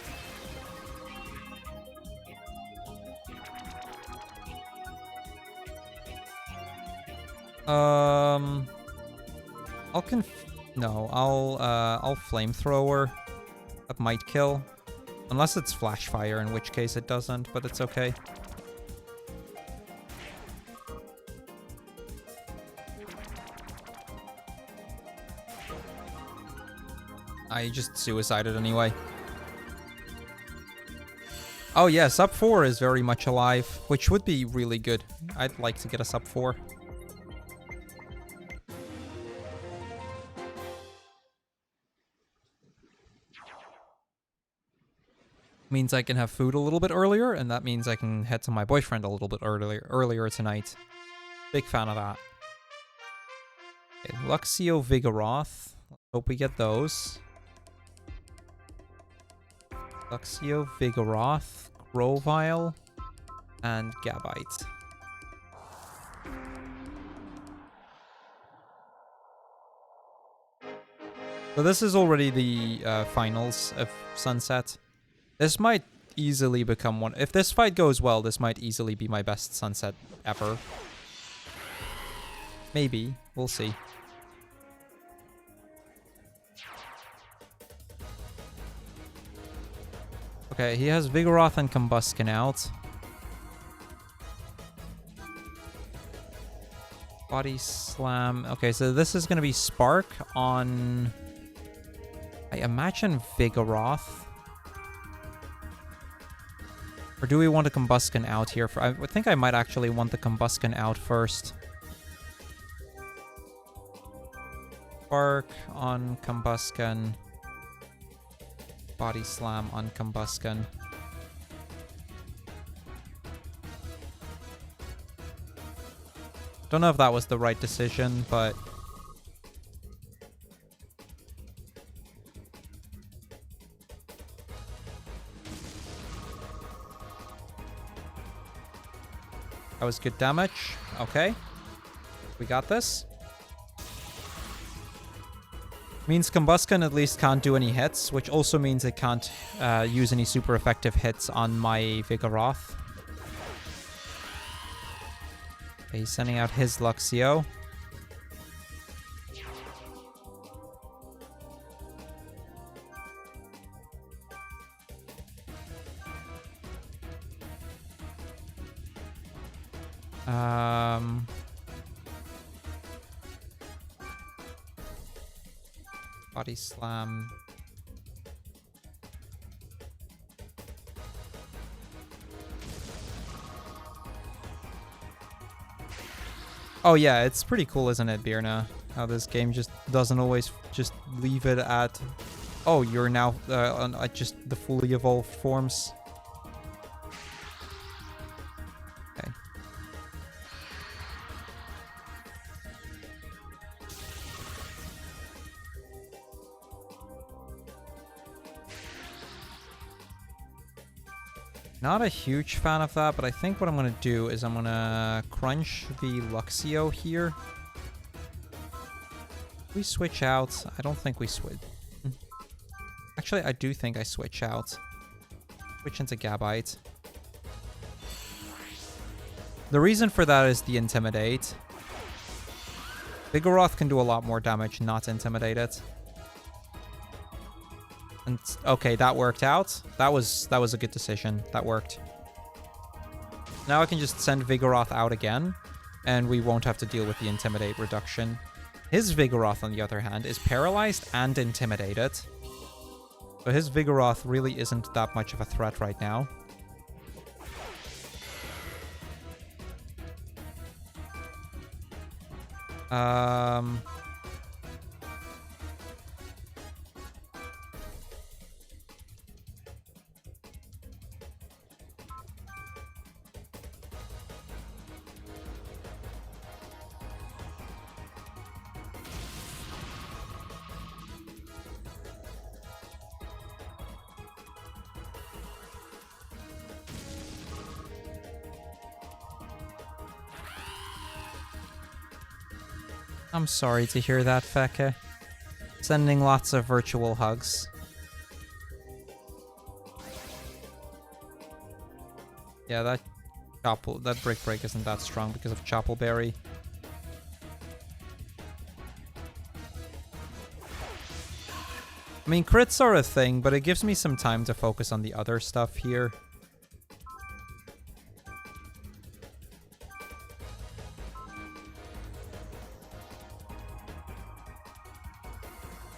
A: I'll Flamethrower. That might kill. Unless it's Flash Fire, in which case it doesn't, but it's okay. I just suicided anyway. Oh yeah, sub 4 is very much alive, which would be really good. I'd like to get a sub 4. Means I can have food a little bit earlier, and that means I can head to my boyfriend a little bit earlier tonight. Big fan of that. Okay, Luxio, Vigoroth. Hope we get those. Luxio, Vigoroth, Grovyle, and Gabite. So this is already the finals of Sunset. This might easily become one. If this fight goes well, this might easily be my best sunset ever. Maybe. We'll see. Okay, he has Vigoroth and Combusken out. Body Slam. Okay, so this is going to be Spark on... I imagine Vigoroth. Or do we want a Combusken out here? I think I might actually want the Combusken out first. Spark on Combusken. Body Slam on Combusken. Don't know if that was the right decision, but... that was good damage. Okay. We got this. Means Combusken at least can't do any hits, which also means it can't use any super effective hits on my Vigoroth. Okay, he's sending out his Luxio. Body Slam. Oh yeah, it's pretty cool, isn't it, Birna? How this game just doesn't always just leave it at... Oh, you're now on just the fully evolved forms. Okay. Not a huge fan of that, but I think what I'm going to do is I'm going to crunch the Luxio here. We switch out. I don't think we switch. Actually, I do think I switch out. Switch into Gabite. The reason for that is the Intimidate. Vigoroth can do a lot more damage, not Intimidate it. And okay, that worked out. That was a good decision. That worked. Now I can just send Vigoroth out again, and we won't have to deal with the Intimidate reduction. His Vigoroth, on the other hand, is paralyzed and intimidated. So his Vigoroth really isn't that much of a threat right now. I'm sorry to hear that, Feke. Sending lots of virtual hugs. Yeah, that Brick Break isn't that strong because of Choppleberry. I mean, crits are a thing, but it gives me some time to focus on the other stuff here.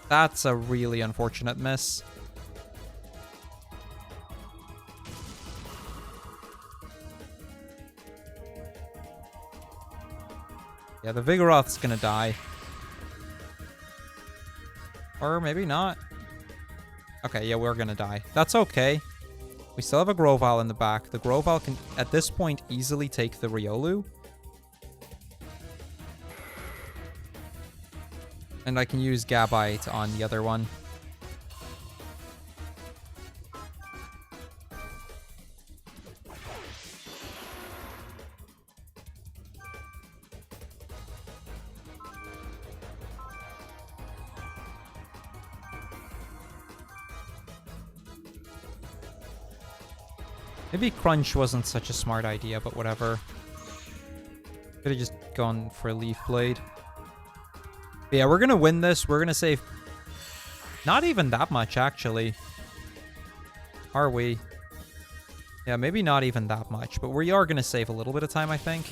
A: That's a really unfortunate miss. Yeah, the Vigoroth's gonna die. Or maybe not. Okay, yeah, we're gonna die. That's okay. We still have a Grovyle in the back. The Grovyle can, at this point, easily take the Riolu. And I can use Gabite on the other one. Maybe Crunch wasn't such a smart idea, but whatever. Could have just gone for a Leaf Blade. But yeah, we're gonna win this. We're gonna save not even that much, actually. Are we? Yeah, maybe not even that much, but we are gonna save a little bit of time, I think.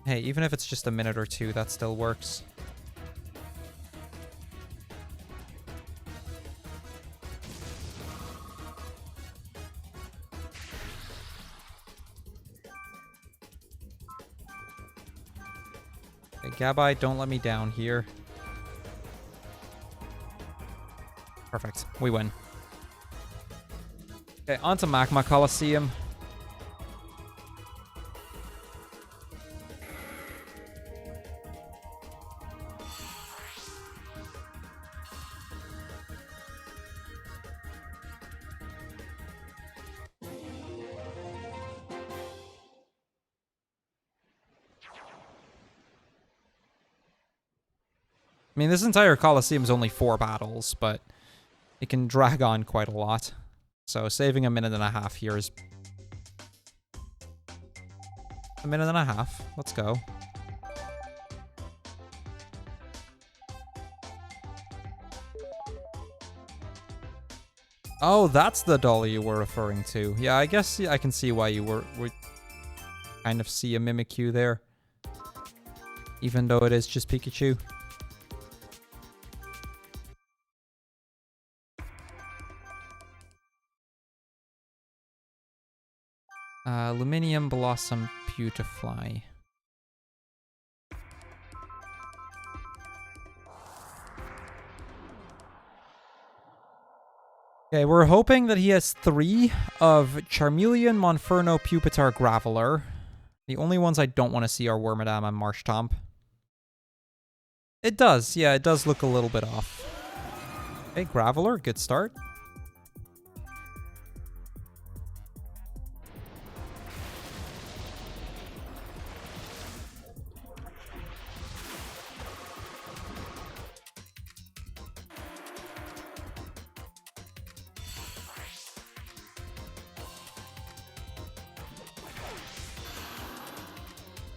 A: Hey, even if it's just a minute or two, that still works. Okay, Gabite, don't let me down here. Perfect. We win. Okay, on to Magma Coliseum. I mean, this entire Coliseum is only 4 battles, but it can drag on quite a lot. So saving a minute and a half here is... a minute and a half. Let's go. Oh, that's the doll you were referring to. Yeah, I guess I can see why you would kind of see a Mimikyu there. Even though it is just Pikachu. Aluminium Blossom Beautifly. Okay, we're hoping that he has 3 of Charmeleon, Monferno, Pupitar, Graveler. The only ones I don't want to see are Wormadam and Marshtomp. It does, yeah, it does look a little bit off. Okay, Graveler, good start.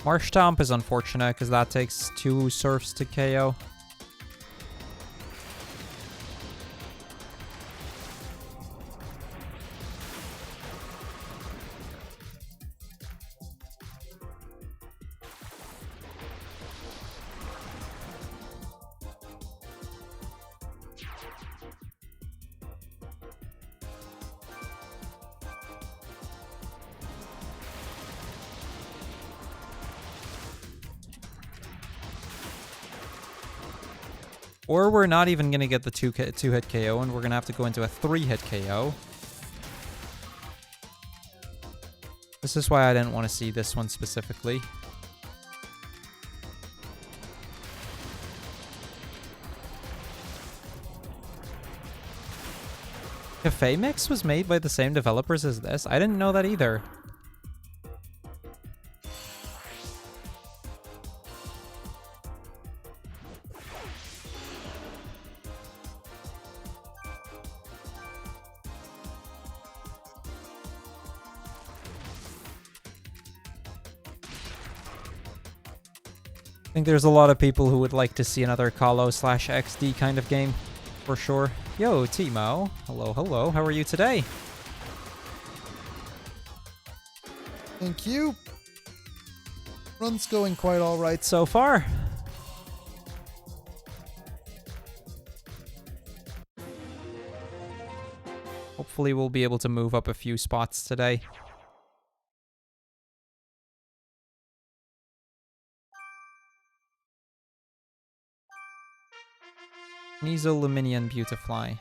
A: Marshtomp is unfortunate because that takes 2 Surfs to KO. Or we're not even going to get the 2-hit KO, and we're going to have to go into a 3-hit KO. This is why I didn't want to see this one specifically. Cafe Mix was made by the same developers as this? I didn't know that either. I think there's a lot of people who would like to see another Colo/XD kind of game, for sure. Yo, Timo. Hello, hello. How are you today?
B: Thank you. Run's going quite all right
A: So far. Hopefully we'll be able to move up a few spots today. Sneasoluminion Beautifly.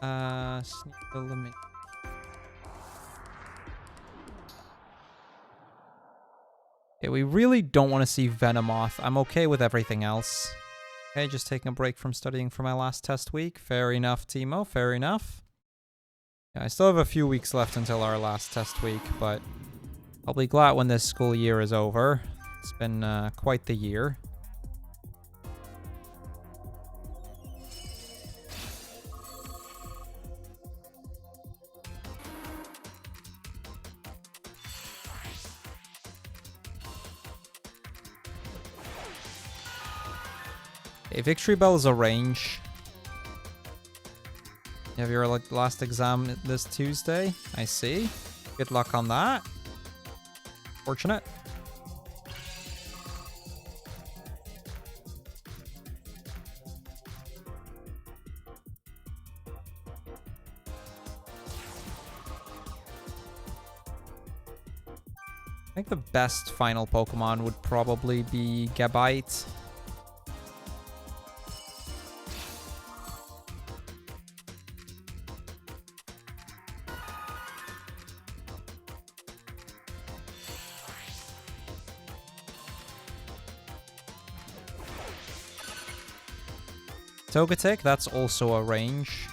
A: Sneasoluminion. Okay, we really don't want to see Venomoth. I'm okay with everything else. Okay, just taking a break from studying for my last test week. Fair enough, Timo. Fair enough. Yeah, I still have a few weeks left until our last test week, but I'll be glad when this school year is over. It's been quite the year. Okay, Victory Bell is a range. You have your last exam this Tuesday. I see. Good luck on that. Fortunate. I think the best final Pokemon would probably be Gabite. Togetic, that's also a range.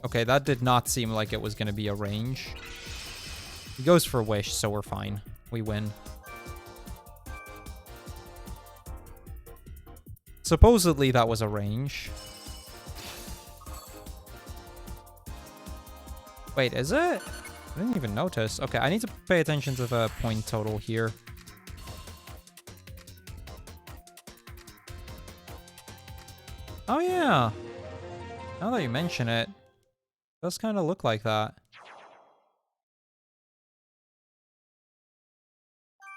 A: Okay, that did not seem like it was going to be a range. He goes for Wish, so we're fine. We win. Supposedly that was a range. Wait, is it? I didn't even notice. Okay, I need to pay attention to the point total here. Oh yeah. Now that you mention it, does kind of look like that.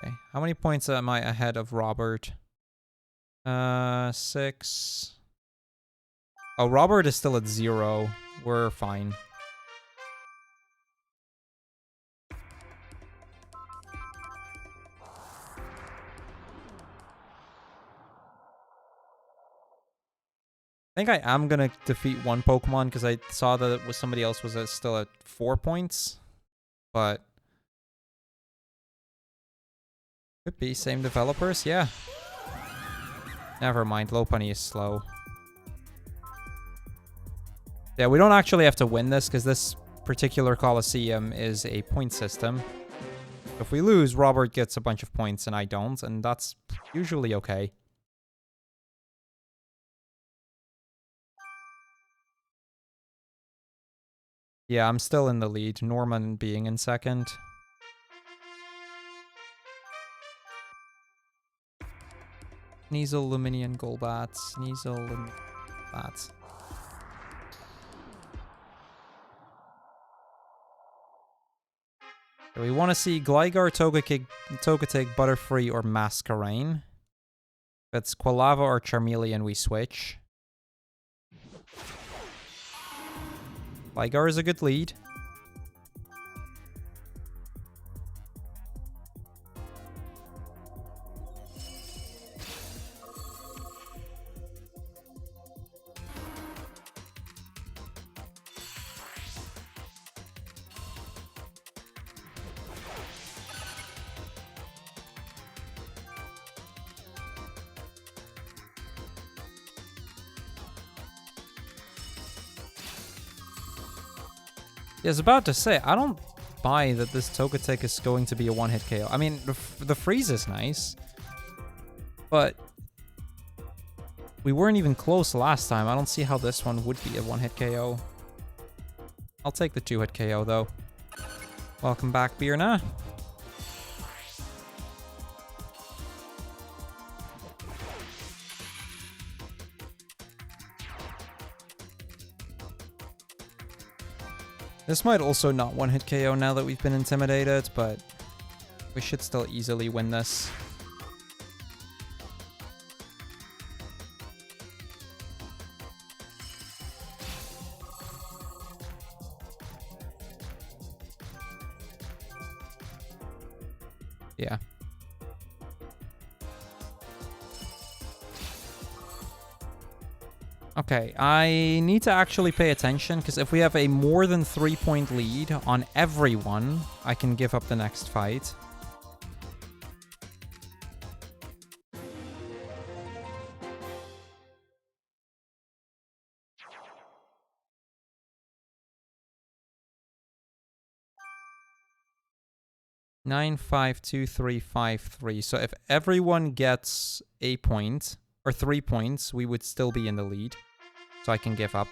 A: Okay, how many points am I ahead of Robert? 6. Oh, Robert is still at 0. We're fine. I think I am gonna defeat one Pokemon because I saw that it was somebody else was still at 4 points. But could be same developers, yeah. Never mind, Lopunny is slow. Yeah, we don't actually have to win this because this particular Coliseum is a point system. If we lose, Robert gets a bunch of points and I don't, and that's usually okay. Yeah, I'm still in the lead, Norman being in second. Sneasel, Luminian, Golbat. Sneasel, Golbat. So we want to see Gligar, Togetic, Butterfree, or Masquerain. If it's Quilava or Charmeleon, we switch. Gligar is a good lead. I was about to say, I don't buy that this Togetic is going to be a one-hit KO. I mean, the freeze is nice, but we weren't even close last time. I don't see how this one would be a one-hit KO. I'll take the two-hit KO, though. Welcome back, Birna. This might also not one-hit KO now that we've been intimidated, but we should still easily win this. Yeah. Okay, I need to actually pay attention, because if we have a more than 3-point lead on everyone, I can give up the next fight. Nine, 5, 2, 3, 5, 3. So if everyone gets a point, or 3 points, we would still be in the lead. So I can give up.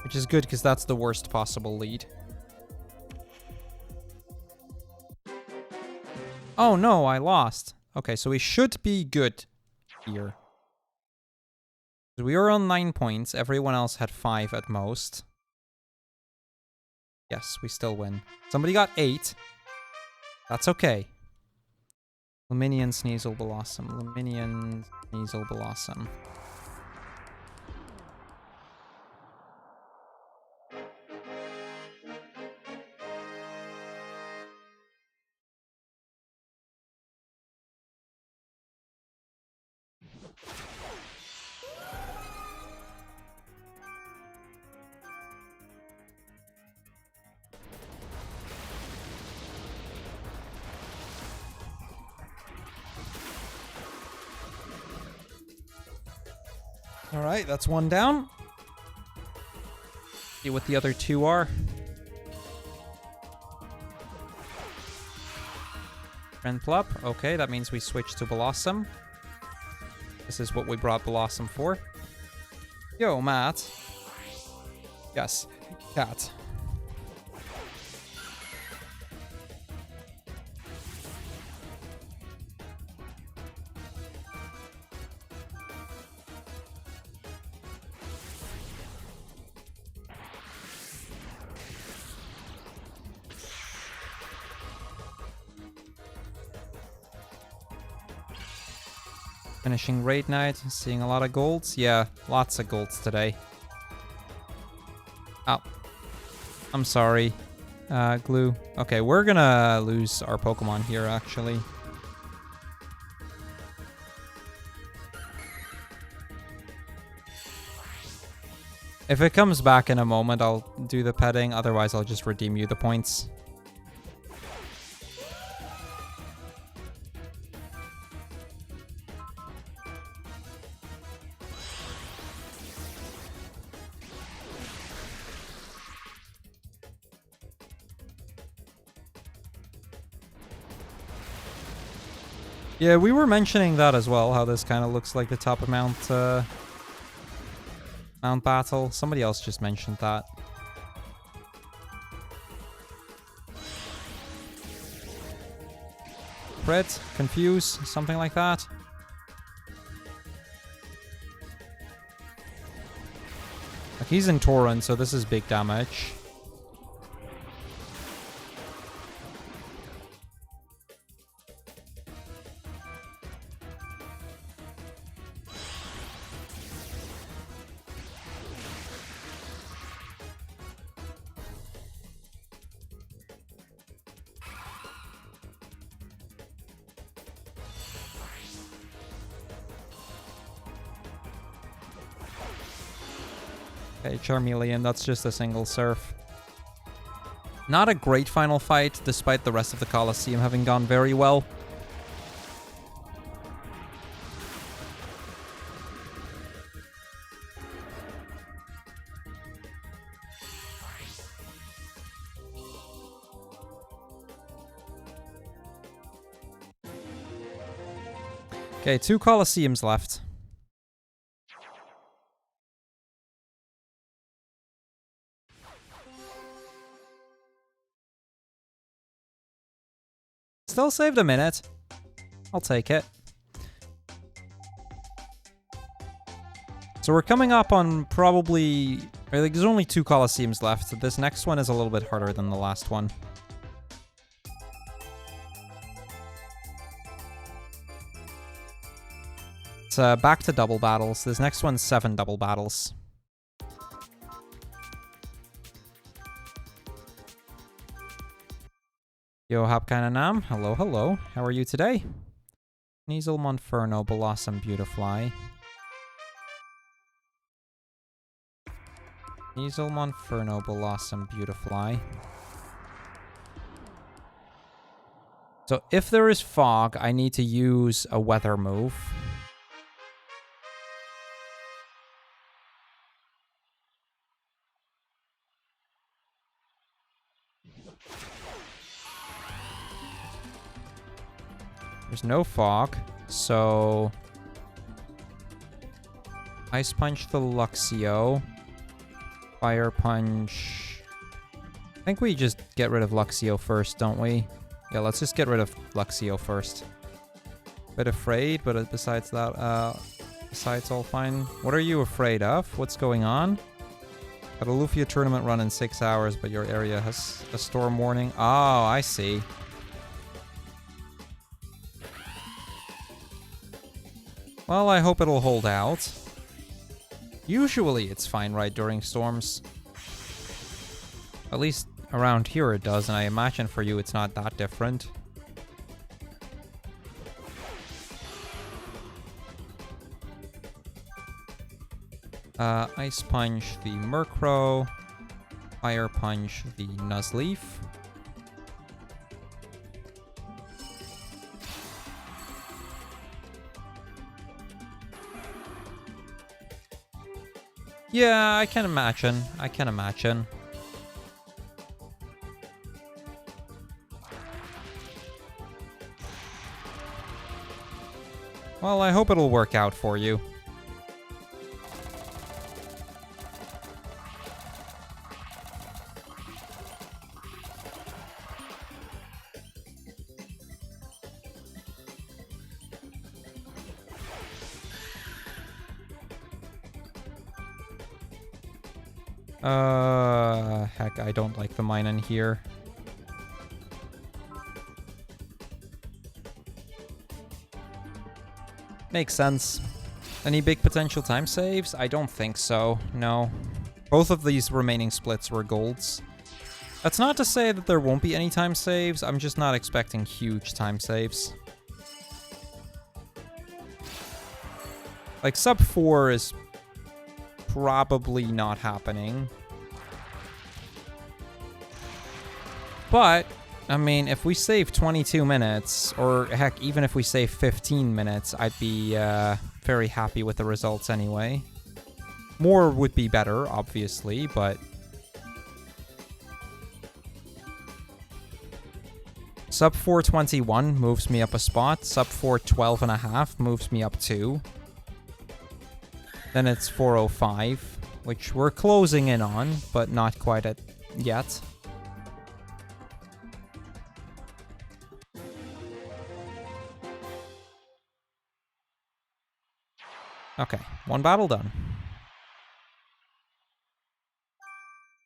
A: Which is good, because that's the worst possible lead. Oh no, I lost. Okay, so we should be good here. We were on 9 points. Everyone else had 5 at most. Yes, we still win. Somebody got 8. That's okay. Luminion, Sneasel, Blossom. Luminion, Sneasel, Blossom. Alright, that's one down. See what the other 2 are. Renplup. Okay, that means we switch to Blossom. This is what we brought Blossom for. Yo, Matt. Yes, cat. Finishing Raid Night, seeing a lot of golds. Yeah, lots of golds today. Oh. I'm sorry. Glue. Okay, we're gonna lose our Pokemon here, actually. If it comes back in a moment, I'll do the petting. Otherwise, I'll just redeem you the points. Yeah, we were mentioning that as well, how this kind of looks like the top of Mount Battle. Somebody else just mentioned that. Crit, confuse, something like that. Like, he's in Torrent, so this is big damage. Okay, Charmeleon, that's just a single surf. Not a great final fight, despite the rest of the Colosseum having gone very well. Okay, 2 Colosseums left. Still saved a minute. I'll take it. So we're coming up on probably... Like, there's only 2 Colosseums left. This next one is a little bit harder than the last one. It's back to double battles. This next one's 7 double battles. Yo, Hopkinanam. Hello, hello. How are you today? Sneasel, Monferno, Blossom, Beautifly. Sneasel, Monferno, Blossom, Beautifly. So if there is fog, I need to use a weather move. There's no fog, so... Ice Punch the Luxio. Fire Punch. I think we just get rid of Luxio first, don't we? Yeah, let's just get rid of Luxio first. Bit afraid, but besides that, besides all fine. What are you afraid of? What's going on? Got a Lufia tournament run in 6 hours, but your area has a storm warning. Oh, I see. Well, I hope it'll hold out. Usually it's fine right during storms. At least around here it does, and I imagine for you it's not that different. Ice Punch the Murkrow. Fire Punch the Nuzleaf. Yeah, I can imagine. I can imagine. Well, I hope it'll work out for you. Heck, I don't like the mine in here. Makes sense. Any big potential time saves? I don't think so, no. Both of these remaining splits were golds. That's not to say that there won't be any time saves, I'm just not expecting huge time saves. Like, sub 4 is probably not happening. But, I mean, if we save 22 minutes, or heck, even if we save 15 minutes, I'd be very happy with the results anyway. More would be better, obviously, but... Sub 421 moves me up a spot. Sub 412.5 moves me up 2. Then it's 405, which we're closing in on, but not quite yet. Okay, one battle done.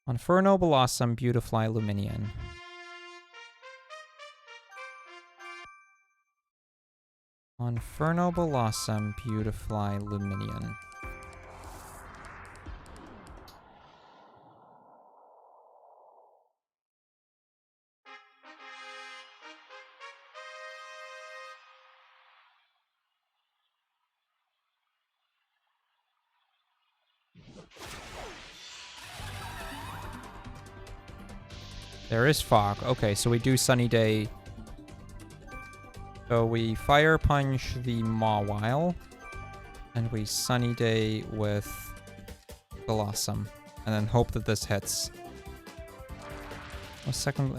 A: Inferno, Blossom, Beautifly, Luminion. Inferno, Blossom, Beautifly, Luminion. There is fog. Okay, so we do Sunny Day. So we Fire Punch the Mawile. And we Sunny Day with Blossom. And then hope that this hits. A second...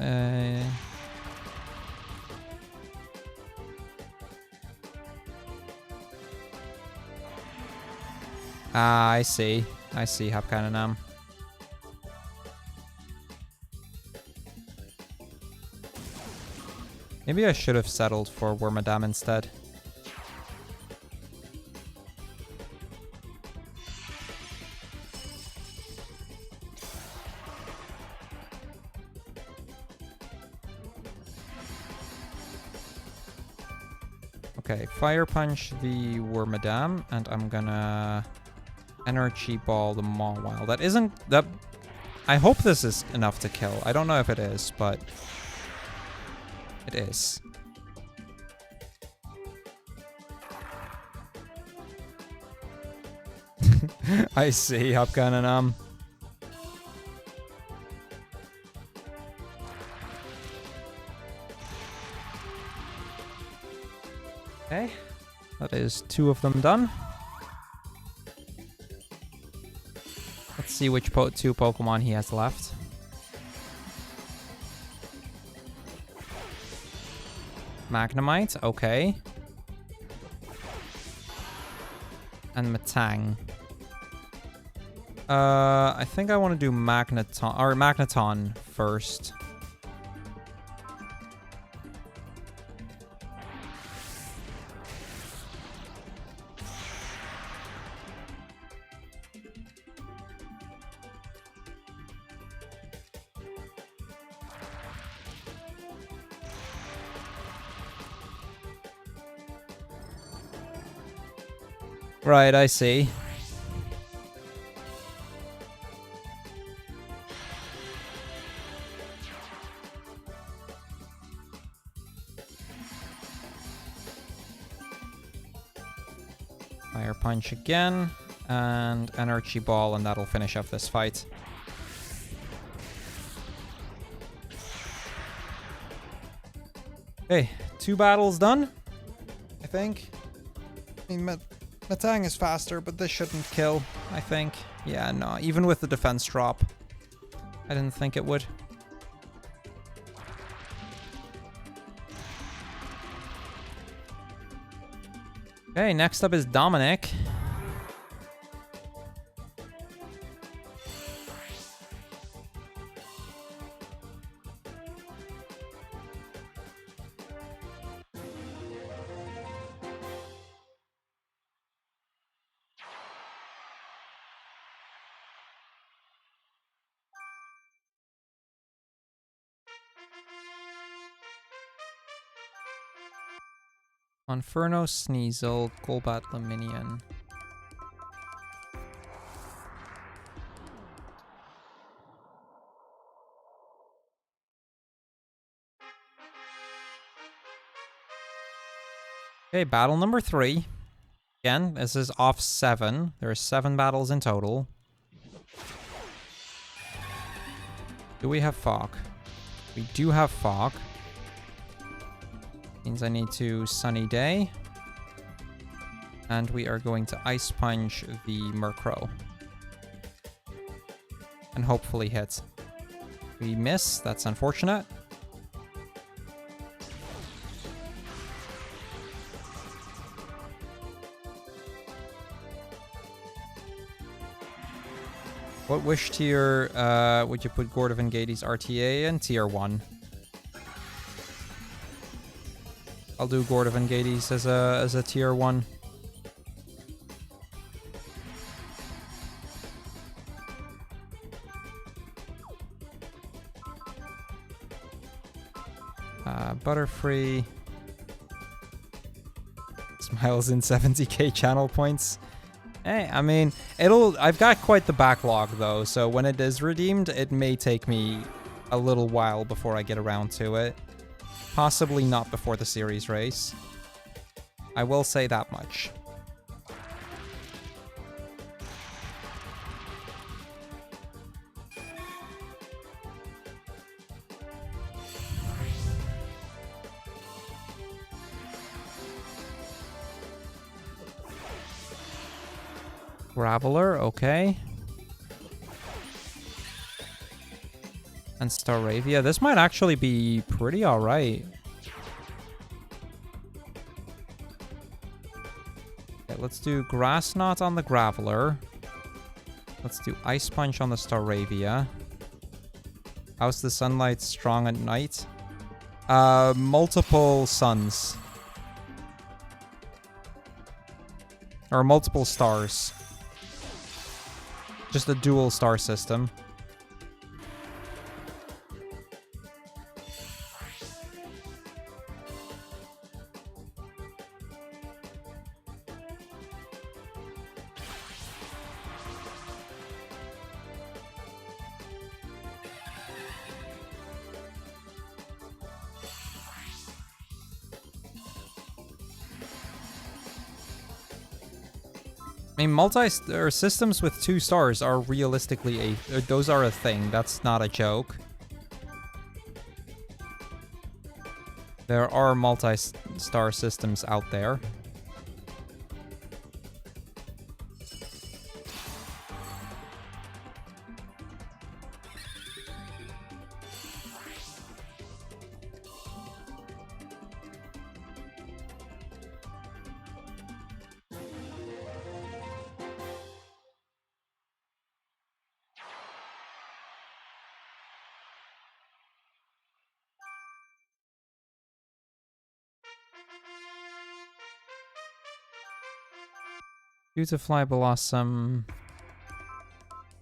A: Ah, I see. I see, Hapkananam. Maybe I should have settled for Wormadam instead. Okay, Fire Punch the Wormadam, and I'm gonna Energy Ball the Mawile. That isn't... that. I hope this is enough to kill. I don't know if it is, but... it is. I see, Hapkananam. Okay, that is 2 of them done. Let's see which 2 Pokemon he has left. Magnemite, okay. And Matang. I think I want to do Magneton first. Right, I see. Fire Punch again, and Energy Ball, and that'll finish off this fight. Okay, 2 battles done, I think. I mean, Metang is faster, but this shouldn't kill, I think. Yeah, no, even with the defense drop, I didn't think it would. Okay, next up is Dominic. Inferno, Sneasel, Golbat, Luminion. Okay, battle number 3. Again, this is off 7. There are 7 battles in total. Do we have Fog? We do have Fog. Means I need to Sunny Day. And we are going to Ice Punch the Murkrow. And hopefully hit. We miss, that's unfortunate. What wish tier would you put Gordovan Gady's RTA in? Tier 1. I'll do Gordovan Gady's as a tier 1. Butterfree. Smiles in 70k channel points. Hey, I mean, I've got quite the backlog though, so when it is redeemed, it may take me a little while before I get around to it. Possibly not before the series race. I will say that much. Graveler, okay. And Staravia. This might actually be pretty alright. Okay, let's do Grass Knot on the Graveler. Let's do Ice Punch on the Staravia. How's the sunlight strong at night? Multiple suns. Or multiple stars. Just a dual star system. I mean, systems with 2 stars are realistically those are a thing. That's not a joke. There are multi-star systems out there. Beautifly Blossom.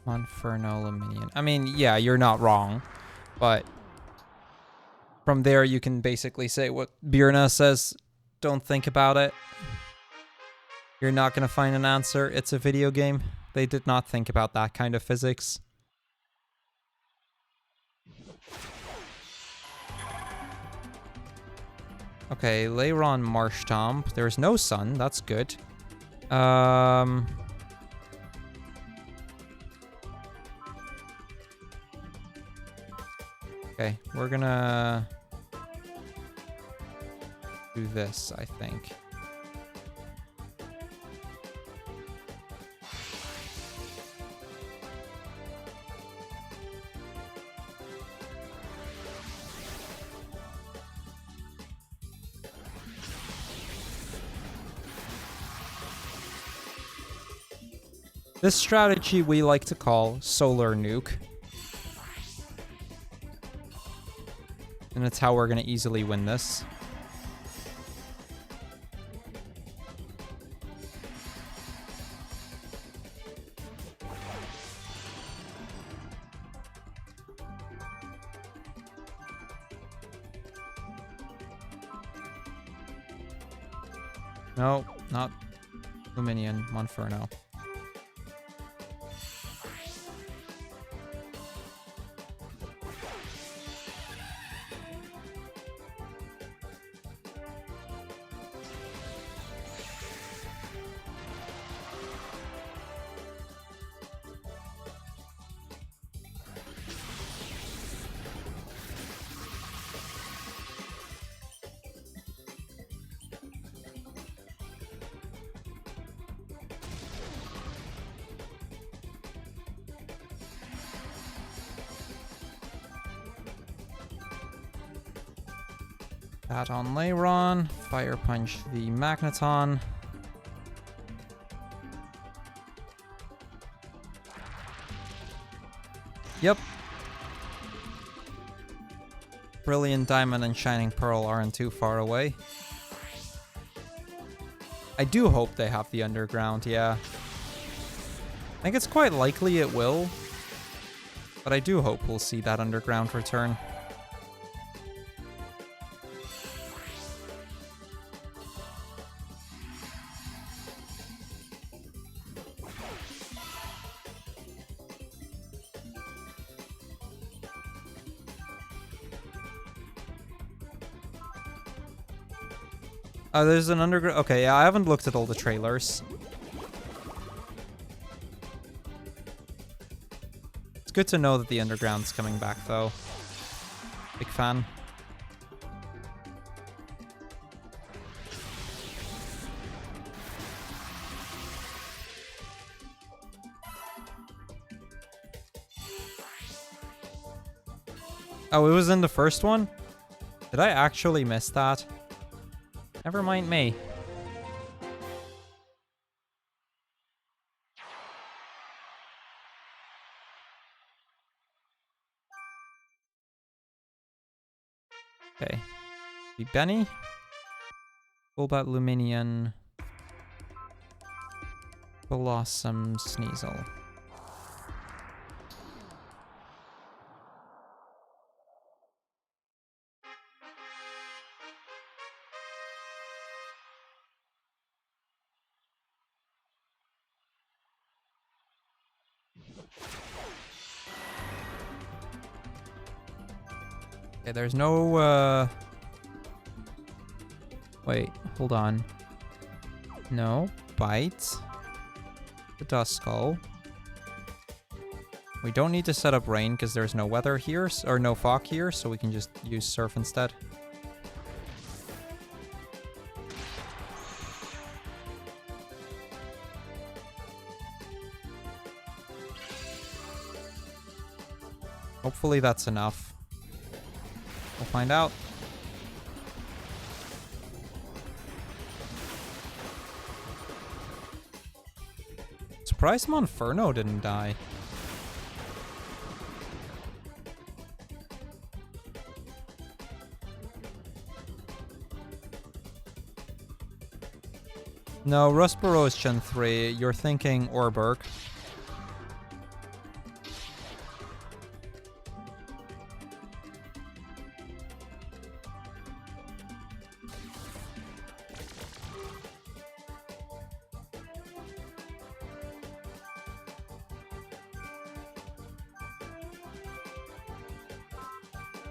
A: Monferno Luminion. I mean, yeah, you're not wrong. But from there, you can basically say what Birna says. Don't think about it. You're not going to find an answer. It's a video game. They did not think about that kind of physics. Okay, Leiron Marshtomp. There's no sun. That's good. Okay, we're gonna do this, I think. This strategy we like to call Solar Nuke. And it's how we're going to easily win this. No, not Luminion, Monferno. That on Leiron. Fire Punch the Magneton. Yep. Brilliant Diamond and Shining Pearl aren't too far away. I do hope they have the underground, yeah. I think it's quite likely it will. But I do hope we'll see that underground return. Oh, there's an underground. Okay, yeah, I haven't looked at all the trailers. It's good to know that the underground's coming back, though. Big fan. Oh, it was in the first one? Did I actually miss that? Never mind me. Okay. Be Benny. Golbat Luminion. Blossom Sneasel. Okay, there's no, wait, hold on. No, Bite. The Duskull. We don't need to set up rain because there's no weather here, or no fog here, so we can just use Surf instead. Hopefully that's enough. We'll find out. Surprised Monferno didn't die. No, Rustboro is Gen 3. You're thinking Orberg.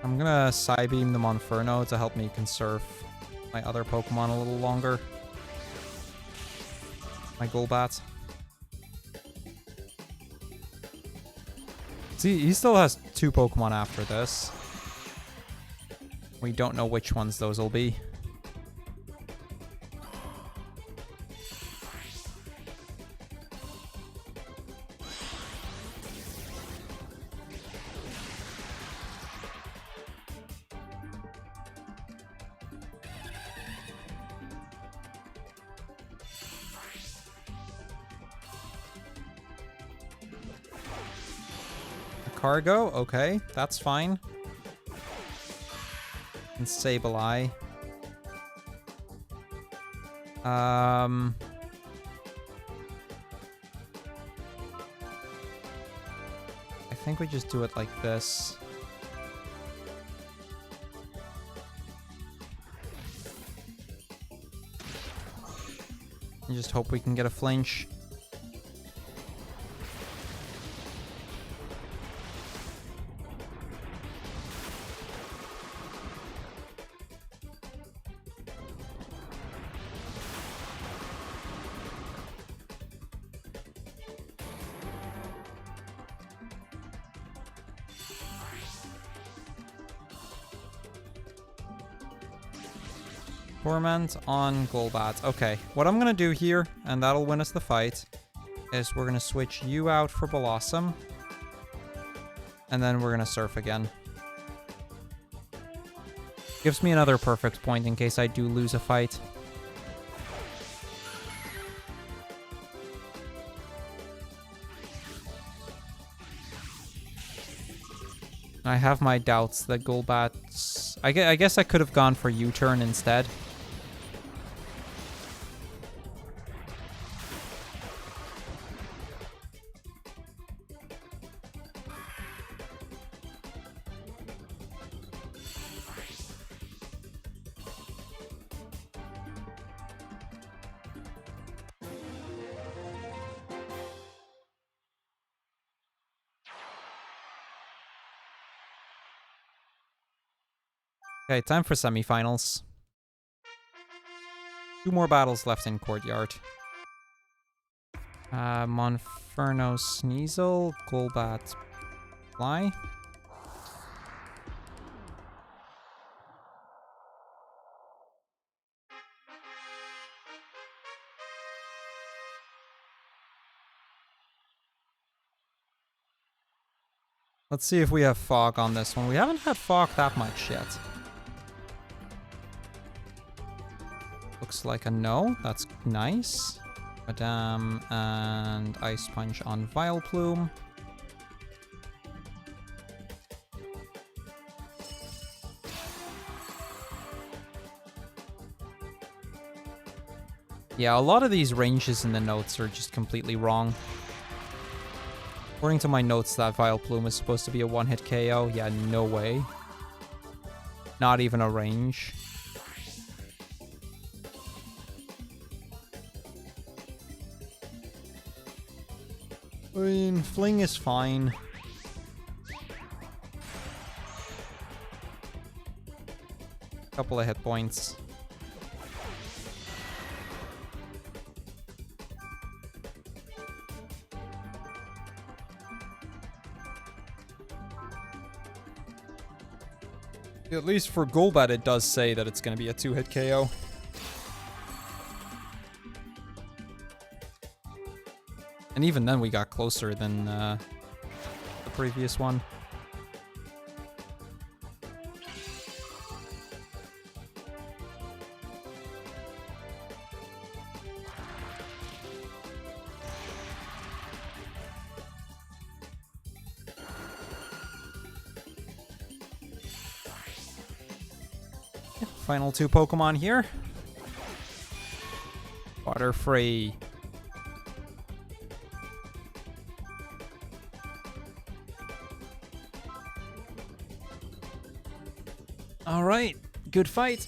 A: I'm gonna Psybeam the Monferno to help me conserve my other Pokemon a little longer. My Golbat. See, he still has 2 Pokemon after this. We don't know which ones those will be. Cargo, okay, that's fine. And Sableye. I think we just do it like this. And just hope we can get a flinch. Torment on Golbat. Okay, what I'm gonna do here, and that'll win us the fight, is we're gonna switch you out for Blossom. And then we're gonna Surf again. Gives me another perfect point in case I do lose a fight. I have my doubts that Golbat's... I guess I could have gone for U-turn instead. Okay, time for semifinals. 2 more battles left in Courtyard. Monferno Sneasel, Golbat Fly. Let's see if we have Fog on this one. We haven't had Fog that much yet. Looks like a no. That's nice. Madame and Ice Punch on Vileplume. Yeah, a lot of these ranges in the notes are just completely wrong. According to my notes, that Vileplume is supposed to be a one-hit KO. Yeah, no way. Not even a range. I mean, Fling is fine. Couple of hit points. At least for Golbat, it does say that it's going to be a 2-hit KO. And even then, we got closer than the previous one. Final 2 Pokemon here. Butterfree. Alright, good fight.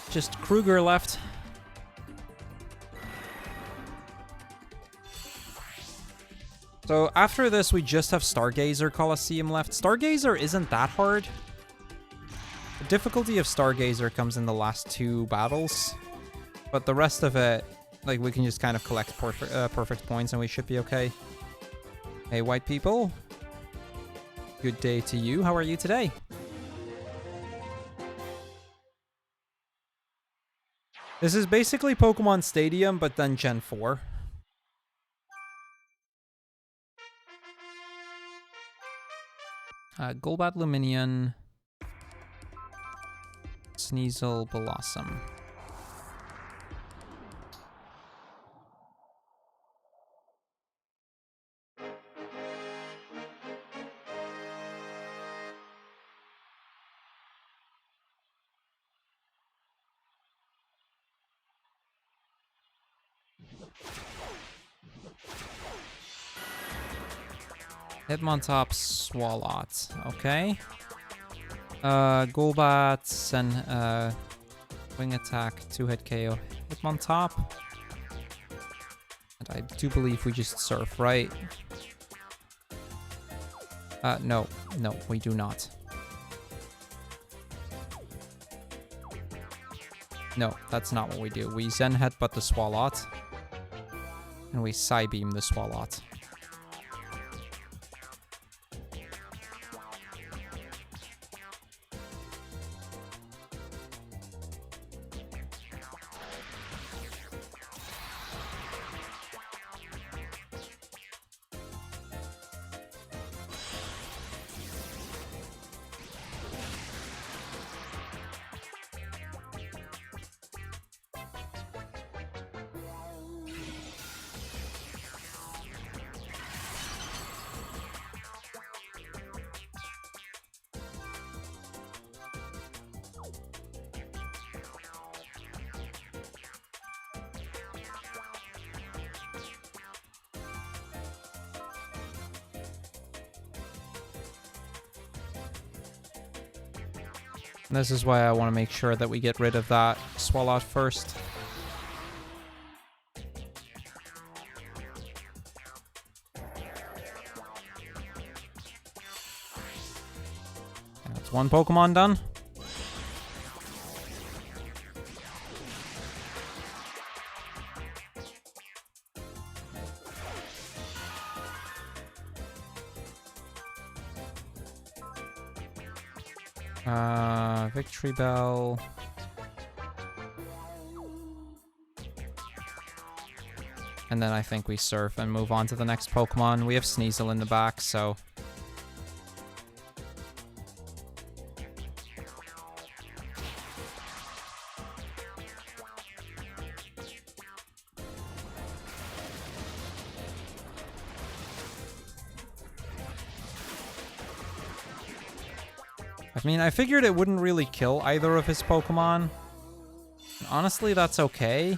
A: Just Kruger left. So after this, we just have Stargazer Coliseum left. Stargazer isn't that hard. The difficulty of Stargazer comes in the last 2 battles. But the rest of it, like, we can just kind of collect perfect points and we should be okay. Hey, white people. Good day to you. How are you today? This is basically Pokemon Stadium, but then Gen 4. Golbat Luminion. Sneasel Blossom. Hitmontop, Swalot. Okay. Golbat, and Wing Attack, 2-hit KO. Hitmontop. And I do believe we just Surf, right? No, we do not. No, that's not what we do. We Zen Headbutt the Swalot. And we Psybeam the Swalot. This is why I want to make sure that we get rid of that Swalot first. That's one Pokemon done. Victory Bell. And then I think we Surf and move on to the next Pokemon. We have Sneasel in the back, so... I mean, I figured it wouldn't really kill either of his Pokemon. Honestly, that's okay.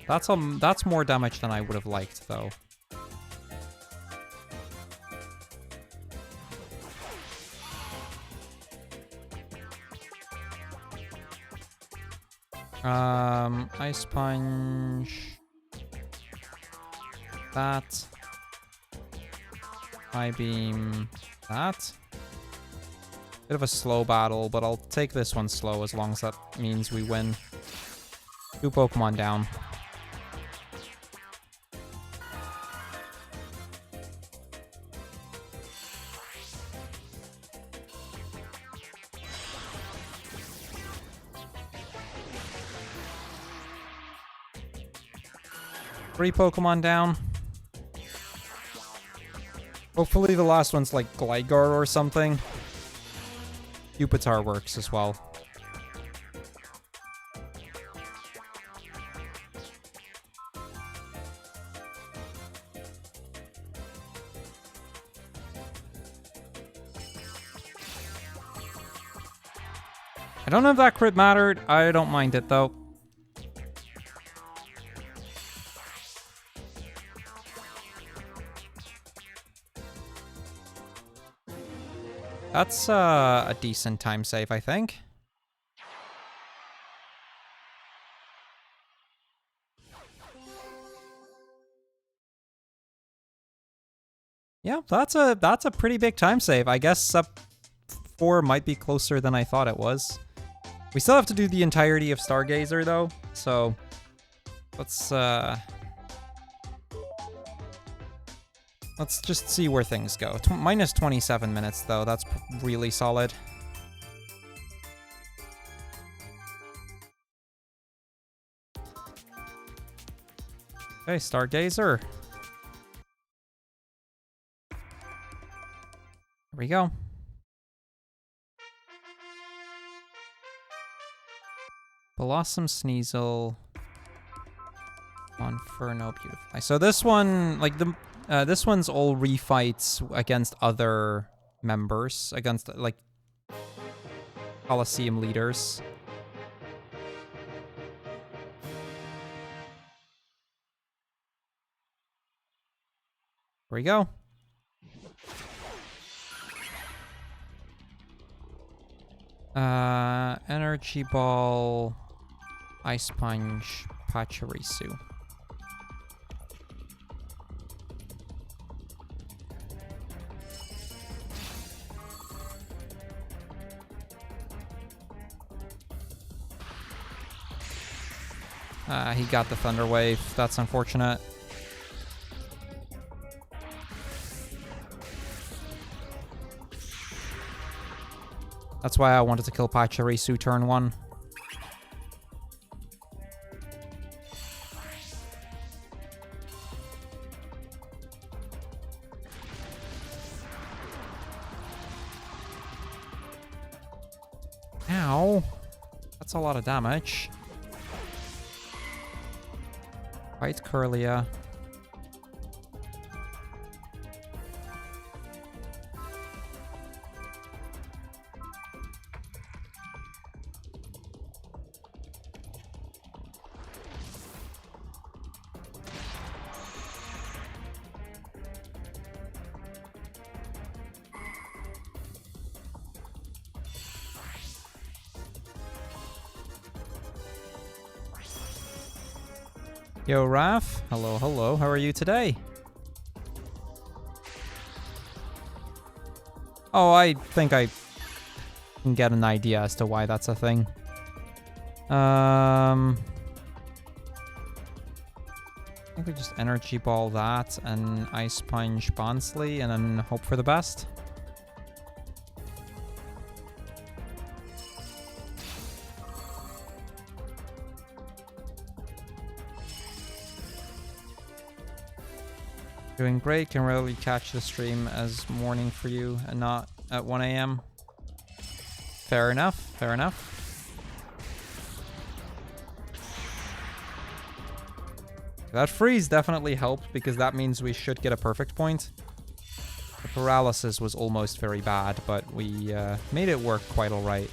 A: That's more damage than I would have liked, though. Ice Punch. That. High Beam. That. Bit of a slow battle, but I'll take this one slow as long as that means we win. 2 Pokemon down. Three Pokemon down. Hopefully the last one's like Gligar or something. Pupitar works as well. I don't know if that crit mattered. I don't mind it, though. That's a decent time save, I think. Yeah, that's a pretty big time save. I guess up 4 might be closer than I thought it was. We still have to do the entirety of Stargazer though, so let's just see where things go. Minus 27 minutes though, that's really solid. Okay, Stargazer. Here we go. Blossom Sneasel. Inferno, beautiful. So this one, like this one's all refights against other members, against like Coliseum leaders. Here we go. Energy Ball, Ice Punch, Pachirisu. He got the Thunder Wave. That's unfortunate. That's why I wanted to kill Pachirisu turn 1. Ow. That's a lot of damage. Fight Curlia. Yo, Raph. Hello, hello. How are you today? Oh, I think I can get an idea as to why that's a thing. I think we just Energy Ball that and Ice Punch Bonsley and then hope for the best. Doing great. Can really catch the stream as morning for you and not at 1 a.m. Fair enough. Fair enough. That freeze definitely helped because that means we should get a perfect point. The paralysis was almost very bad, but we made it work quite all right.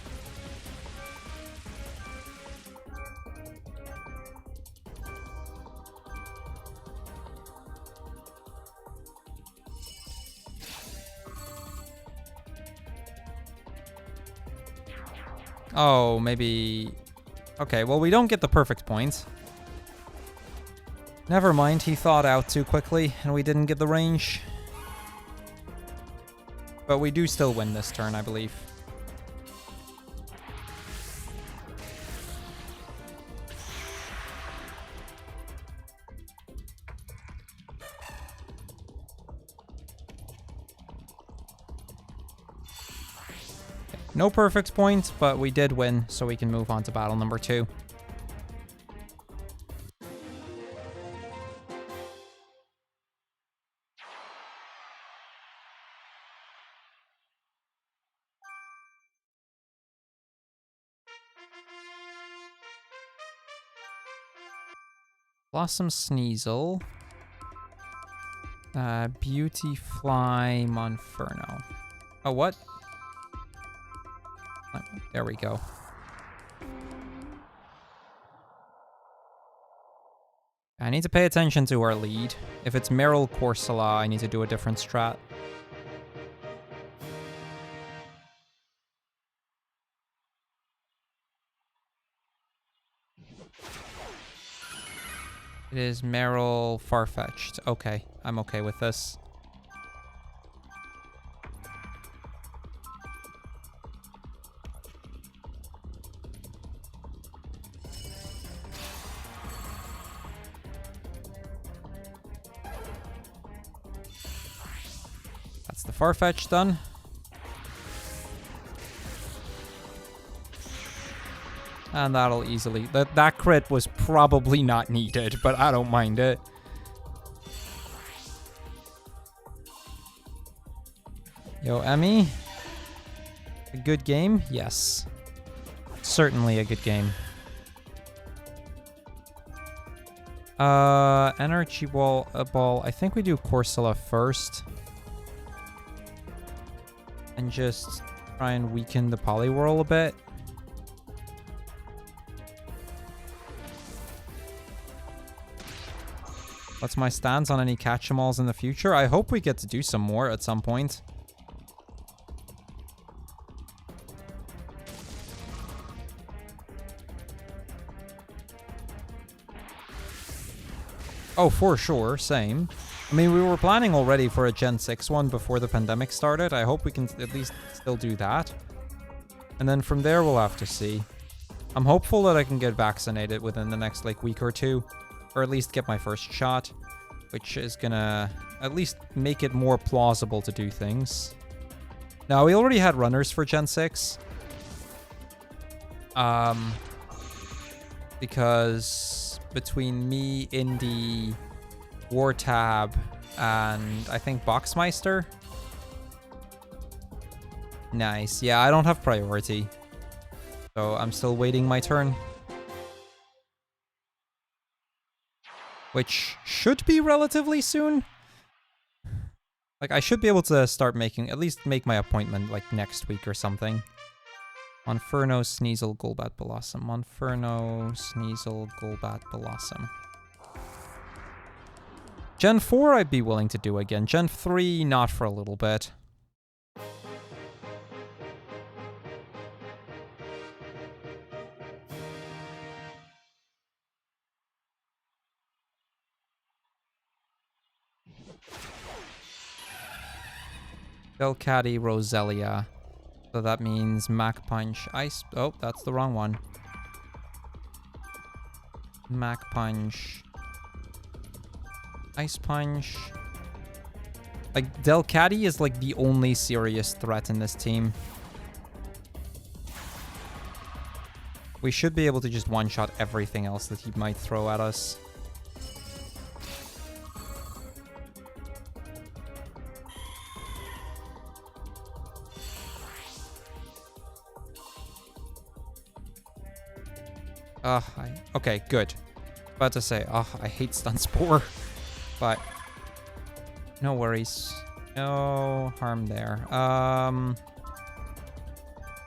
A: Oh, maybe... Okay, well, we don't get the perfect point. Never mind, he thawed out too quickly, and we didn't get the range. But we do still win this turn, I believe. No perfect point, but we did win, so we can move on to battle number 2. Blossom Sneasel. Beautyfly Monferno. Oh, what? There we go. I need to pay attention to our lead. If it's Meryl Corsola, I need to do a different strat. It is Meryl Farfetch'd. Okay, I'm okay with this. That's the Farfetch'd done. And that'll easily... That crit was probably not needed, but I don't mind it. Yo, Emmy. A good game? Yes. Certainly a good game. Energy ball. I think we do Corsola first. And just try and weaken the Poliwhirl a bit. What's my stance on any catch-em-alls in the future? I hope we get to do some more at some point. Oh, for sure. Same. I mean, we were planning already for a Gen 6 one before the pandemic started. I hope we can at least still do that. And then from there, we'll have to see. I'm hopeful that I can get vaccinated within the next, like, week or two. Or at least get my first shot, which is gonna at least make it more plausible to do things. Now, we already had runners for Gen 6. Because between me, Indy, Wartab, and I think Boxmeister. Nice. Yeah, I don't have priority. So I'm still waiting my turn. Which should be relatively soon. Like, I should be able to start making, at least make my appointment, like, next week or something. Monferno, Sneasel, Golbat, Blossom. Monferno, Sneasel, Golbat, Blossom. Gen 4 I'd be willing to do again. Gen 3, not for a little bit. Delcatty, Roselia. So that means Mach Punch, Ice... Oh, that's the wrong one. Mach Punch. Ice Punch. Like, Delcatty is like the only serious threat in this team. We should be able to just one-shot everything else that he might throw at us. Okay, good. About to say, I hate Stun Spore. But no worries. No harm there.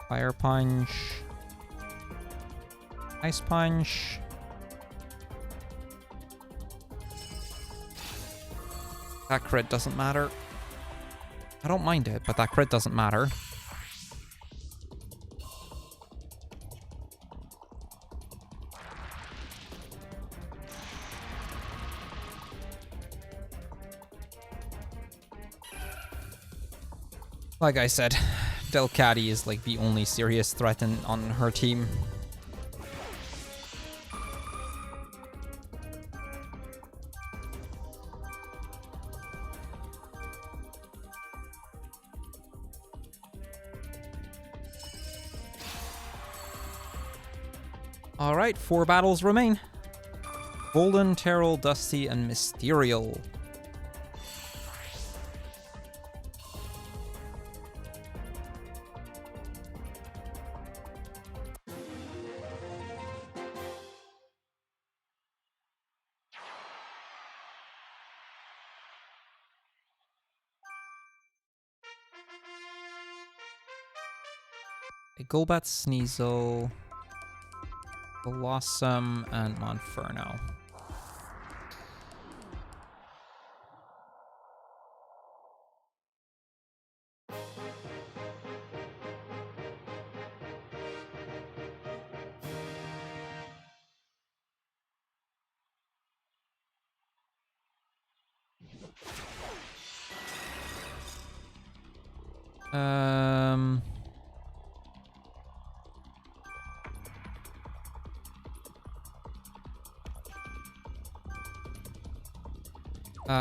A: Fire Punch. Ice Punch. That crit doesn't matter. I don't mind it, but that crit doesn't matter. Like I said, Delcatty is like the only serious threat on her team. Alright, 4 battles remain. Golden, Terrell, Dusty, and Mysterial. Golbat, Sneasel, Blossom, and Monferno. Um...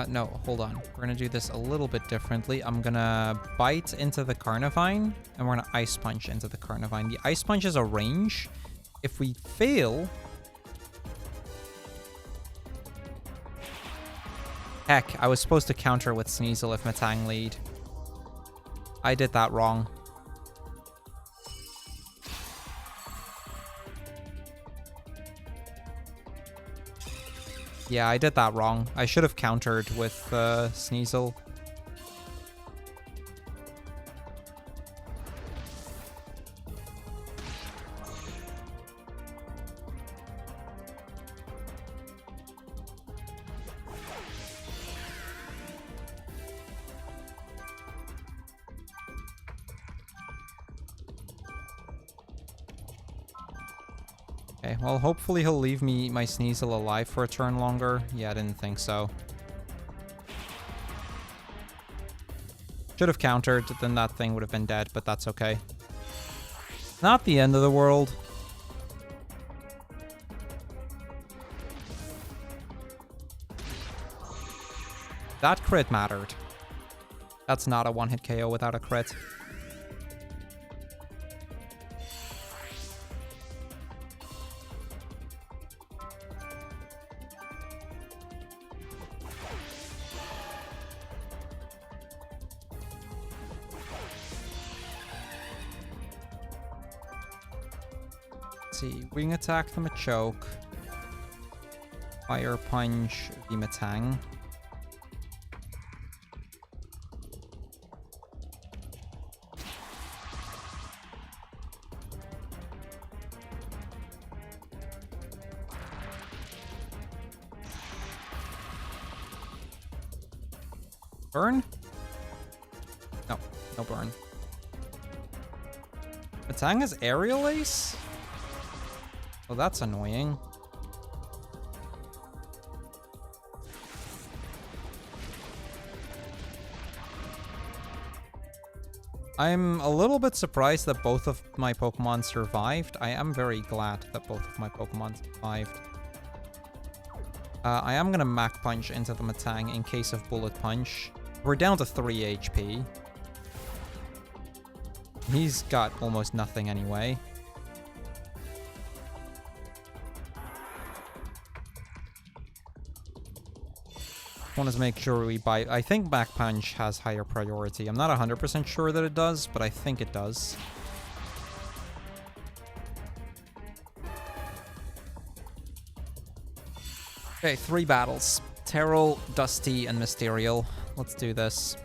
A: No, hold on. We're gonna do this a little bit differently. I'm gonna bite into the Carnivine, and we're gonna Ice Punch into the Carnivine. The Ice Punch is a range. If we fail... Heck, I was supposed to counter with Sneasel if Metang lead. I did that wrong. Yeah, I did that wrong. I should have countered with Sneasel. Okay, well, hopefully he'll leave me my Sneasel alive for a turn longer. Yeah, I didn't think so. Should have countered, then that thing would have been dead, but that's okay. Not the end of the world. That crit mattered. That's not a one-hit KO without a crit. See, Wing Attack the Machoke. Fire Punch the Metang. Burn? No, no burn. Metang has Aerial Ace? Well, that's annoying. I'm a little bit surprised that both of my Pokemon survived. I am very glad that both of my Pokemon survived. I am gonna Mach Punch into the Metang in case of Bullet Punch. We're down to 3 HP. He's got almost nothing anyway. Want to make sure we buy... I think Mach Punch has higher priority. I'm not 100% sure that it does, but I think it does. Okay, 3 battles. Terrell, Dusty, and Mysterial. Let's do this.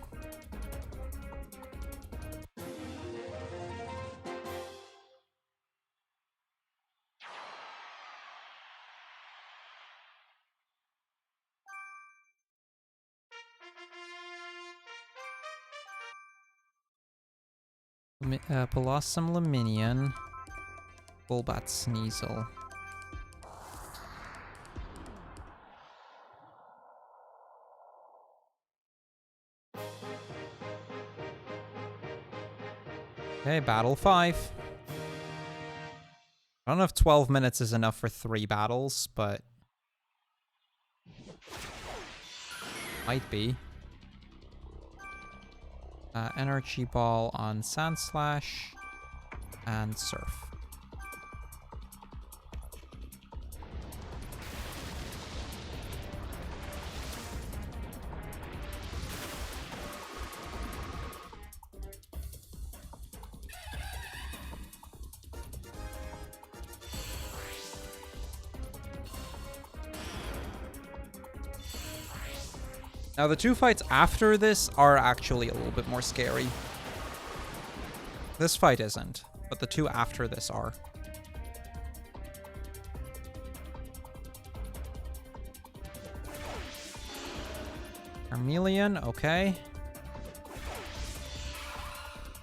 A: Blossom Luminion. Bulbat Sneasel. Okay, battle 5. I don't know if 12 minutes is enough for 3 battles, but... might be. Energy Ball on Sandslash and Surf. Now, the 2 fights after this are actually a little bit more scary. This fight isn't, but the 2 after this are. Charmeleon, okay.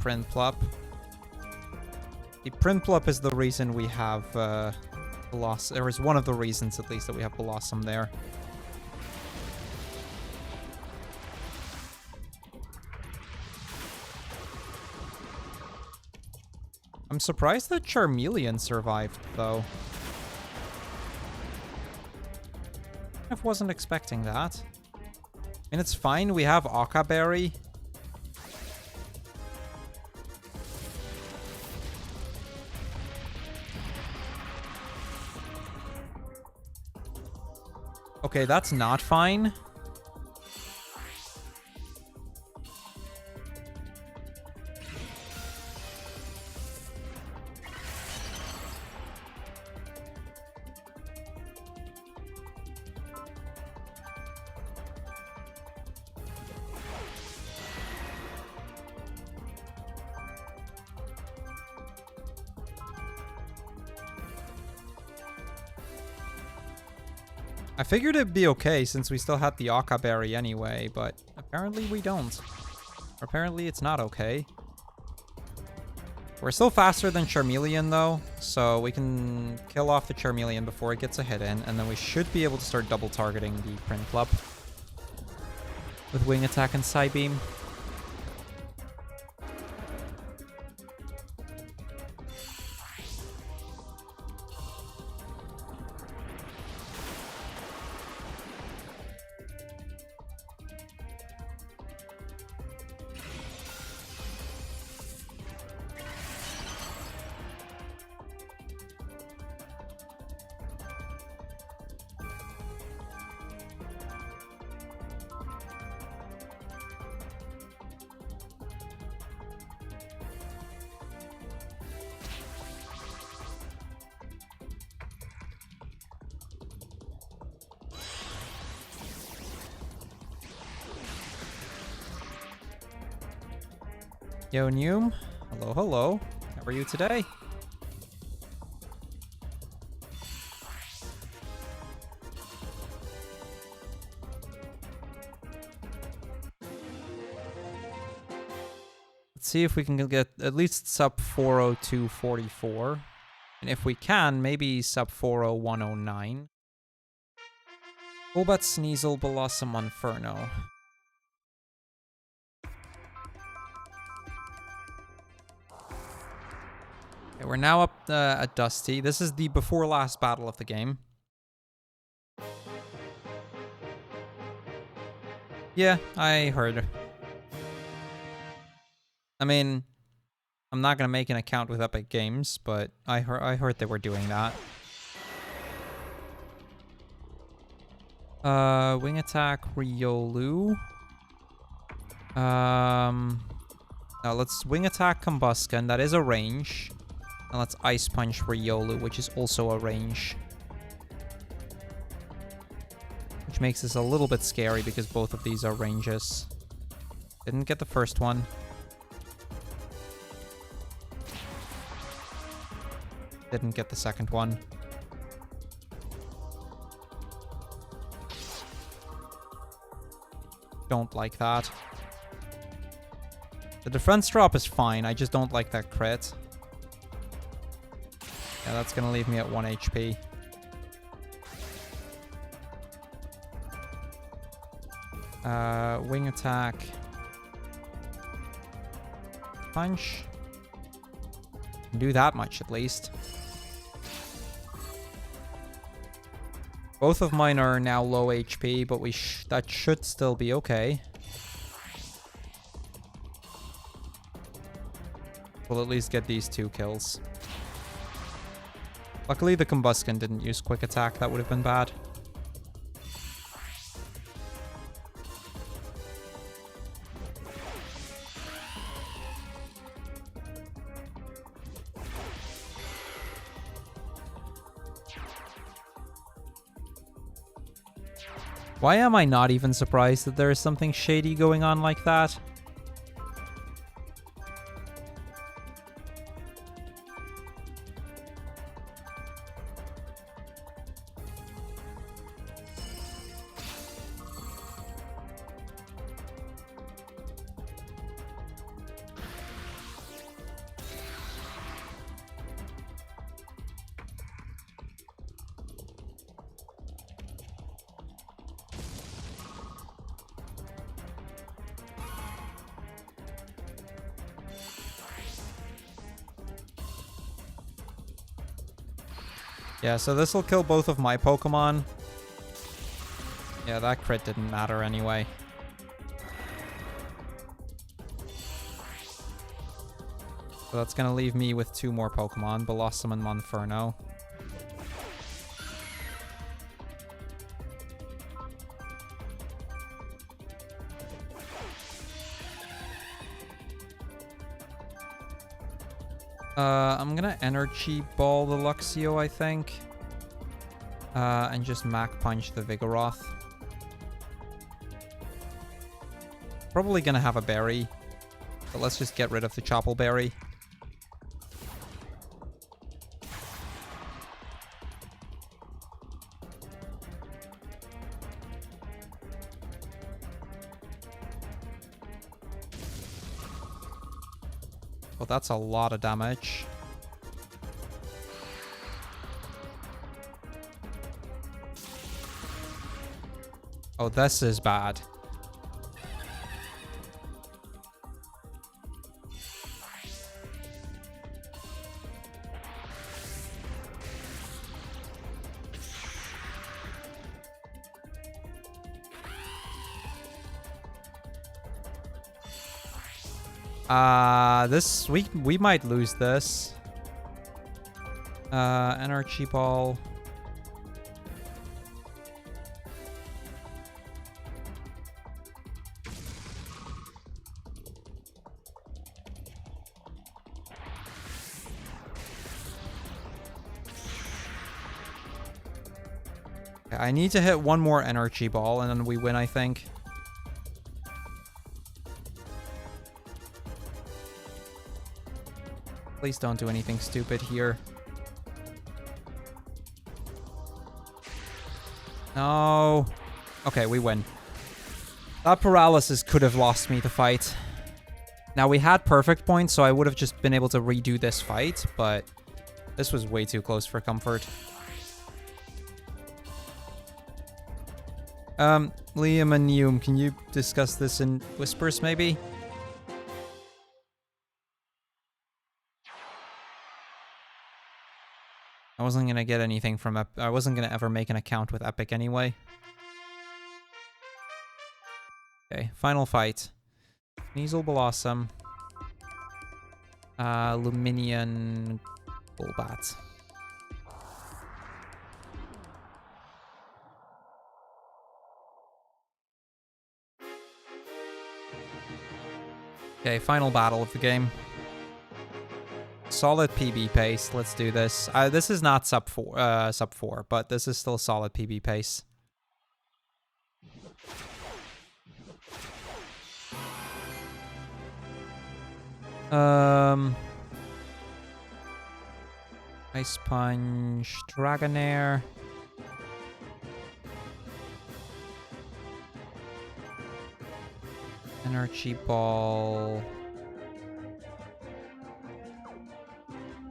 A: Prinplup. The Prinplup is the reason we have Blossom. There is one of the reasons, at least, that we have Blossom there. I'm surprised that Charmeleon survived, though. I wasn't expecting that. I mean, it's fine. We have Occa Berry. Okay, that's not fine. I figured it'd be okay since we still had the Occa Berry anyway, but apparently we don't. Or apparently it's not okay. We're still faster than Charmeleon though, so we can kill off the Charmeleon before it gets a hit in, and then we should be able to start double targeting the Prinplup with Wing Attack and Psybeam. Yo, Noom. Hello, hello. How are you today? Let's see if we can get at least sub 402.44. And if we can, maybe sub 40109. Golbat, Sneasel, Blossom, Inferno. Okay, we're now up at Dusty. This is the before last battle of the game. Yeah, I heard. I mean, I'm not gonna make an account with Epic Games, but I heard they were doing that. Wing Attack, Riolu. Now let's Wing Attack Combusken. That is a range. And let's Ice Punch Riolu, which is also a range. Which makes this a little bit scary because both of these are ranges. Didn't get the first one. Didn't get the second one. Don't like that. The defense drop is fine, I just don't like that crit. Yeah, that's gonna leave me at 1 HP. Wing Attack. Punch. Can do that much at least. Both of mine are now low HP, but that should still be okay. We'll at least get these 2 kills. Luckily, the Combusken didn't use Quick Attack. That would have been bad. Why am I not even surprised that there is something shady going on like that? Yeah, so this will kill both of my Pokemon. Yeah, that crit didn't matter anyway. So that's going to leave me with 2 more Pokemon, Blossom and Monferno. I'm going to Energy Ball the Luxio, I think. And just Mach Punch the Vigoroth. Probably going to have a berry. But let's just get rid of the Chople Berry. Oh, that's a lot of damage. Oh, this is bad. This we might lose this. Energy Ball. Okay, I need to hit 1 more Energy Ball and then we win, I think. Please don't do anything stupid here. No. Okay, we win. That paralysis could have lost me the fight. Now, we had perfect points, so I would have just been able to redo this fight, but this was way too close for comfort. Liam and Neum, can you discuss this in whispers, maybe? I wasn't gonna get anything from I wasn't gonna ever make an account with Epic anyway. Okay, final fight. Sneasel Blossom. Luminian Bullbat. Okay, final battle of the game. Solid PB pace. Let's do this. This is not sub 4, but this is still solid PB pace. Ice Punch, Dragonair. Energy Ball.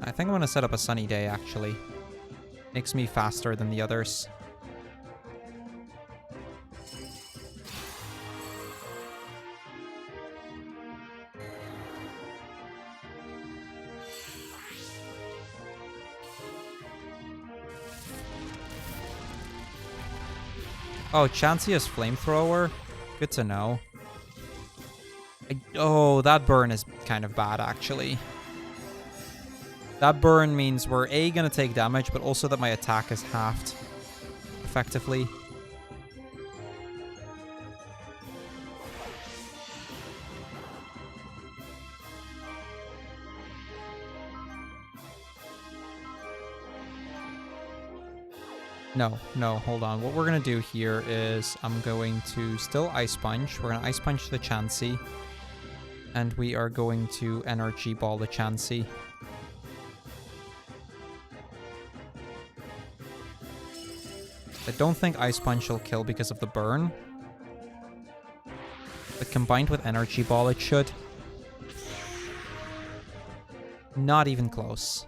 A: I think I'm going to set up a Sunny Day, actually. Makes me faster than the others. Oh, Chansey has Flamethrower? Good to know. Oh, that burn is kind of bad, actually. That burn means we're A, going to take damage, but also that my attack is halved, effectively. No, hold on. What we're going to do here is I'm going to still Ice Punch. We're going to Ice Punch the Chansey. And we are going to Energy Ball the Chansey. I don't think Ice Punch will kill because of the burn. But combined with Energy Ball, it should. Not even close.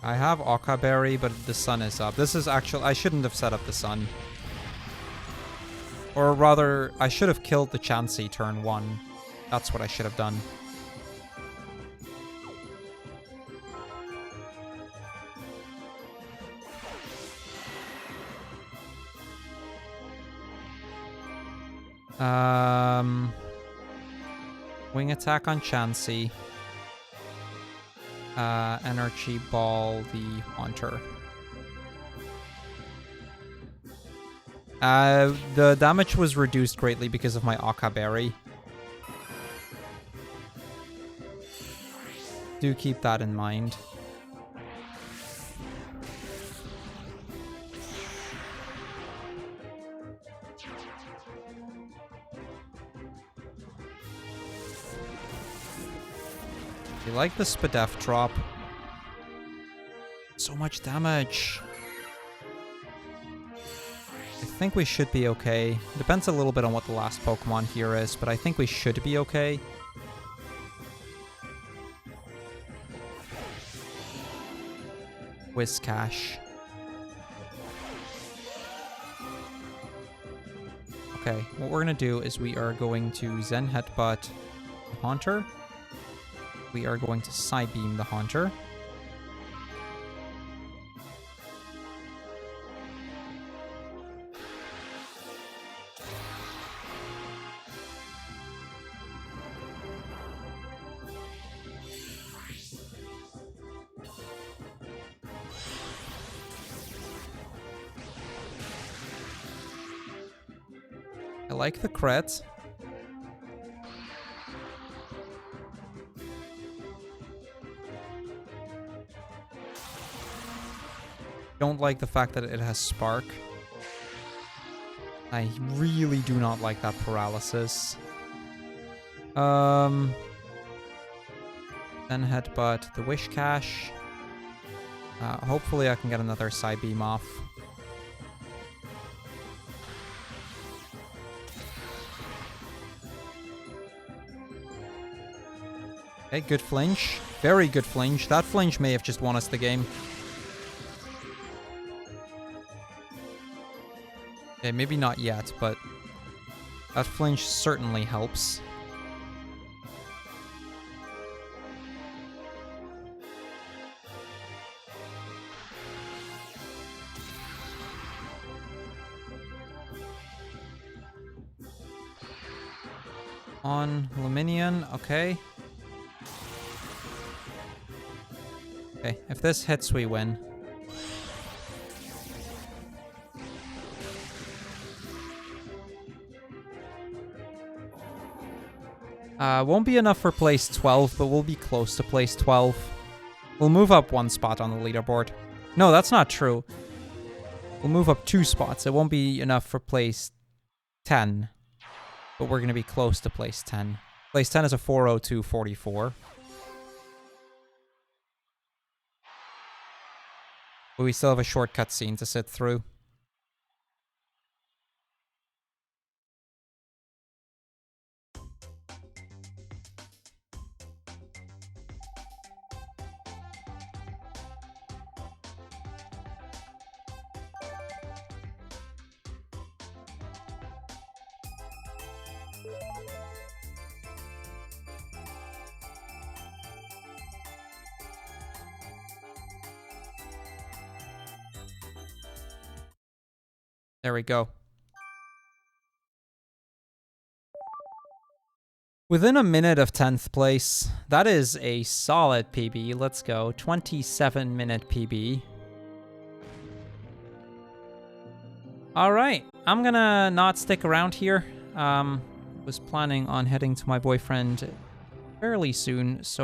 A: I have Oka Berry, but the sun is up. This is actually... I shouldn't have set up the sun. Or rather, I should have killed the Chansey turn 1. That's what I should have done. Wing attack on Chansey. Energy Ball the Haunter. The damage was reduced greatly because of my Oka Berry. Do keep that in mind. You like the Spadef drop? So much damage. I think we should be okay. Depends a little bit on what the last Pokemon here is, but I think we should be okay. Whiscash. Okay, what we're gonna do is we are going to Zen Headbutt the Haunter. We are going to Psybeam the Haunter. I like the crit. Don't like the fact that it has Spark. I really do not like that paralysis. Then Headbutt the Whiscash. Hopefully I can get another Psybeam off. Okay, good flinch. Very good flinch. That flinch may have just won us the game. Okay, maybe not yet, but that flinch certainly helps. On Luminion, okay. Okay, if this hits, we win. Won't be enough for place 12, but we'll be close to place 12. We'll move up 1 spot on the leaderboard. No, that's not true. We'll move up 2 spots. It won't be enough for place 10. But we're going to be close to place 10. Place 10 is a 402.44. But we still have a shortcut scene to sit through. There we go. Within a minute of 10th place. That is a solid PB. Let's go. 27-minute PB. Alright. I'm gonna not stick around here. Was planning on heading to my boyfriend fairly soon, so